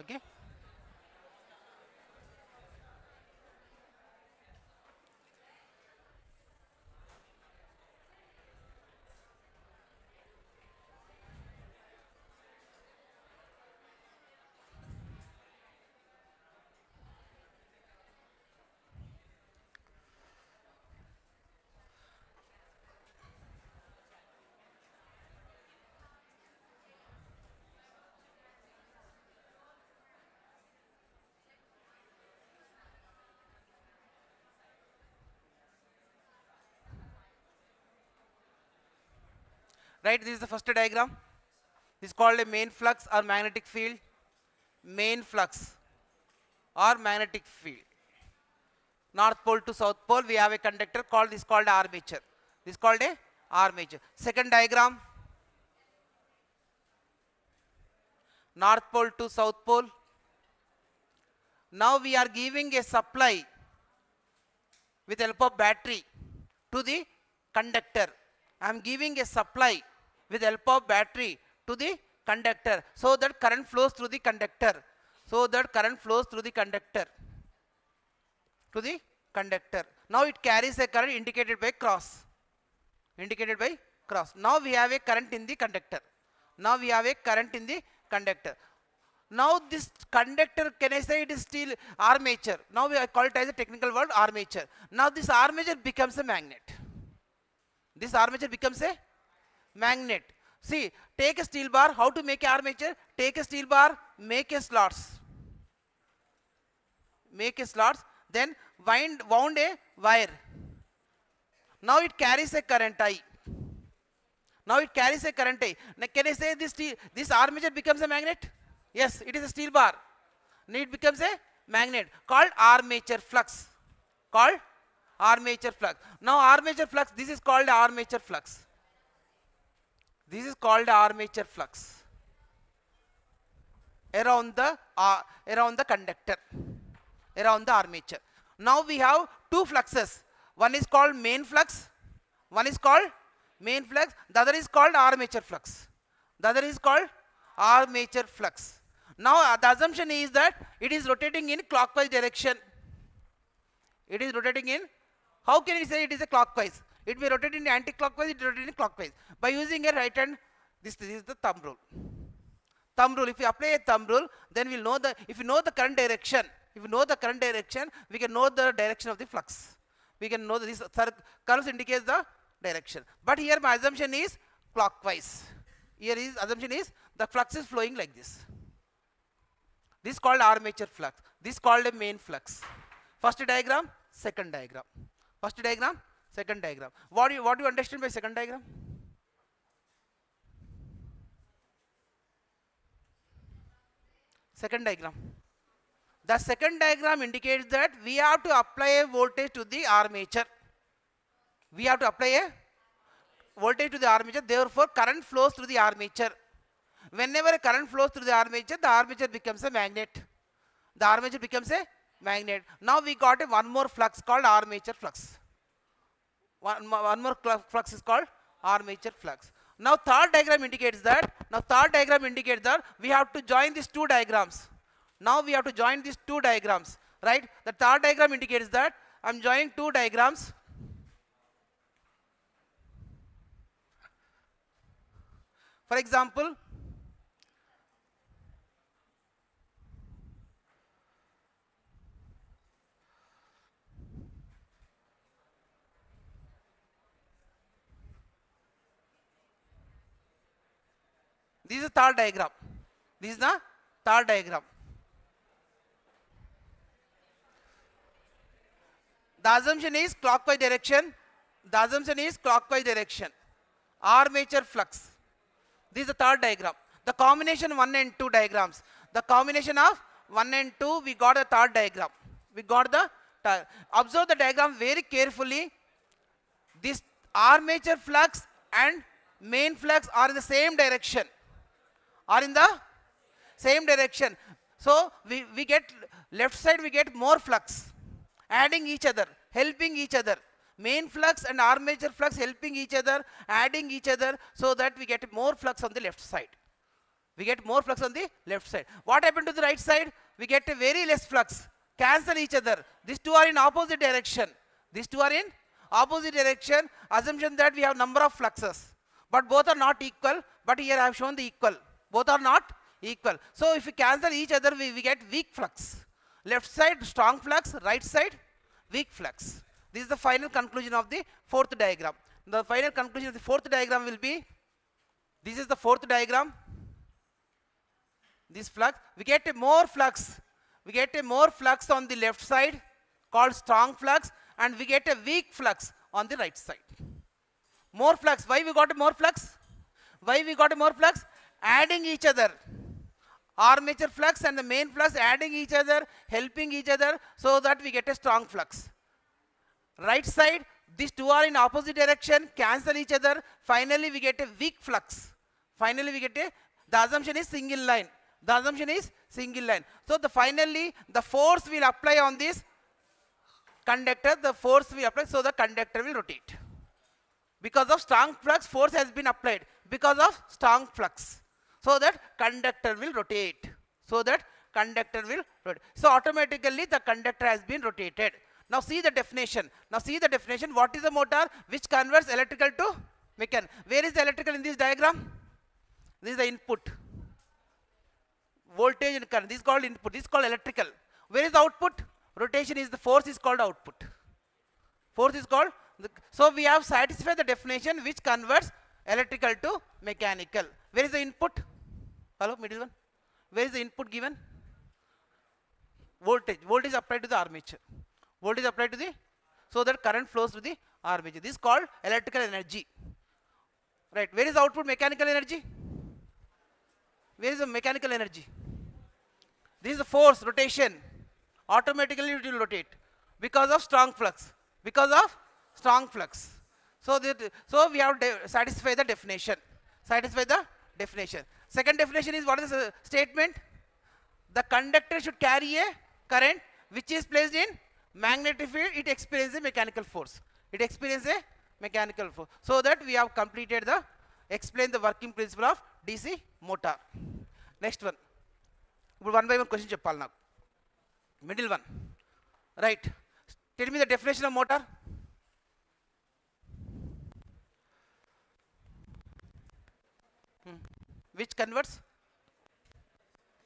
okay. Right, this is the first diagram. This is called a main flux or magnetic field. North pole to south pole, we have a conductor called armature. This is called a armature. Second diagram. North pole to south pole. Now we are giving a supply with help of battery to the conductor. I am giving a supply with help of battery to the conductor so that current flows through the conductor. Now it carries a current indicated by cross. Now we have a current in the conductor. Now this conductor, can I say it is steel armature? Now we call it as a technical word armature. Now this armature becomes a magnet. This armature becomes a magnet. See, take a steel bar. How to make a armature? Take a steel bar, make a slots. Make a slots, then wound a wire. Now it carries a current I. Now it carries a current I. Now can I say this armature becomes a magnet? Yes, it is a steel bar. Now it becomes a magnet called armature flux. Called armature flux. Now armature flux, this is called armature flux. This is called armature flux around the conductor, around the armature. Now we have two fluxes. One is called main flux. One is called main flux. The other is called armature flux. The other is called armature flux. Now the assumption is that it is rotating in clockwise direction. It is rotating in, how can we say it is a clockwise? It may rotate in anti-clockwise, it rotates in clockwise. By using a right hand, this is the thumb rule. Thumb rule, if you apply a thumb rule, then we'll know if you know the current direction, if you know the current direction, we can know the direction of the flux. We can know that this curves indicates the direction. But here my assumption is clockwise. Here is assumption is the flux is flowing like this. This is called armature flux. This is called a main flux. First diagram, second diagram. First diagram, second diagram. What do you understand by second diagram? Second diagram. The second diagram indicates that we have to apply a voltage to the armature. We have to apply a voltage to the armature. Therefore, current flows through the armature. Whenever a current flows through the armature becomes a magnet. The armature becomes a magnet. Now we got one more flux called armature flux. One more flux is called armature flux. Now third diagram indicates that. We have to join these two diagrams. Now we have to join these two diagrams, right? The third diagram indicates that I'm joining two diagrams. For example, this is the third diagram. This is the third diagram. The assumption is clockwise direction. The assumption is clockwise direction. Armature flux. This is the third diagram. The combination 1 and 2 diagrams. The combination of 1 and 2, we got the third diagram. We got the observe the diagram very carefully. This armature flux and main flux are in the same direction. Are in the same direction. So we get left side, we get more flux. Adding each other, helping each other. Main flux and armature flux helping each other, adding each other, so that we get more flux on the left side. We get more flux on the left side. What happened to the right side? We get a very less flux. Cancel each other. These two are in opposite direction. These two are in opposite direction. Assumption that we have number of fluxes. But both are not equal. But here I have shown the equal. Both are not equal. So if we cancel each other, we get weak flux. Left side strong flux, right side weak flux. This is the final conclusion of the fourth diagram. The final conclusion of the fourth diagram will be, this is the fourth diagram. This flux, we get a more flux. We get a more flux on the left side called strong flux, and we get a weak flux on the right side. More flux. Why we got a more flux? Why we got a more flux? Adding each other. Armature flux and the main flux adding each other, helping each other, so that we get a strong flux. Right side, these two are in opposite direction, cancel each other. Finally, we get a weak flux. Finally, we get the assumption is single line. The assumption is single line. So finally, the force will apply on this conductor. The force will apply, so the conductor will rotate. Because of strong flux, force has been applied. Because of strong flux. So that conductor will rotate. So automatically the conductor has been rotated. Now see the definition. What is the motor which converts electrical to mechanical? Where is the electrical in this diagram? This is the input. voltage and current. This is called input. This is called electrical. Where is the output? Rotation is the force is called output. Force is called. So we have satisfied the definition which converts electrical to mechanical. Where is the input? Hello, middle one. Where is the input given? Voltage. Voltage applied to the armature. Voltage applied to the, so that current flows to the armature. This is called electrical energy. Right. Where is the output? Mechanical energy. Where is the mechanical energy? This is the force, rotation. Automatically it will rotate because of strong flux. Because of strong flux. So we have satisfied the definition. Satisfy the definition. Second definition is, what is the statement? The conductor should carry a current which is placed in magnetic field. It experiences a mechanical force. It experiences a mechanical force. So that we have completed the, explain the working principle of DC motor. Next one. One by one question cheppali naaku. Middle one. Right. Tell me the definition of motor. Which converts?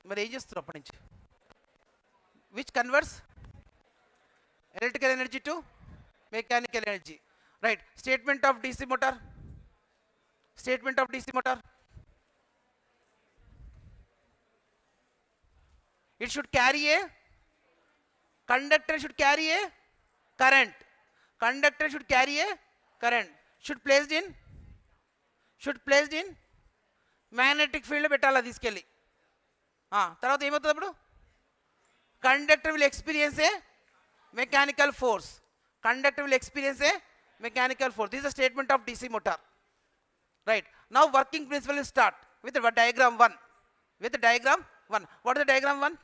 మరి ఏం చేస్తారు అప్పటి నుంచి? Which converts electrical energy to mechanical energy. Right. Statement of DC motor. Statement of DC motor. It should carry a conductor, should carry a current. Conductor should carry a current. Should placed in magnetic field పెట్టాలి తీసుకెళ్ళి. తర్వాత ఏమవుతుంది అప్పుడు? Conductor will experience a mechanical force. Conductor will experience a mechanical force. This is a statement of DC motor. Right. Now working principle will start with the diagram 1. With the diagram 1. What is the diagram 1?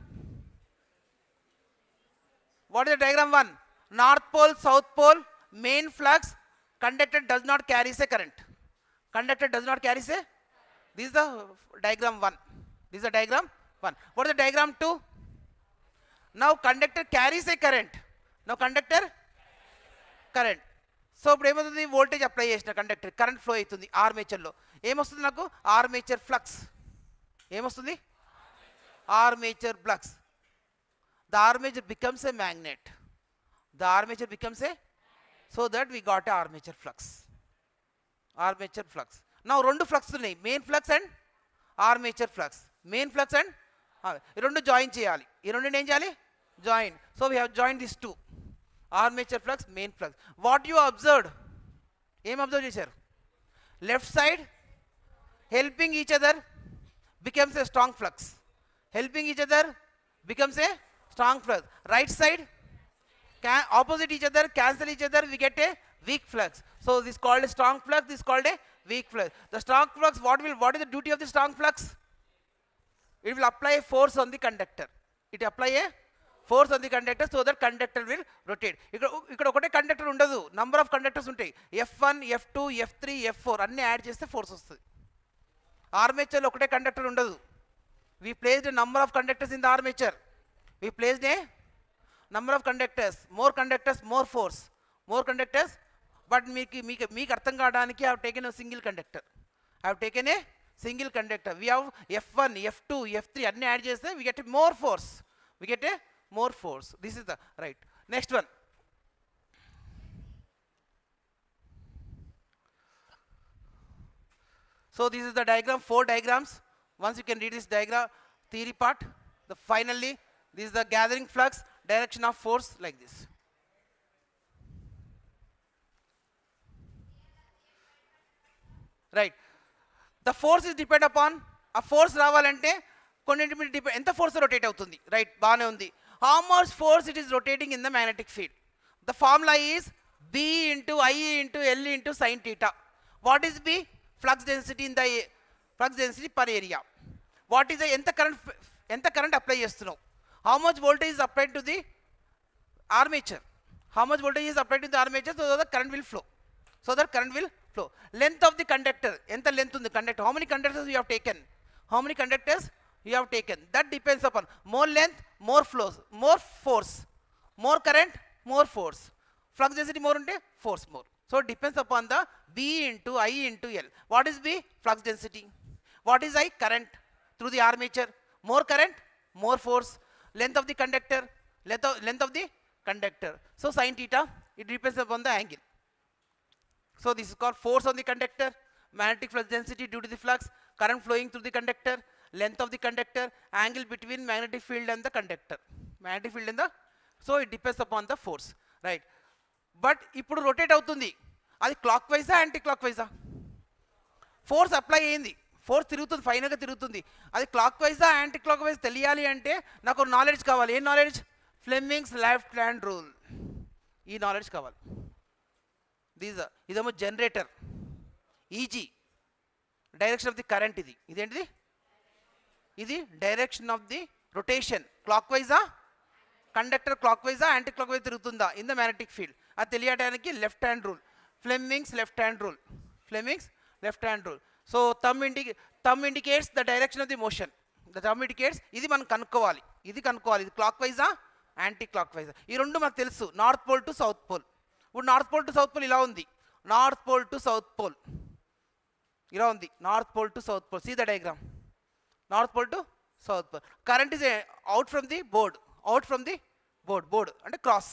What is the diagram 1? North pole, south pole, main flux, conductor does not carry a current. Conductor does not carry a. This is the diagram 1. This is the diagram 1. What is the diagram 2? Now conductor carries a current. Now conductor current. So ఇప్పుడు ఏమవుతుంది? Voltage apply చేసిన conductor current flow అవుతుంది ఆర్మేచర్లో. ఏమొస్తుంది నాకు? Armature flux. ఏమొస్తుంది? Armature flux. The armature becomes a magnet. The armature becomes a, so that we got a armature flux. Armature flux. Now రెండు flux ఉన్నాయి, main flux and armature flux. Main flux and ఈ రెండు join చేయాలి. ఈ రెండు ఏం చేయాలి? Join. So we have join this two, armature flux, main flux. What you observed? ఏం అబ్జర్వ్ చేశారు? Left side helping each other becomes a strong flux. Helping each other becomes a strong flux. Right side opposite each other, cancel each other, we get a weak flux. So this is called a strong flux, this is called a weak flux. The strong flux, what is the duty of the strong flux? It will apply a force on the conductor. It apply a force on the conductor so that conductor will rotate. ఇక్కడ ఒకటే conductor ఉండదు, number of conductors ఉంటాయి. F1, F2, F3, F4 అన్ని add చేస్తే force వస్తుంది. ఆర్మేచర్లో ఒకటే conductor ఉండదు. We placed a number of conductors in the armature. We placed a number of conductors. More conductors, more force. More conductors. But meek artham kaavadaaniki I have taken a single conductor. I have taken a single conductor. We have F1, F2, F3 anni add chesthe we get a more force. We get a more force. This is the right. Next one. So this is the diagram, 4 diagrams. Once you can read this diagram, theory part, the finally this is the gathering flux, direction of force, like this. Right. The force is depend upon, a force రావాలంటే కొన్నింటి మీద depend, ఎంత force rotate అవుతుంది. Right, బాగానే ఉంది. How much force it is rotating in the magnetic field? The formula is B into I into L into sin theta. What is B? Flux density in the flux density per area. What is the ఎంత current apply చేస్తున్నావు? How much voltage is applied to the armature? How much voltage is applied to the armature so that the current will flow? So that current will flow. Length of the conductor, ఎంత length ఉంది conductor? How many conductors you have taken? How many conductors you have taken? That depends upon more length, more flows, more force, more current, more force. Flux density more unte force more. So it depends upon the B into I into L. What is B? Flux density. What is I? Current through the armature. more current, more force. Length of the conductor, length of the conductor. So sin theta, it depends upon the angle. So this is called force on the conductor, magnetic flux density due to the flux, current flowing through the conductor, length of the conductor, angle between magnetic field and the conductor, magnetic field and the, so it depends upon the force, right? But ఇప్పుడు rotate అవుతుంది, అది clock వైజా anti clock వైజా? Force apply అయింది, force తిరుగుతుంది, ఫైనల్గా తిరుగుతుంది, అది క్లాక్ వైజా యాంటీ క్లాక్ వైజ్ తెలియాలి అంటే నాకు నాలెడ్జ్ కావాలి. ఏం knowledge? Fleming's left hand rule, ఈ నాలెడ్జ్ కావాలి. ఇదేమో generator, E G, direction of the current, ఇదేంటిది? ఇది direction of the rotation, clock వైజా, కండక్టర్ క్లాక్ వైజా యాంటీ క్లాక్ వైజ్ తిరుగుతుందా ఇన్ ద మ్యాగ్నెటిక్ ఫీల్డ్, అది తెలియడానికి left hand rule, Fleming's left hand rule, Fleming's left hand rule. So thumb indicates the direction of the motion, the thumb indicates, ఇది మనం కనుక్కోవాలి, ఇది clock వైజా anti clock వైజా, ఈ రెండు మనకు తెలుసు, north pole to south pole. ఇప్పుడు north pole to south pole ఇలా ఉంది, north pole to south pole ఇలా ఉంది, north pole to south pole, see the diagram, north pole to south pole. Current is out from the board, out from the board అంటే cross,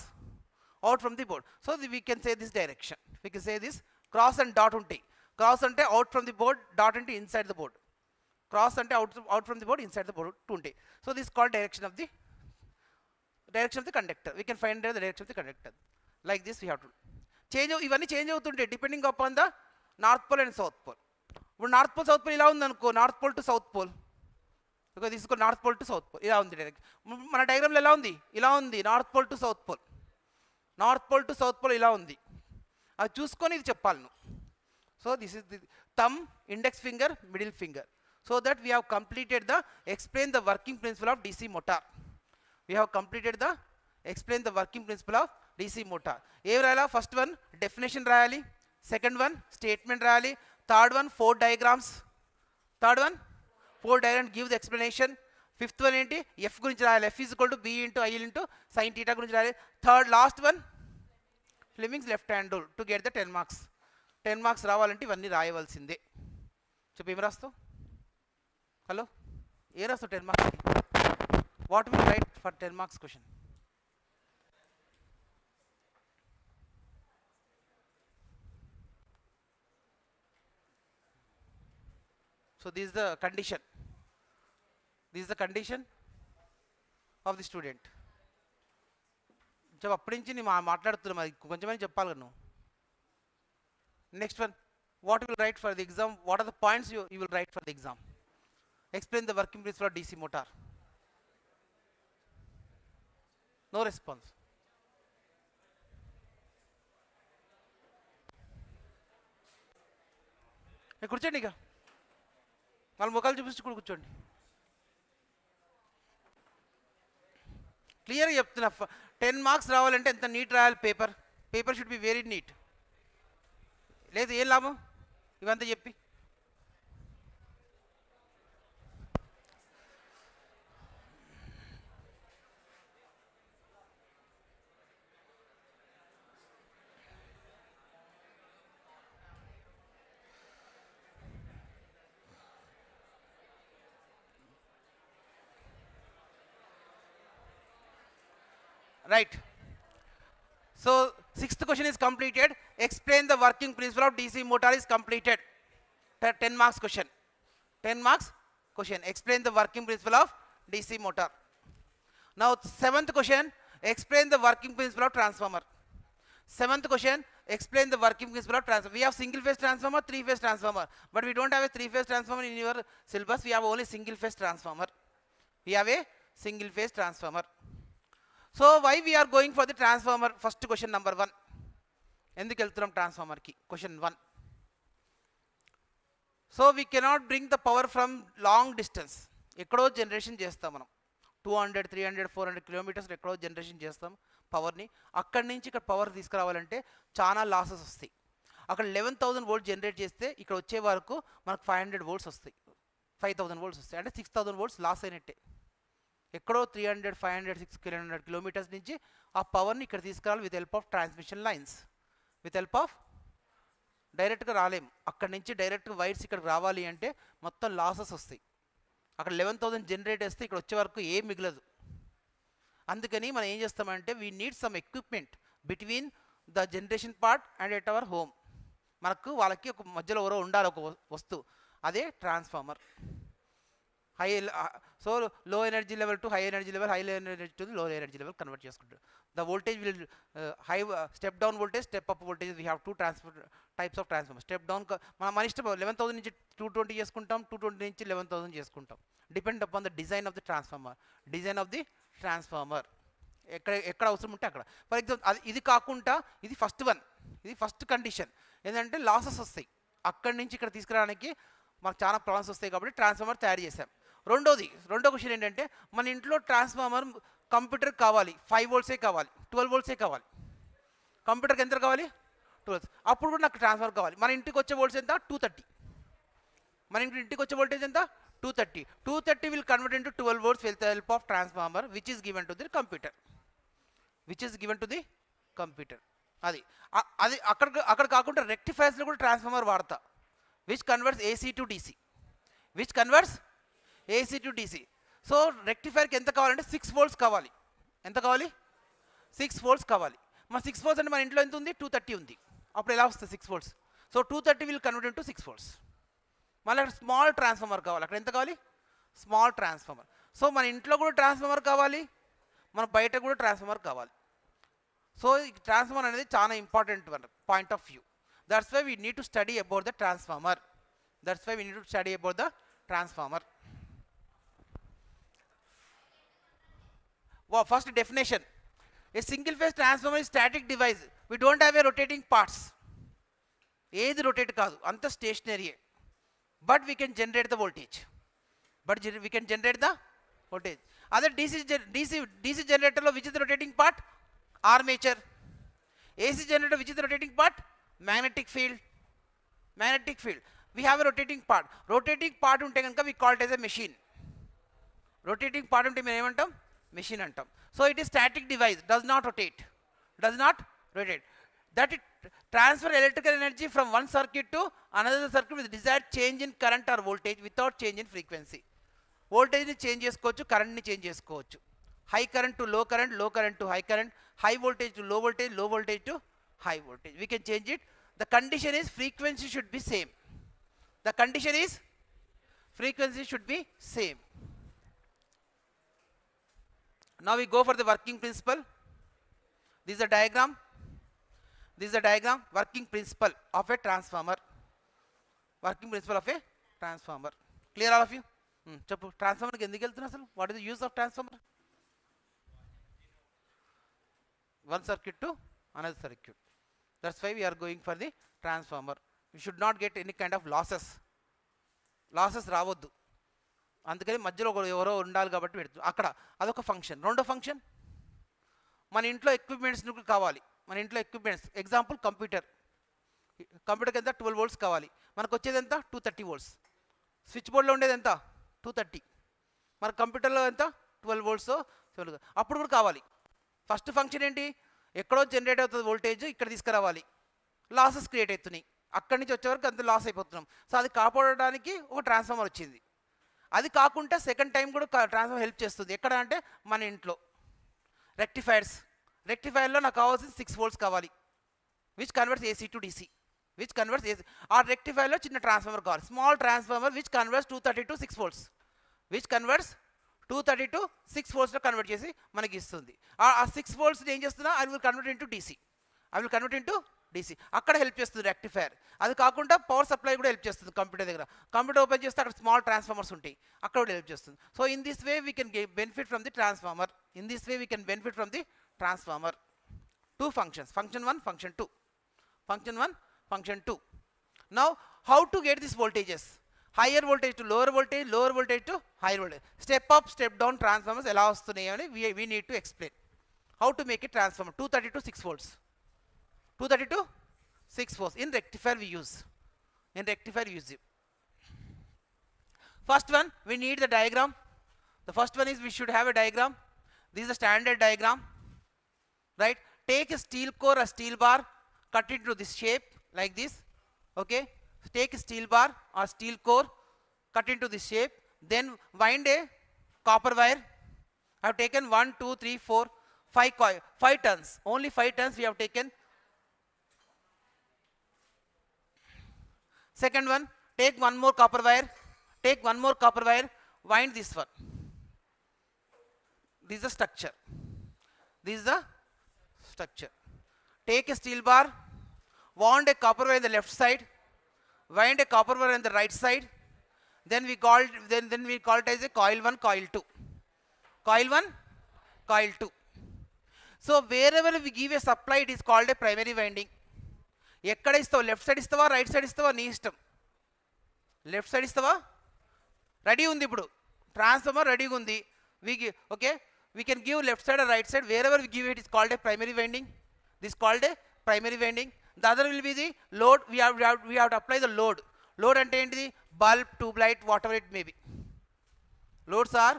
out from the board. So we can say this direction, we can say this, cross and dot ఉంటాయి, cross అంటే out from the board, dot అంటే inside the board, cross అంటే out from the board, inside the board too ఉంటాయి. So this called direction of the conductor. We can find the direction of the conductor like this. We have to change, ఇవన్నీ change అవుతుంటాయి depending upon the north pole and south pole. ఇప్పుడు north pole south pole ఇలా ఉంది అనుకో, north pole to south pole, okay తీసుకో, north pole to south pole ఇలా ఉంది direct. మన డయాగ్రామ్లో ఎలా ఉంది? ఇలా ఉంది, north pole to south pole, north pole to south pole ఇలా ఉంది, అది చూసుకొని ఇది చెప్పాలి నువ్వు. So this is the thumb, index finger, middle finger. So that we have completed the explain the working principle of DC motor. We have completed the explain the working principle of DC motor. ఏం రాయాలా? First one definition రాయాలి, second one statement రాయాలి, third one four diagrams give the explanation, fifth one ఏంటి? F గురించి రాయాలి, F is equal to B into I into sine theta గురించి రాయాలి, third last one Fleming's left hand rule to get the 10 marks. 10 marks రావాలంటే ఇవన్నీ రాయవలసిందే. చెప్పు ఏం రాస్తావు? హలో, ఏ రాస్తావు 10 marks? What will write for 10 marks question? So this is the condition, of the student. చెప్పు, అప్పటి నుంచి నేను మాట్లాడుతున్నా, మరి కొంచెమని చెప్పాలి కదా నువ్వు. Next one, what you will write for the exam? What are the points you will write for the exam? Explain the working principle of DC motor. No response. కూర్చోండి, ఇక వాళ్ళ ముఖాలు చూపిస్తూ కూడా కూర్చోండి. క్లియర్గా చెప్తున్నా, 10 మార్క్స్ రావాలంటే ఎంత నీట్ రాయాలి paper should be very neat. లేదు ఏం లాభం ఇవంతా చెప్పి? Right. So 6th question is completed. Explain the working principle of DC motor is completed. 10 marks question. 10 marks question. Explain the working principle of DC motor. Now 7th question. Explain the working principle of transformer. 7th question. Explain the working principle of transformer. We have single phase transformer, 3-phase transformer, but we don't have a 3-phase transformer in your syllabus. We have only single phase transformer. We have a single phase transformer. So why we are going for the transformer? First question number 1. ఎందుకు వెళ్తున్నాం transformer కి? Question 1. So we cannot bring the power from long distance. ఎక్కడో generation చేస్తాం మనం, 200, 300, 400 kilometres ఎక్కడో generation చేస్తాం పవర్ని. అక్కడి నుంచి ఇక్కడ పవర్ తీసుకురావాలంటే చాలా లాసెస్ వస్తాయి. అక్కడ 11,000 వోల్ట్ జనరేట్ చేస్తే ఇక్కడ వచ్చే వరకు మనకు 500 వోల్ట్స్ వస్తాయి, 5,000 వోల్ట్స్ వస్తాయి, అంటే 6,000 వోల్ట్స్ లాస్ అయినట్టే. ఎక్కడో 300, 500, 600 కిలోమీటర్స్ నుంచి ఆ పవర్ని ఇక్కడ తీసుకురావాలి with help of transmission lines. With help of డైరెక్ట్గా రాలేము, అక్కడి నుంచి డైరెక్ట్గా వైర్స్ ఇక్కడికి రావాలి అంటే మొత్తం లాసెస్ వస్తాయి. అక్కడ 11,000 జనరేట్ చేస్తే ఇక్కడ వచ్చే వరకు ఏం మిగలదు. అందుకని మనం ఏం చేస్తామంటే we need some equipment between the generation part and at our home. మనకు వాళ్ళకి ఒక మధ్యలో ఎవరో ఉండాలి, ఒక వస్తువు, అదే transformer. High so low energy level to high energy level, high energy to low energy level convert చేసుకుంటారు. The voltage will high step down voltage, step up voltage. We have 2 types of transformer. Step down మన ఇష్టం, 11,000 నుంచి 220 చేసుకుంటాం, 220 నుంచి 11,000 చేసుకుంటాం. Depend upon the design of the transformer. Design of the transformer ఎక్కడ అవసరం ఉంటే అక్కడ. ఫర్ ఎగ్జాంపుల్ అది ఇది కాకుండా ఇది ఫస్ట్ వన్, ఇది ఫస్ట్ కండిషన్ ఏంటంటే లాసెస్ వస్తాయి. అక్కడి నుంచి ఇక్కడ తీసుకురావడానికి మాకు చాలా ప్రాబ్లమ్స్ వస్తాయి కాబట్టి ట్రాన్స్ఫార్మర్ తయారు చేశాం. రెండో క్వశ్చన్ ఏంటంటే మన ఇంట్లో ట్రాన్స్ఫార్మర్ కంప్యూటర్ కావాలి, 5 వోల్ట్సే కావాలి, 12 వోల్ట్సే కావాలి. కంప్యూటర్కి ఎంత కావాలి? 12. అప్పుడు కూడా నాకు ట్రాన్స్ఫార్మర్ కావాలి. మన ఇంటికి వచ్చే వోల్ట్స్ ఎంత? 230. మన ఇంటికి వచ్చే వోల్టేజ్ ఎంత? 230. 230 will convert into 12 volts with the help of transformer which is given to the computer. అది అక్కడ కాకుండా రెక్టిఫైర్స్లో కూడా ట్రాన్స్ఫార్మర్ వాడతా, which converts AC to DC. So రెక్టిఫైర్కి ఎంత కావాలంటే 6 volts కావాలి. ఎంత కావాలి? 6 volts కావాలి. మన 6 volts అంటే మన ఇంట్లో ఎంత ఉంది? 230 ఉంది. అప్పుడు ఎలా వస్తుంది 6 volts? So 230 will convert into 6 volts. మళ్ళీ స్మాల్ ట్రాన్స్ఫార్మర్ కావాలి. అక్కడ ఎంత కావాలి? Small transformer. సో మన ఇంట్లో కూడా ట్రాన్స్ఫార్మర్ కావాలి, మన బయట కూడా ట్రాన్స్ఫార్మర్ కావాలి. సో ఈ ట్రాన్స్ఫార్మర్ అనేది చాలా important point of view. That's why we need to study about the transformer. First definition, a single phase transformer is static device. We don't have a rotating parts. ఏది rotate కాదు, అంత స్టేషనరీయే. But we can generate the voltage. Other DC generator which is the rotating part? Armature. AC generator which is the rotating part? Magnetic field. We have a rotating part. Rotating part unte ganaka we call it as a machine. Rotating part unte మేము ఏమంటాం? Machine అంటాం. So it is static device, does not rotate. That it transfer electrical energy from one circuit to another circuit with desired change in current or voltage without change in frequency. Voltage ni change cheskochu, current ni change cheskochu. High current to low current to high current, high voltage to low voltage to high voltage. We can change it. The condition is frequency should be same. Now we go for the working principle. This is a diagram. Working principle of a transformer. Clear all of you? చెప్పు, ట్రాన్స్ఫార్మర్కి ఎందుకు వెళ్తున్నా అసలు? What is the use of transformer? One circuit to another circuit. That's why we are going for the transformer. We should not get any kind of losses రావద్దు. అందుకని మధ్యలో ఎవరో ఉండాలి కాబట్టి పెడుతుంది అక్కడ. అదొక ఫంక్షన్. రెండో ఫంక్షన్, మన ఇంట్లో ఎక్విప్మెంట్స్ కావాలి. ఎగ్జాంపుల్ కంప్యూటర్కి ఎంత? 12 volts కావాలి. మనకు వచ్చేది ఎంత? 230 volts. స్విచ్ బోర్డ్లో ఉండేది ఎంత? 230. మన కంప్యూటర్లో ఎంత? 12 volts. అప్పుడు కూడా కావాలి. ఫస్ట్ ఫంక్షన్ ఏంటి? ఎక్కడో జనరేట్ అవుతుంది వోల్టేజ్, ఇక్కడ తీసుకురావాలి. లాసెస్ క్రియేట్ అవుతున్నాయి, అక్కడి నుంచి వచ్చే వరకు అంత లాస్ అయిపోతున్నాం. సో అది కాపాడడానికి ఒక ట్రాన్స్ఫార్మర్ వచ్చింది. అది కాకుండా సెకండ్ టైం కూడా ట్రాన్స్ఫార్మర్ హెల్ప్ చేస్తుంది. ఎక్కడ అంటే మన ఇంట్లో. రెక్టిఫైర్లో నాకు కావాల్సింది 6 volts కావాలి, which converts AC to DC. ఆ రెక్టిఫైర్లో చిన్న ట్రాన్స్ఫార్మర్ కావాలి, small transformer which converts 230 to 6 volts. 230 to 6 voltsలో కన్వర్ట్ చేసి మనకి ఇస్తుంది. ఆ 6 volts ఏం చేస్తున్నా? I will convert into DC. అక్కడ హెల్ప్ చేస్తుంది రెక్టిఫైర్. అది కాకుండా పవర్ సప్లై కూడా హెల్ప్ చేస్తుంది. కంప్యూటర్ దగ్గర కంప్యూటర్ ఓపెన్ చేస్తే అక్కడ స్మాల్ ట్రాన్స్ఫార్మర్స్ ఉంటాయి, అక్కడ కూడా హెల్ప్ చేస్తుంది. So in this way we can benefit from the transformer. 2 functions, function 1, function 2. Now how to get these voltages? Higher voltage to lower voltage to higher voltage. Step up, step down transformers ఎలా వస్తున్నాయి అని we need to explain. How to make a transformer? 230 to 6 volts. In rectifier we use. First one, we need the diagram. The first one is we should have a diagram. This is a standard diagram, right? Take a steel core, a steel bar, cut it into this shape like this. Okay, take a steel bar or steel core, cut into this shape. then wind a copper wire. I have taken 1 2 3 4 5 coil, 5 turns, only 5 turns we have taken. Second one, take one more copper wire, wind this one. This is the structure. Take a steel bar, wound a copper wire on the left side, wind a copper wire on the right side. Then we call it as a coil 1, coil 2. Coil 1, coil 2. So wherever we give a supply, it is called a primary winding. ఎక్కడ ఇస్తావు, left side ఇస్తావా, right side ఇస్తావా, నీ ఇష్టం. Left side ఇస్తావా, ready ఉంది ఇప్పుడు transformer రెడీగా ఉంది. Okay, we can give left side or right side, wherever we give it is called a primary winding. This is called a primary winding. The other will be the load. We have to apply the load. Load ante enti, bulb, tube light, whatever it may be. Loads are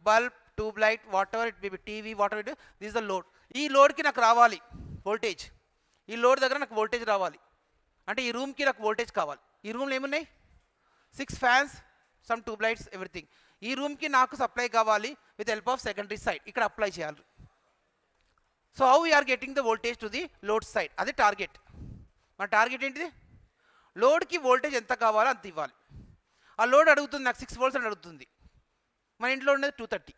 bulb, tube light, whatever it may be, TV, whatever it is. This is the load. ఈ లోడ్కి నాకు రావాలి voltage, ఈ load దగ్గర నాకు voltage రావాలి అంటే ఈ రూమ్కి నాకు వోల్టేజ్ కావాలి. ఈ రూమ్లో ఏమున్నాయి, 6 fans, some tube lights, everything. ఈ రూమ్కి నాకు సప్లై కావాలి with help of secondary side, ఇక్కడ అప్లై చేయాలి. So how we are getting the voltage to the load side, అది టార్గెట్. మన టార్గెట్ ఏంటిది, లోడ్కి వోల్టేజ్ ఎంత కావాలో అంత ఇవ్వాలి. ఆ లోడ్ అడుగుతుంది నాకు 6 volts అని అడుగుతుంది. మన ఇంట్లో ఉన్నది 230,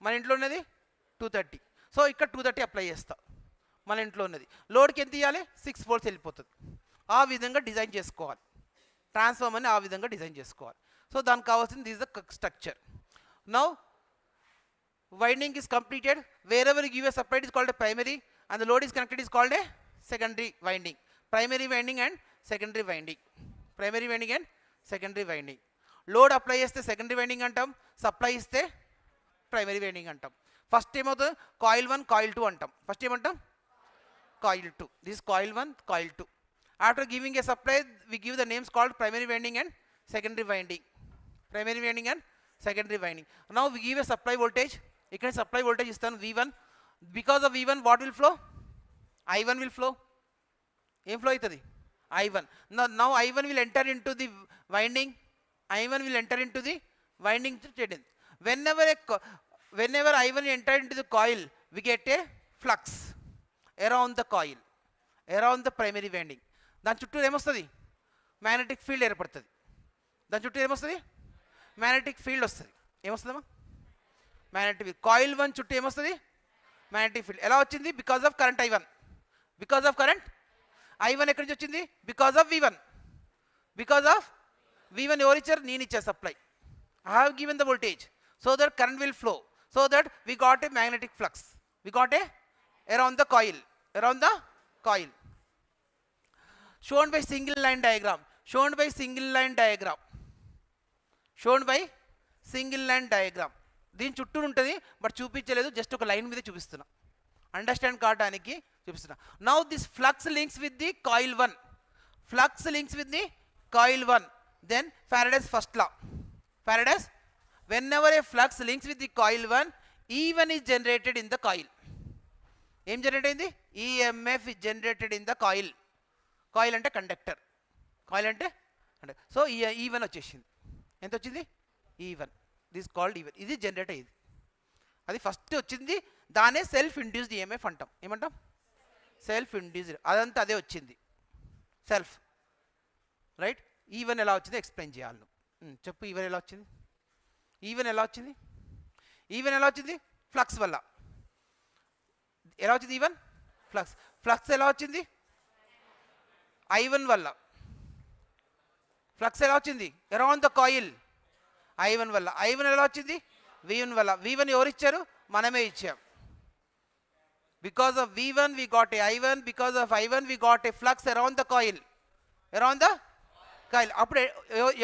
మన ఇంట్లో ఉన్నది 230. సో ఇక్కడ 230 అప్లై చేస్తా. మన ఇంట్లో ఉన్నది లోడ్కి ఎంత ఇవ్వాలి, 6 volts వెళ్ళిపోతుంది. ఆ విధంగా డిజైన్ చేసుకోవాలి ట్రాన్స్ఫార్మర్ని, ఆ విధంగా డిజైన్ చేసుకోవాలి. సో దానికి కావాల్సింది this the structure. Now winding is completed. Wear ever give a supply is called a primary and the load is connected is called a secondary winding. Primary winding and secondary winding, primary winding and secondary winding. Load apply చేస్తే secondary winding అంటాం, supply ఇస్తే primary winding అంటాం. First ఏమవుతుంది, coil 1, coil 2 అంటాం. First ఏమంటాం, coil 2. This coil 1, coil 2. After giving a supply we give the names called primary winding and secondary winding, primary winding and secondary winding. Now we give a supply voltage. ఇక్కడ supply voltage ఇస్తాను V1. Because of V1 what will flow, I1 will flow. ఏం flow అవుతుంది, I1. Now I1 will enter into the winding, I1 will enter into the winding. Whenever I1 enter into the coil, we get a flux around the coil, around the primary winding. దాని చుట్టూ ఏమొస్తుంది, magnetic field ఏర్పడుతుంది. దాని చుట్టూ ఏమొస్తుంది, magnetic field వస్తుంది. ఏమొస్తుందమ్మా, magnetic field. Coil 1 చుట్టూ ఏమొస్తుంది, మ్యాగ్నెటిక్ ఫీల్డ్. ఎలా వచ్చింది, because of current I1. Because of current I1 ఎక్కడి నుంచి వచ్చింది, because of V1. Because of V1 ఎవరు ఇచ్చారు, నేను ఇచ్చా supply. I have given the voltage so that current will flow, so that we got a magnetic flux, we got a around the coil, around the coil. Shown by single line diagram, shown by single line diagram, shown by single line diagram. దీని చుట్టూ ఉంటుంది but చూపించలేదు, just ఒక line మీద చూపిస్తున్నా, understand కావడానికి చూపిస్తున్నా. Now this flux links with the coil 1, flux links with the coil 1. Then Faraday's first law, Faraday's, whenever a flux links with the coil 1, E1 is generated in the coil. ఏం generate అయింది, EMF is generated in the coil. Coil అంటే conductor, coil అంటే so E1 వచ్చేసింది. ఎంత వచ్చింది, E1. This called E1. ఇది generate అయ్యింది, అది ఫస్ట్ వచ్చింది. దానే సెల్ఫ్ ఇండ్యూస్డ్ EMF అంటాం. ఏమంటాం, సెల్ఫ్ ఇండ్యూస్డ్. అదంతా అదే వచ్చింది, సెల్ఫ్. రైట్. E1 ఎలా వచ్చింది ఎక్స్ప్లెయిన్ చేయాలి నువ్వు. చెప్పు, E1 ఎలా వచ్చింది, E1 ఎలా వచ్చింది, E1 ఎలా వచ్చింది, ఫ్లక్స్ వల్ల. ఎలా వచ్చింది E1, ఫ్లక్స్. ఫ్లక్స్ ఎలా వచ్చింది, I1 వల్ల. ఫ్లక్స్ ఎలా వచ్చింది, అరౌండ్ ద కాయిల్, I1 వల్ల. I1 ఎలా వచ్చింది, V1 వల్ల. V1 ఎవరు ఇచ్చారు, మనమే ఇచ్చాం. Because of V1 we got a I1, because of I1 we got a flux around the coil, around the coil. అప్పుడు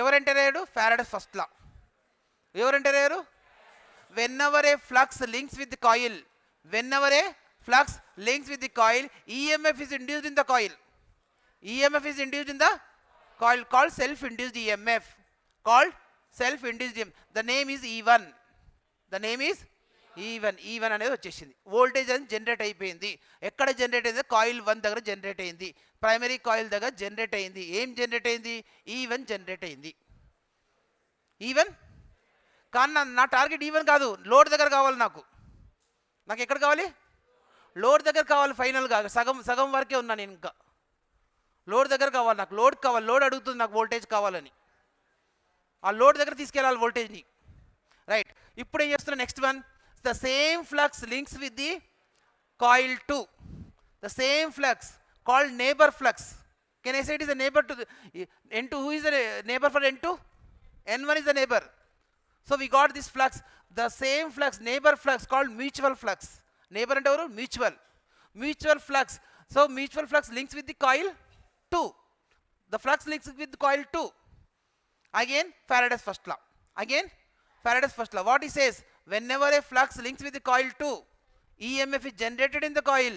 ఎవరు ఎంటర్ అయ్యాడు, Faraday's first law. ఎవరు ఎంటర్ అయ్యారు, whenever a flux links with the coil, whenever a flux links with the coil, EMF is induced in the coil. EMF is induced in the coil, called self-induced EMF, called self-induced EMF. The name is E1. The name is E1. E1 అనేది వచ్చేసింది. Voltage అని generate అయిపోయింది. ఎక్కడ generate అయింది, coil 1 దగ్గర generate అయింది, primary coil దగ్గర generate అయింది. ఏం జనరేట్ అయింది, E1 జనరేట్ అయింది. ఈవెన్ కానీ నా టార్గెట్ ఈవెన్ కాదు, లోడ్ దగ్గర కావాలి నాకు ఎక్కడ కావాలి, లోడ్ దగ్గర కావాలి. ఫైనల్గా సగం వరకే ఉన్నా నేను, ఇంకా లోడ్ దగ్గర కావాలి నాకు, లోడ్ అడుగుతుంది నాకు వోల్టేజ్ కావాలని, ఆ లోడ్ దగ్గర తీసుకెళ్ళాలి వోల్టేజ్ని. రైట్, ఇప్పుడు ఏం చేస్తున్నా, next one, the same flux links with the coil 2, the same flux called neighbour flux. Can I say it is a neighbor to the N2? Who is the neighbor for N2? N1 is the neighbor. So we got this flux, the same flux, neighbor flux called mutual flux. Neighbor and our mutual flux. So mutual flux links with the coil 2. The flux links with the coil 2. Again Faraday's first law. What he says, whenever a flux links with the coil 2, EMF is generated in the coil.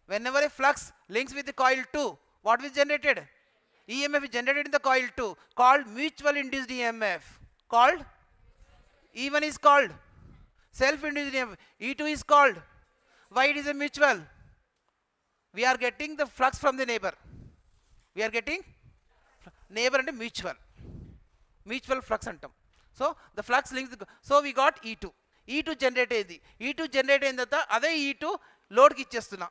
Whenever a flux links with the coil 2, what is generated? EMF is generated in the coil 2, called mutual induced EMF. Called E1 is called self induced EMF. E2 is called, why it is a mutual? We are getting the flux from the neighbor. We are getting neighbor and mutual flux antam. So the flux links so we got E2 generate అయ్యింది. E2 generate అయిన తర్వాత అదే E2 లోడ్కి ఇచ్చేస్తున్నా.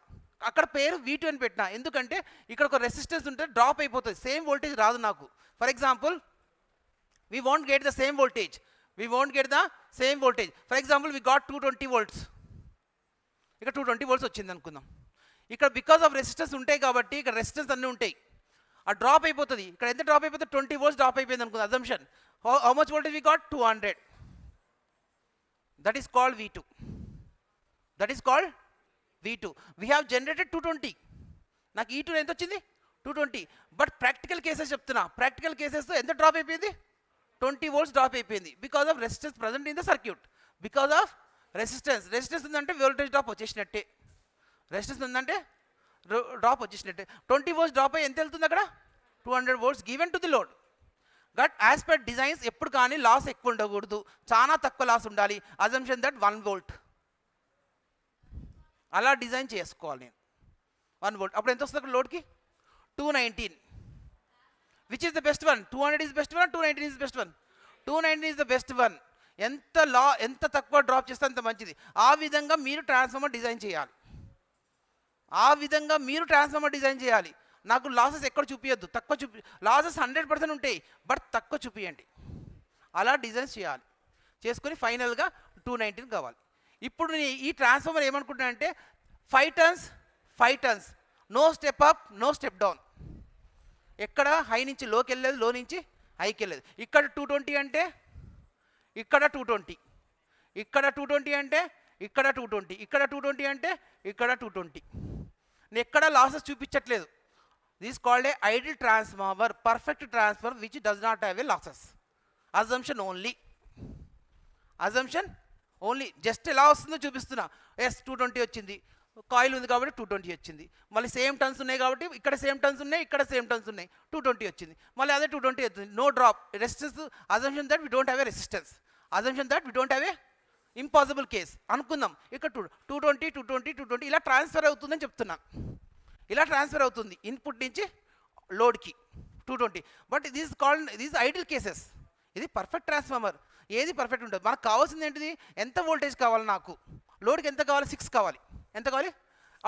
అక్కడ పేరు V2 అని పెట్టినా, ఎందుకంటే ఇక్కడ ఒక రెసిస్టెన్స్ ఉంటే డ్రాప్ అయిపోతుంది, సేమ్ వోల్టేజ్ రాదు నాకు. For example we won't get the same voltage. For example, we got 220 volts. ఇక్కడ 220 volts వచ్చింది అనుకుందాం. ఇక్కడ బికాస్ ఆఫ్ రెసిస్టెన్స్ ఉంటాయి కాబట్టి ఇక్కడ రెసిస్టెన్స్ అన్నీ ఉంటాయి, ఆ డ్రాప్ అయిపోతుంది. ఇక్కడ ఎంత డ్రాప్ అయిపోతుంది, 20 volts డ్రాప్ అయిపోయింది అనుకుందాం. Assumption, how much voltage we got? 200. That is called V2. We have generated 220. నాకు E2 ఎంత వచ్చింది? 220. బట్ ప్రాక్టికల్ కేసెస్ చెప్తున్నా, ప్రాక్టికల్ కేసెస్ ఎంత డ్రాప్ అయిపోయింది? 20 volts డ్రాప్ అయిపోయింది. Because of resistance present in the circuit. Because of resistance ఉందంటే voltage drop వచ్చేసినట్టే. Resistance ఉందంటే drop వచ్చేసినట్టే. 20 volts drop అయ్యి ఎంత వెళ్తుంది అక్కడ? 200 volts given to the load. But as per designs ఎప్పుడు కానీ లాస్ ఎక్కువ ఉండకూడదు, చాలా తక్కువ లాస్ ఉండాలి. అజంప్షన్ దట్ 1 volt అలా డిజైన్ చేసుకోవాలి నేను. 1 volt అప్పుడు ఎంత వస్తుంది లోడ్కి? 219. Which is the best one? 200 is best one, 219 is best one? 219 is the best one. ఎంత తక్కువ డ్రాప్ చేస్తే అంత మంచిది. ఆ విధంగా మీరు ట్రాన్స్ఫార్మర్ డిజైన్ చేయాలి. నాకు లాసెస్ ఎక్కడ చూపించద్దు, తక్కువ లాసెస్ 100% ఉంటాయి, బట్ తక్కువ చూపించండి. అలా డిజైన్ చేయాలి. చేసుకొని ఫైనల్గా 219 కావాలి. ఇప్పుడు ఈ ట్రాన్స్ఫార్మర్ ఏమనుకుంటున్నా అంటే 5 tons, no step up, no step down. ఎక్కడ హై నుంచి లోకి వెళ్ళలేదు, లో నుంచి హైకి వెళ్ళలేదు. ఇక్కడ 220 అంటే ఇక్కడ 220, ఇక్కడ 220 అంటే ఇక్కడ 220, ఇక్కడ 220 అంటే ఇక్కడ 220. నేను ఎక్కడ లాసెస్ చూపించట్లేదు. This called a ideal transformer, perfect transformer which does not have a losses. Assumption only just ఎలా వస్తుందో చూపిస్తున్నా. ఎస్ 220 వచ్చింది, కాయిల్ ఉంది కాబట్టి 220 వచ్చింది. మళ్ళీ సేమ్ టన్స్ ఉన్నాయి కాబట్టి ఇక్కడ సేమ్ టన్స్ ఉన్నాయి, ఇక్కడ సేమ్ టన్స్ ఉన్నాయి, 220 వచ్చింది. మళ్ళీ అదే 220 వచ్చింది, no drop. Resistance assumption that we don't have a resistance, assumption that we don't have a impossible case అనుకుందాం. ఇక్కడ 220 ఇలా ట్రాన్స్ఫర్ అవుతుందని చెప్తున్నాను. ఇలా ట్రాన్స్ఫర్ అవుతుంది ఇన్పుట్ నుంచి లోడ్కి 220. But these ideal cases. ఇది పర్ఫెక్ట్ ట్రాన్స్ఫార్మర్. ఏది పర్ఫెక్ట్ ఉంటుంది? మనకు కావాల్సింది ఏంటిది? ఎంత వోల్టేజ్ కావాలి నాకు, లోడ్కి ఎంత కావాలి? 6 కావాలి. ఎంత కావాలి?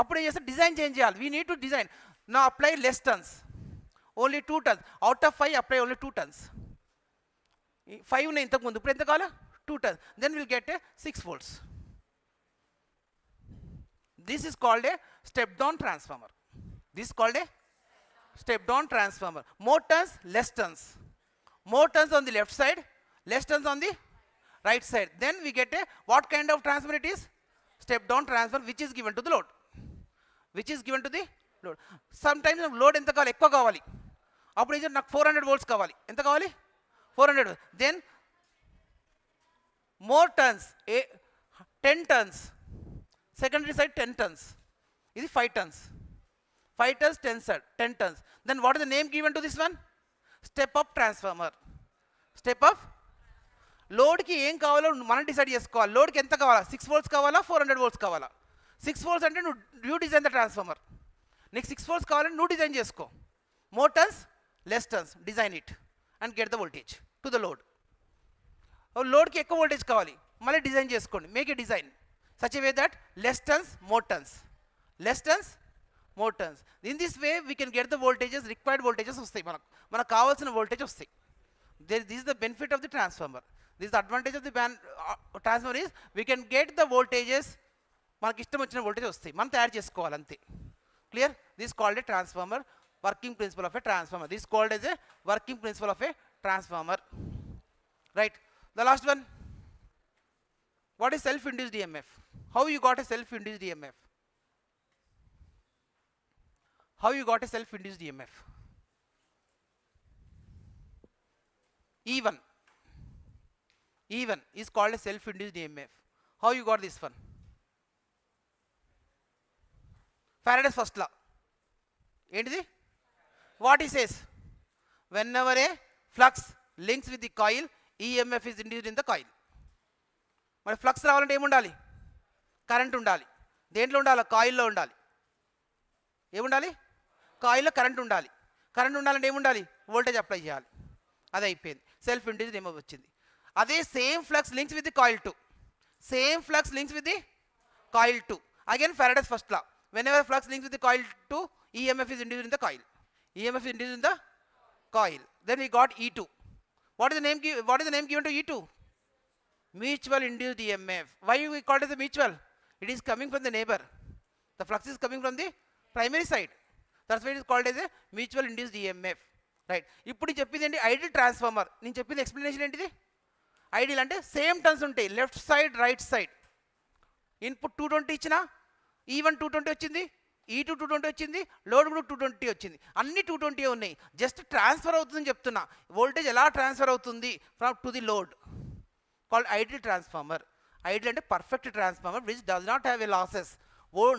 అప్పుడు ఏం చేస్తే డిజైన్ చేంజ్ చేయాలి. We need to design. నా apply less turns, only 2 tons. Out of 5 apply only 2 tons. 5 ఉన్నాయి ఇంతకుముందు, ఇప్పుడు ఎంత కావాలి? 2 tons. Then will get a 6 volts. This is called a step down transformer. More tons, less tons. More tons on the left side, less tons on the right side. Then we get a what kind of transformer it is? Step down transformer, which is given to the load. Sometimes load ఎంత కావాలి? ఎక్కువ కావాలి. అప్పుడు ఏం నాకు 400 volts కావాలి. ఎంత కావాలి? 400. Then more tons, 10 tons. Secondary side 10 tons. ఇది 5 tons. 5 tons, 10 tons. Then what is the name given to this one? Step up transformer. Step up. లోడ్కి ఏం కావాలో మనం డిసైడ్ చేసుకోవాలి. లోడ్కి ఎంత కావాలా? 6 volts కావాలా, 400 volts కావాలా? 6 volts అంటే నువ్వు డిజైన్ ద ట్రాన్స్ఫార్మర్. నీకు 6 volts కావాలని నువ్వు డిజైన్ చేసుకో. More turns, less turns, design it and get the voltage to the load. లోడ్కి ఎక్కువ వోల్టేజ్ కావాలి, మళ్ళీ డిజైన్ చేసుకోండి. Make a design such a way that less turns more turns, less turns more turns. In this way we can get the voltages, required voltages వస్తాయి, మనకు కావాల్సిన voltage వస్తాయి. This is the benefit of the transformer. This is the advantage of the transformer is we can get the voltages, మనకి ఇష్టం వచ్చిన voltage వస్తాయి, మనం తయారు చేసుకోవాలి అంతే. Clear? This called a transformer, working principle of A transformer. This called as A working principle of A transformer. Right. The last one, what is self induced EMF? How you got a self induced EMF? How you got a self induced EMF? E1 is called a self induced EMF. How you got this one? Faraday's first law ఏంటిది? What he says, whenever a flux links with the coil, EMF is induced in the coil. మరి flux రావాలంటే ఏముండాలి? Current ఉండాలి. దేంట్లో ఉండాలి? కాయిల్లో ఉండాలి. ఏముండాలి? కాయిల్లో కరెంట్ ఉండాలి. కరెంట్ ఉండాలంటే ఏముండాలి? వోల్టేజ్ అప్లై చేయాలి. అది అయిపోయింది, సెల్ఫ్ ఇండ్యూస్డ్ EMF వచ్చింది. అదే same flux links with the coil 2, same flux links with the coil 2. Again Faraday's first law, whenever flux links with the coil 2, EMF is induced in the coil. EMF is induced in the coil. Then we got E2. What is the name given to E2? Mutual induced EMF. Why we call it as a mutual? It is coming from the neighbor. The flux is coming from the primary side. That's why it is called as a mutual induced EMF. Right. ఇప్పుడు చెప్పింది ఏంటి? Ideal transformer. నేను చెప్పింది explanation ఏంటిది? Ideal అంటే same turns ఉంటాయి, left side right side. Input 220 ఇచ్చినా E1 220 వచ్చింది, E2 220 వచ్చింది, లోడ్ కూడా 220 వచ్చింది, అన్ని 220 ఉన్నాయి. జస్ట్ ట్రాన్స్ఫర్ అవుతుందని చెప్తున్నా. వోల్టేజ్ ఎలా ట్రాన్స్ఫర్ అవుతుంది from to the load, called ideal transformer. Ideal అంటే perfect transformer which does not have a losses,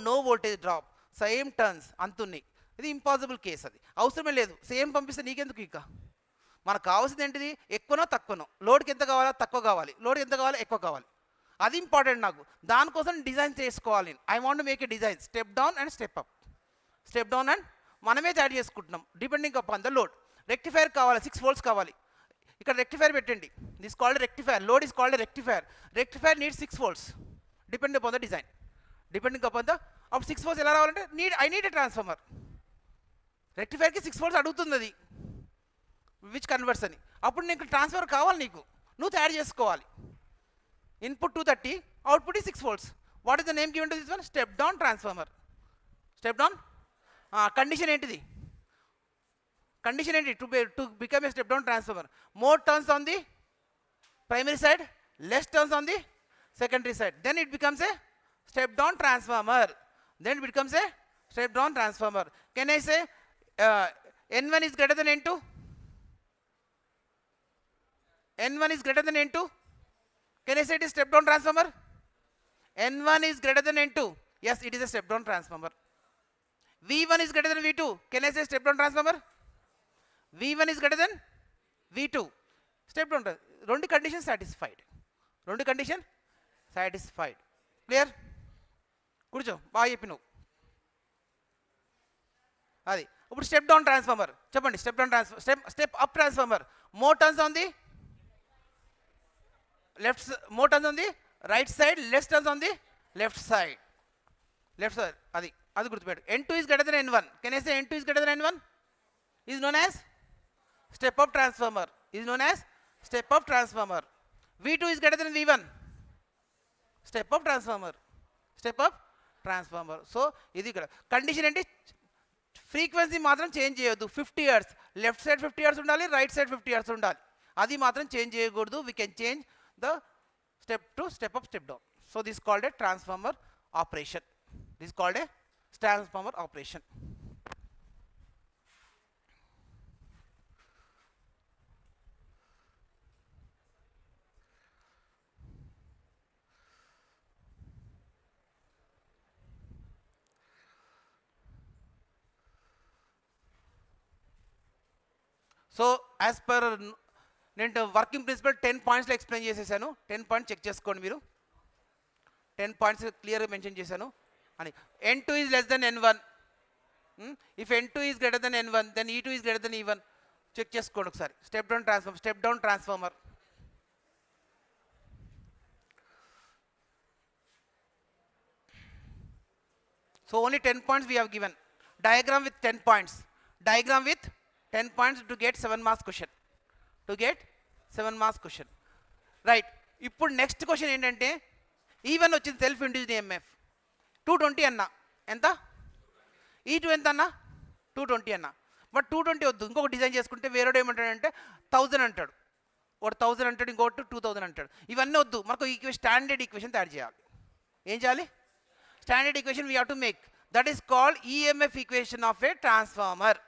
no voltage drop, same turns అంతున్నాయి. ఇది ఇంపాసిబుల్ కేస్, అది అవసరమే లేదు. సేమ్ పంపిస్తే నీకెందుకు? ఇక మనకు కావాల్సింది ఏంటిది? ఎక్కువనో తక్కువనో, లోడ్కి ఎంత కావాలా? తక్కువ కావాలి. లోడ్ ఎంత కావాలా? ఎక్కువ కావాలి. అది ఇంపార్టెంట్ నాకు. దానికోసం డిజైన్ చేసుకోవాలి. I want make a design step down and step up, step down and మనమే తయారు చేసుకుంటున్నాం depending upon the load. Rectifier కావాలి, 6 volts కావాలి. ఇక్కడ రెక్టిఫైర్ పెట్టండి. This called rectifier. Load is called rectifier. Rectifier need 6 volts depending upon the design, depending upon the. అప్పుడు 6 volts ఎలా రావాలంటే ఐ నీడ్ ఎ ట్రాన్స్ఫార్మర్. రెక్టిఫైర్కి 6 volts అడుగుతుంది అది, విచ్ కన్వర్ట్స్ అని. అప్పుడు నీకు ట్రాన్స్ఫర్ కావాలి, నీకు నువ్వు తయారు చేసుకోవాలి. ఇన్పుట్ 230, అవుట్పుట్ ఈ 6 volts. What is the name given to this one? Step down transformer. Step down condition ఏంటిది? కండిషన్ ఏంటి? To become a step down transformer, more turns on the primary side, less turns on the secondary side. Then it becomes a step down transformer. Then it becomes a step down transformer. Can I say N1 is greater than N2? N1 is greater than N2. Can I say it is step down transformer? N1 is greater than N2. Yes, it is a step down transformer. V1 is greater than V2. Can I say step down transformer? V1 is greater than V2. Step down. రెండు condition satisfied, రెండు condition satisfied. Clear? కూర్చో, బాగా చెప్పినావు. అది ఇప్పుడు step down transformer చెప్పండి. Step down transformer, step up transformer, more turns on the left, more turns on the right side, less turns on the left side. Left side అది గుర్తుపెట్టు. N2 is greater than N1. Can I say N2 is greater than N1? Is known as step up transformer. Is known as step up transformer. V2 is greater than V1. Step up transformer. Step up transformer. So ఇది ఇక్కడ condition ఏంటి? Frequency మాత్రం change చేయొద్దు. 50 Hz, left side 50 Hz ఉండాలి, right side 50 Hz ఉండాలి. అది మాత్రం change చేయకూడదు. We can change the step to step up, step down. So this called a transformer operation. This called a transformer operation. So as per నేను working principle 10 pointsలో explain చేసేసాను. 10 points check చేసుకోండి మీరు. 10 points క్లియర్గా mention చేశాను అని. N2 is less than N1. If N2 is greater than N1, then E2 is greater than E1. Check చేసుకోండి ఒకసారి. Step down transformer, step down transformer. So only 10 points we have given. Diagram with 10 points. Diagram with 10 points to get 7 marks question. To get 7 marks question. Right. ఇప్పుడు next question ఏంటంటే even వచ్చింది self induced EMF 220 అన్న ఎంత E2 ఎంత అన్న 220 అన్న. But 220 వద్దు, ఇంకొక డిజైన్ చేసుకుంటే వేరే ఏమంటాడంటే 1000 అంటాడు, ఒకటి 1000 అంటాడు, ఇంకొకటి 2000 అంటాడు. ఇవన్నీ వద్దు, మనకు స్టాండర్డ్ ఈక్వేషన్ తయారు చేయాలి. ఏం చేయాలి? Standard equation we have to make. That is called EMF equation of A transformer.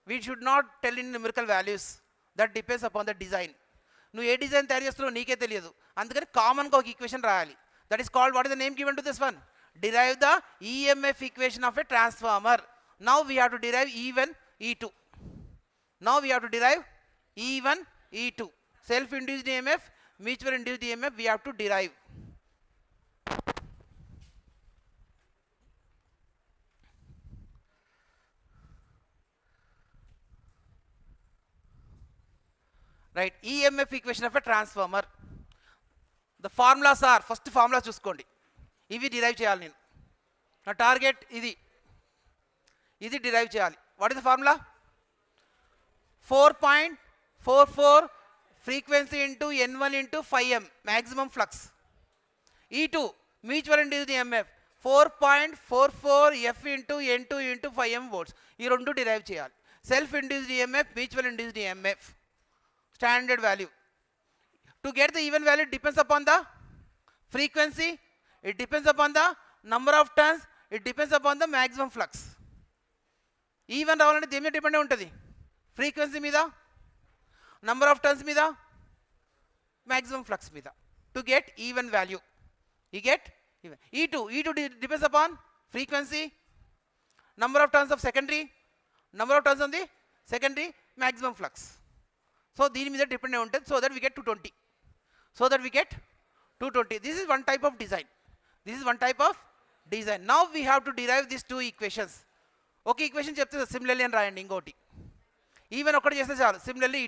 We should not tell in numerical values, that depends upon the design. నువ్వు ఏ డిజైన్ తయారు చేస్తున్నావు నీకే తెలియదు, అందుకని కామన్గా ఒక ఈక్వేషన్ రాయాలి. That is called, what is the name given to this one? Derive the EMF equation of a transformer. Now we have to derive E1, E2. Now we have to derive E1, E2. Self-induced EMF, mutual induced EMF, we have to derive. Right, EMF equation of a transformer. The formulas are, first formula చూసుకోండి, ఇవి derive చేయాలి. నేను నా target ఇది derive చేయాలి. What is the formula? 4.44 frequency into N1 into 5M maximum flux. E2 mutual induced EMF 4.44 F into N2 into 5M volts. ఈ రెండు derive చేయాలి. Self induced EMF, mutual induced EMF, standard value. To get the even value depends upon the frequency, it depends upon the number of turns, it depends upon the maximum flux. Even రావాలంటే దేని మీద depend ఉంటుంది? Frequency మీద, number of turns మీద, maximum flux మీద. To get even value, you get even. E2 depends upon frequency, number of turns of secondary, number of turns on the secondary, maximum flux. So దీని మీద depend అయి ఉంటుంది. So that we get 220. So that we get 220. This is one type of design. This is one type of design. Now we have to derive these two equations. ఒక equation చెప్తే similarly అని రాయండి, ఇంకోటి even ఒకటి చేస్తే చాలు. Similarly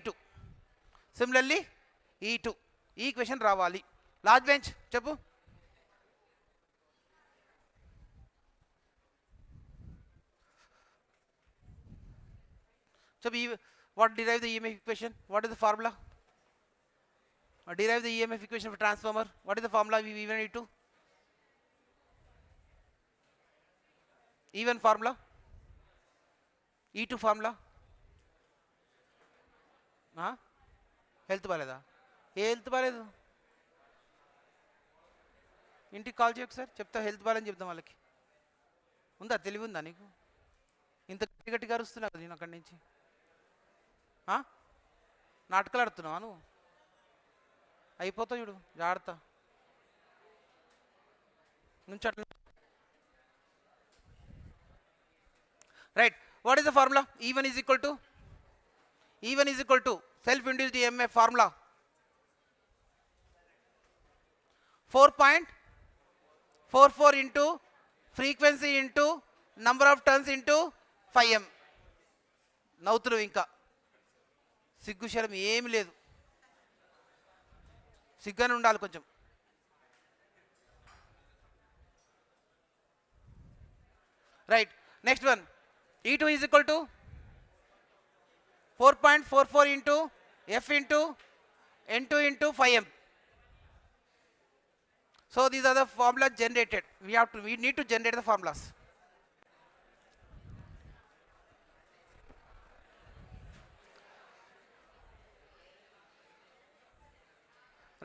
E2 ఈ equation రావాలి. లాస్ట్ బెంచ్ చెప్పు. చెప్పు, what derive the EMF equation? What is the formula? Derive the EMF equation for transformer. What is the formula? We even need to even formula, E2 formula. Health బాలేదా? ఏ health బాలేదు? ఇంటికి call చేయకు sir, చెప్తా health బాలేదని చెప్తాం వాళ్ళకి. ఉందా తెలివి ఉందా నీకు? ఇంత గట్టిగా అరుస్తున్నా కదా నేను అక్కడి నుంచి. నాటకాలు ఆడుతున్నావా నువ్వు? అయిపోతావు చూడు, జాగ్రత్త. నుంచి అట్లా. Right, what is the formula? E1 is equal to self induced EMF formula 4.44 into frequency into number of turns into 5M. నవ్వుతున్నావు ఇంకా, సిగ్గుశరం ఏమి లేదు, సిగ్గానే ఉండాలి కొంచెం. Right, next one. E2 is equal to 4.44 into F into N2 into 5M. So these are the formulas generated. We need to generate the formulas.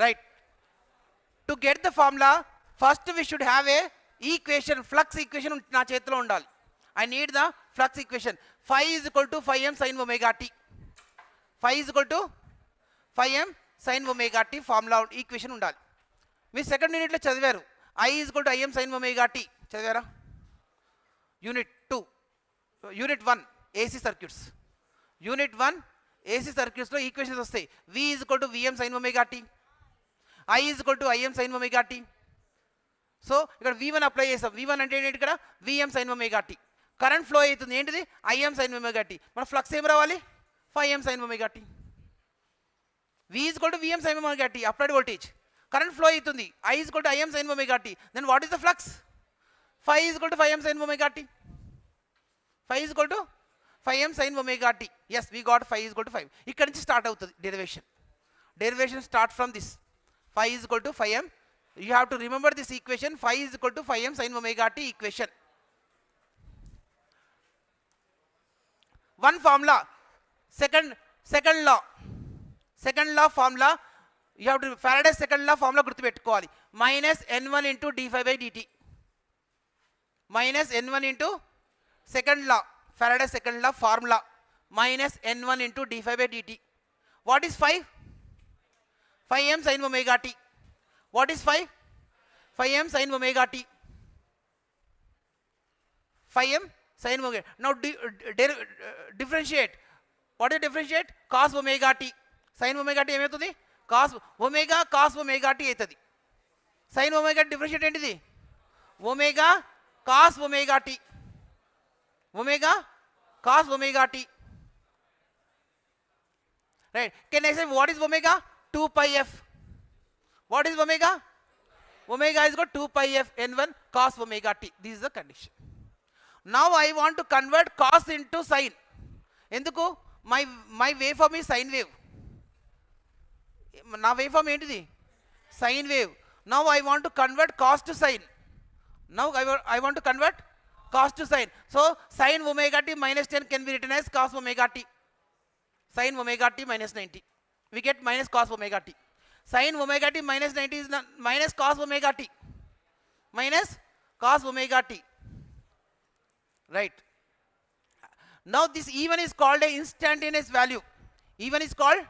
Right. To get the formula, first we should have a equation, flux equation na chetlo undali. I need the flux equation. Phi is equal to 5M sin omega t. Phi is equal to 5M sin omega t formula equation undali. Me second యూనిట్లో చదివారు. I is equal to Im sin omega t చదివారా? Unit 1 AC circuits. Unit 1 AC సర్క్యూట్స్లో equations వస్తాయి. V is equal to Vm sin omega t, I is equal to Im sin omega t. So ఇక్కడ V1 apply చేస్తాం. V1 అంటే ఏంటి? ఇక్కడ Vm sin omega t. Current flow అవుతుంది, ఏంటిది? Im sin omega t. మన flux ఏం రావాలి? 5M sin omega t. V is equal to Vm sin omega t, applied voltage. Current flow అవుతుంది, I is equal to Im sin omega t. Then what is the flux? phi is equal to phi m sin omega t. Phi is equal to phi m sin omega t. Yes, we got phi is equal to 5. ఇక్కడ నుంచి start అవుతుంది derivation. Derivation start from this. Phi is equal to phi m. You have to remember this equation. Phi is equal to phi m sin omega t equation. One formula. Second law formula. You have to Faraday's second law formula గుర్తుపెట్టుకోవాలి. Minus n1 into d phi by dt. Minus n1 into second law. Faraday's second law formula. Minus n1 into d phi by dt. What is phi? Phi m sin omega t. What is phi? Phi m sin omega t. Phi m sin omega. Now differentiate. What is differentiate? Cos omega t. Sin omega t ఏమవుతుంది? Cos omega t అవుతుంది. Sin omega differentiate ఏంటిది? Omega cos omega t. Omega cos omega t. Right? Can I say what is omega? 2 pi f. What is omega? Omega is got 2 pi f n1 cos omega t. This is the condition. Now I want to convert cos into sin. ఎందుకు? My waveform is sine wave. నా waveform ఏంటిది? Sine wave. Now I want to convert cos to sin. Now I want to convert cos to sin. So sin omega t minus 10 can be written as cos omega t. Sin omega t minus 90. We get minus cos omega t. Sin omega t minus 90 is minus cos omega t. Minus cos omega t. Right. Now this even is called a instantaneous value. Even is called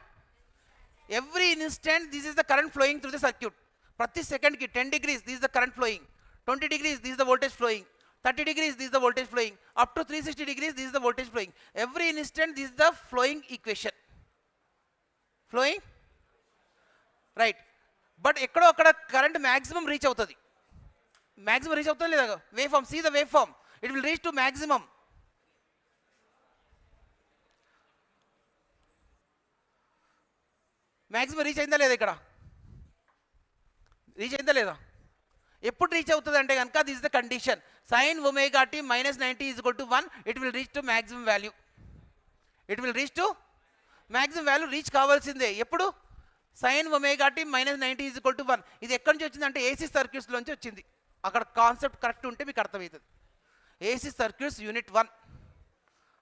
every instant this is the current flowing through the circuit. Prati second ki 10 degrees this is the current flowing. 20 degrees this is the voltage flowing. 30 degrees this is the voltage flowing. Up to 360 degrees this is the voltage flowing. Every instant this is the flowing equation. Flowing. Right. But ekkado akkada current maximum reach avutadi. Maximum reach avutadi ledha? Waveform. See the waveform. It will reach to maximum. Maximum reach అయిందా లేదా ఇక్కడ? Reach అయిందా లేదా? ఎప్పుడు reach అవుతుంది అంటే కనుక this is the condition. Sine omega t minus 90 is equal to 1. It will reach to maximum value. It will reach to maximum value reach కావాల్సిందే. ఎప్పుడు? Sine omega t minus 90 is equal to 1. ఇది ఎక్కడి నుంచి వచ్చిందంటే AC సర్క్యూట్స్లోంచి వచ్చింది. అక్కడ concept correct ఉంటే మీకు అర్థమవుతుంది. ఏసీ సర్క్యూట్స్ యూనిట్ 1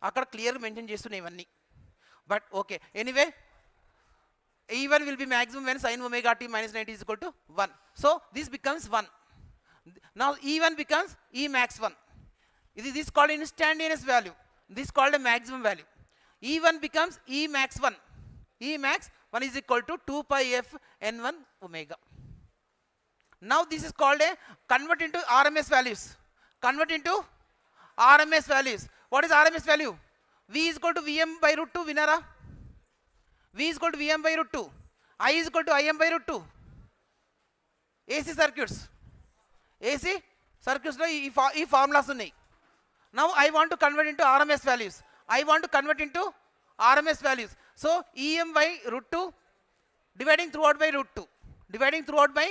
అక్కడ క్లియర్గా మెన్షన్ చేస్తున్నాయి ఇవన్నీ. But okay anyway E1 will be maximum when sin omega t minus 90 is equal to 1. So this becomes 1. Now E1 becomes E max 1. This is called instantaneous value. This is called a maximum value. E1 becomes E max 1. E max 1 is equal to 2 pi f n1 omega. Now this is called a convert into RMS values. Convert into RMS values. What is RMS value? V is equal to Vm by root 2 winara. V is equal to Vm by root 2. I is equal to Im by root 2. AC circuits. AC circuits లో ఈ formulas ఉన్నాయి. Now I want to convert into RMS values. I want to convert into RMS values. So Em by root 2 dividing throughout by root 2. Dividing throughout by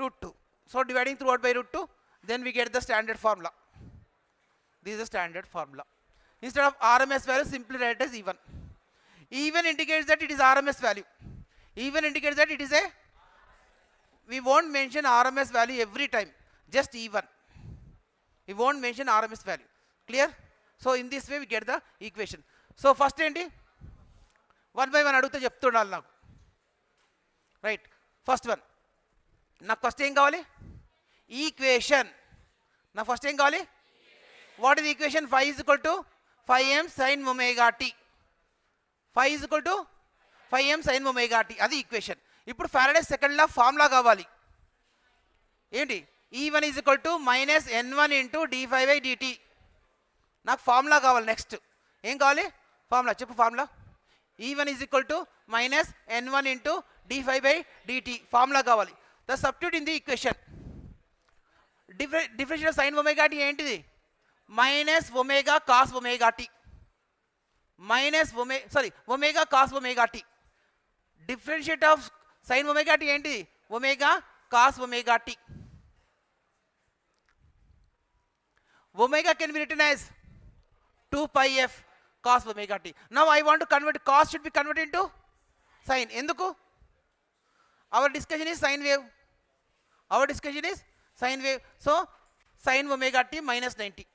root 2. So dividing throughout by root 2, then we get the standard formula. This is the standard formula. Instead of RMS value, simply write as E1. E1 indicates that it is RMS value. E1 indicates that it is a, we won't mention RMS value every time, just E1. We won't mention RMS value. Clear? So in this way we get the equation. So first enti 1 by 1 adugute cheptundali naaku. Right? First one. Naaku first em kavali? Equation. Now first em kavali? What is the equation? Phi is equal to phi m sin omega t. Phi is equal to phi m sin omega t. అది equation. ఇప్పుడు Faraday second లా formula కావాలి. ఏంటి? E1 is equal to minus n1 into d phi by dt. నాకు formula కావాలి. Next ఏం కావాలి? Formula చెప్పు. Formula E1 is equal to minus n1 into d phi by dt. Formula కావాలి. The substitute in the equation. Differential sin omega t ఏంటిది? Minus omega cos omega t. Minus omega cos omega t. Differentiate of sin omega t ఏంటి? Omega cos omega t. Omega can be written as 2 pi f cos omega t. Now I want to convert, cos should be converted into sine. Enduku? Our discussion is sine wave. Our discussion is sine wave. So sine omega t minus 90.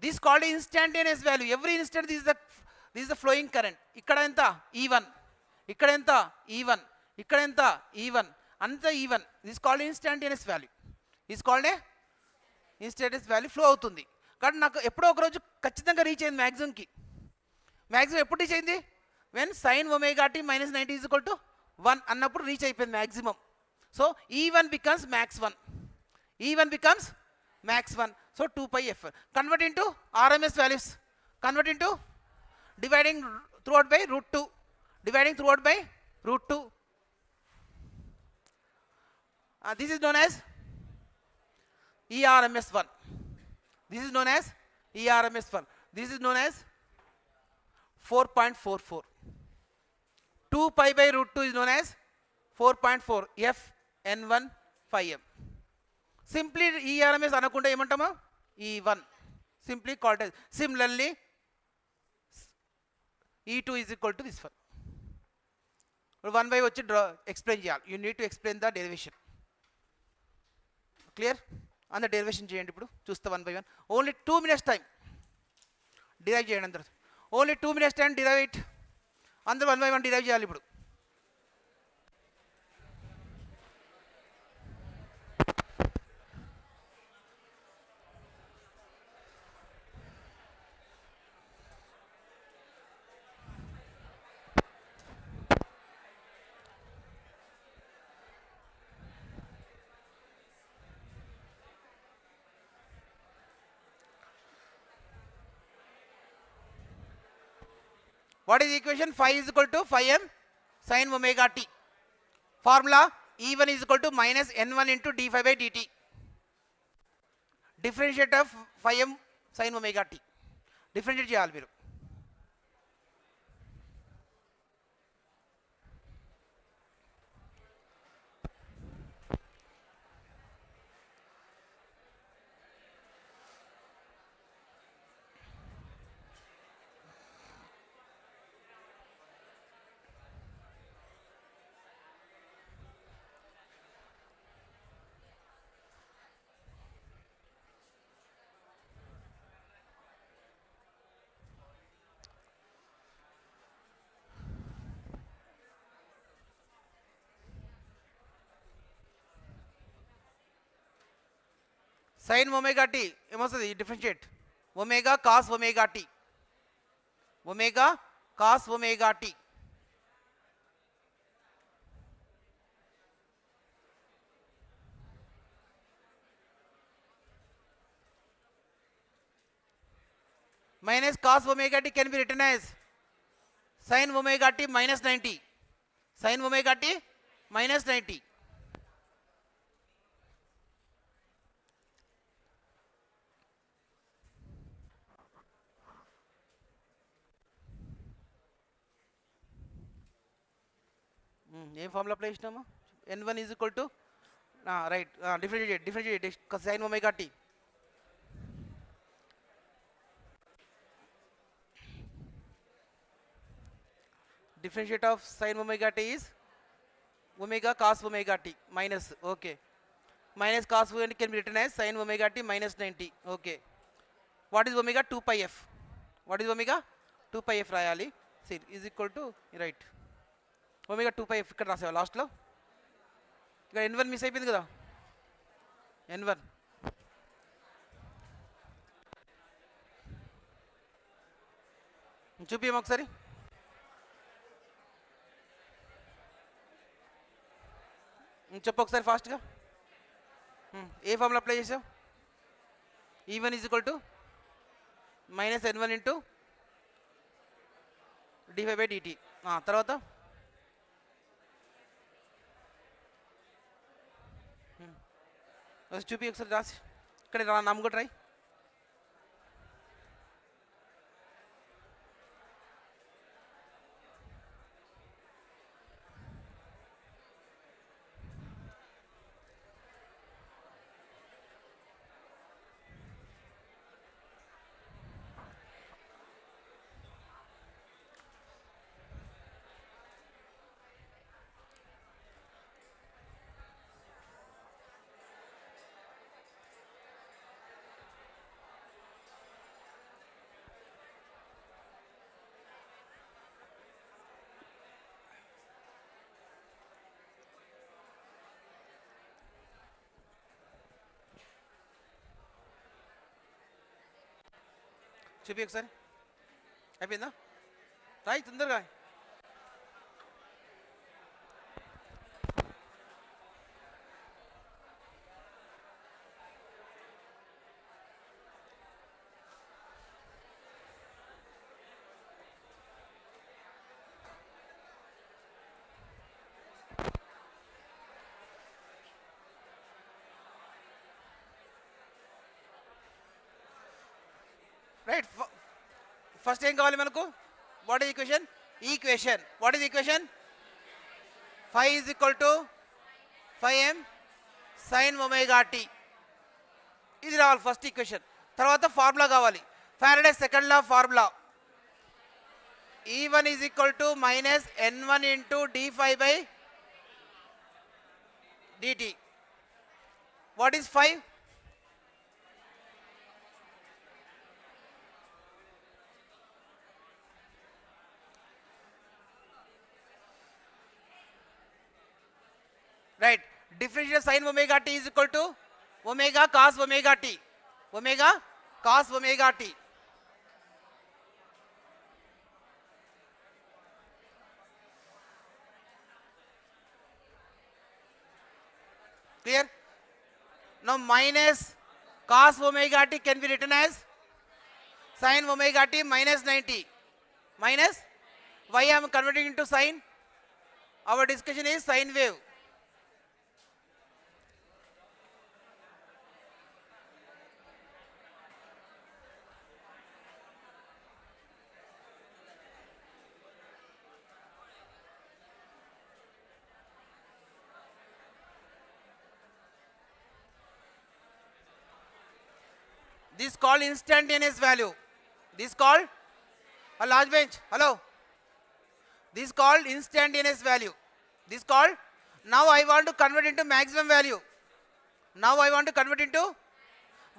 This is called instantaneous value. Every instant this is the flowing current. Ikkada enta E1. Ikkada enta E1. Ikkada enta E1. Anta E1. This is called instantaneous value. This is called a instantaneous value flow అవుతుంది. కాబట్టి నాకు ఎప్పుడో ఒక రోజు ఖచ్చితంగా reach అయింది మ్యాక్సిమంకి. Maximum ఎప్పుడు రీచ్ అయింది? When sine omega t minus 90 is equal to 1 అన్నప్పుడు రీచ్ అయిపోయింది maximum. So E1 becomes max 1. E1 becomes max 1. So 2 pi f. Convert into RMS values. Convert into dividing throughout by root 2. Dividing throughout by root 2. This is known as ERMS 1. This is known as ERMS 1. This is known as 4.44. 2 pi by root 2 is known as 4.4 f n1 phi m. Simply ERMS anakunda emantama E1. Simply called as. Similarly E2 is equal to this one. 1 by వచ్చి explain చేయాలి. You need to explain the derivation. Clear? And the derivation చేయండి ఇప్పుడు చూస్తే 1 by 1. Only 2 minutes time. Derive చేయండి అందరూ. Only 2 minutes time derive it. అందరూ 1 by 1 derive చేయాలి ఇప్పుడు. What is the equation? Phi is equal to phi m sin omega t. Formula E1 is equal to minus n1 into d phi by dt. Differentiate of phi m sin omega t. Differentiate చేయాలి మీరు. Sin omega t ఏమొస్తుంది? Differentiate omega cos omega t. Omega cos omega t. minus cos omega t can be written as sin omega t minus 90. Sin omega t minus 90. ఏం formula apply చేసినామా? n1 is equal to right differentiate sin omega t. Differentiate of sin omega t is omega cos omega t minus, okay, minus cos omega t can be written as sin omega t minus 90. Okay, what is omega? 2 pi f. What is omega? 2 pi f రాయాలి. See is equal to right omega 2 pi f ఇక్కడ రాసేవా లాస్ట్లో? ఇక్కడ n1 miss అయిపోయింది కదా. n1 చూపియమా ఒకసారి? చెప్పు ఒకసారి ఫాస్ట్గా. ఏ ఫార్ములా అప్లై చేసావు? E1 is equal to minus n1 into d5 by dt. తర్వాత చూపి ఒకసారి రాసి ఇక్కడ నమ్ముకో ట్రై. చూపి ఒకసారి. అయిపోయిందా? రాయి తొందరగా. రైట్. ఫస్ట్ ఏం కావాలి మనకు? What is equation? Equation. What is equation? phi is equal to phi m sin omega t. ఇది రావాలి ఫస్ట్ ఈక్వేషన్. తర్వాత ఫార్ములా కావాలి. Faraday second law formula E1 is equal to minus N1 into d phi by dt. What is phi? Right. Differential sin omega t is equal to omega cos omega t. Omega cos omega t. Clear? Now minus cos omega t can be written as sin omega t minus 90. Minus, why I am converting into sin? Our discussion is sine wave. This called instantaneous value. This called a large bench. Hello. This called instantaneous value. This called, now I want to convert into maximum value. Now I want to convert into,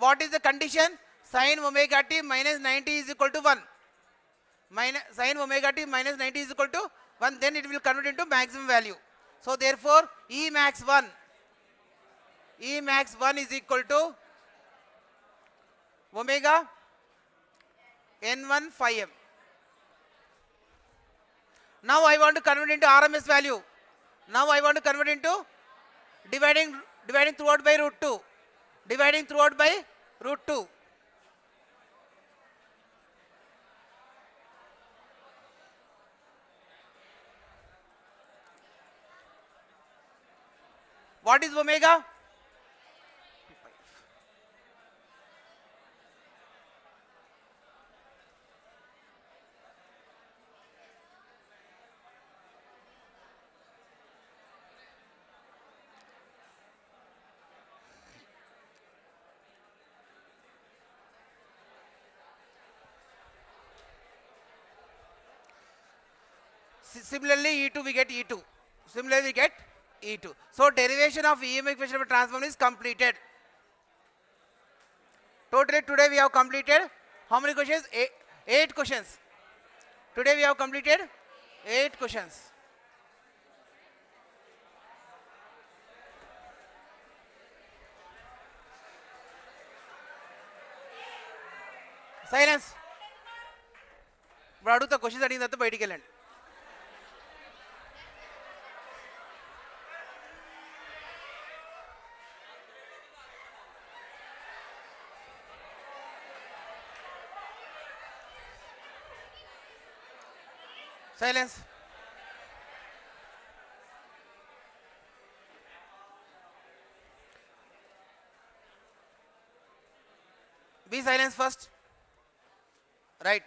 what is the condition? Sin omega t minus 90 is equal to 1. Sin omega t minus 90 is equal to 1. Then it will convert into maximum value. So therefore E max 1. E max 1 is equal to omega n1 phi m. Now I want to convert into RMS value. Now I want to convert into dividing throughout by root 2. Dividing throughout by root 2. What is omega? Similarly, E2 we get E2. Similarly, we get E2. So derivation of EM equation of a transform is completed. Totally today we have completed how many questions? 8 questions. Today we have completed 8 questions. Silence. ఇప్పుడు అడుగుతా questions అడిగిన తర్వాత బయటికి వెళ్ళండి. Silence. Be silence first. Right.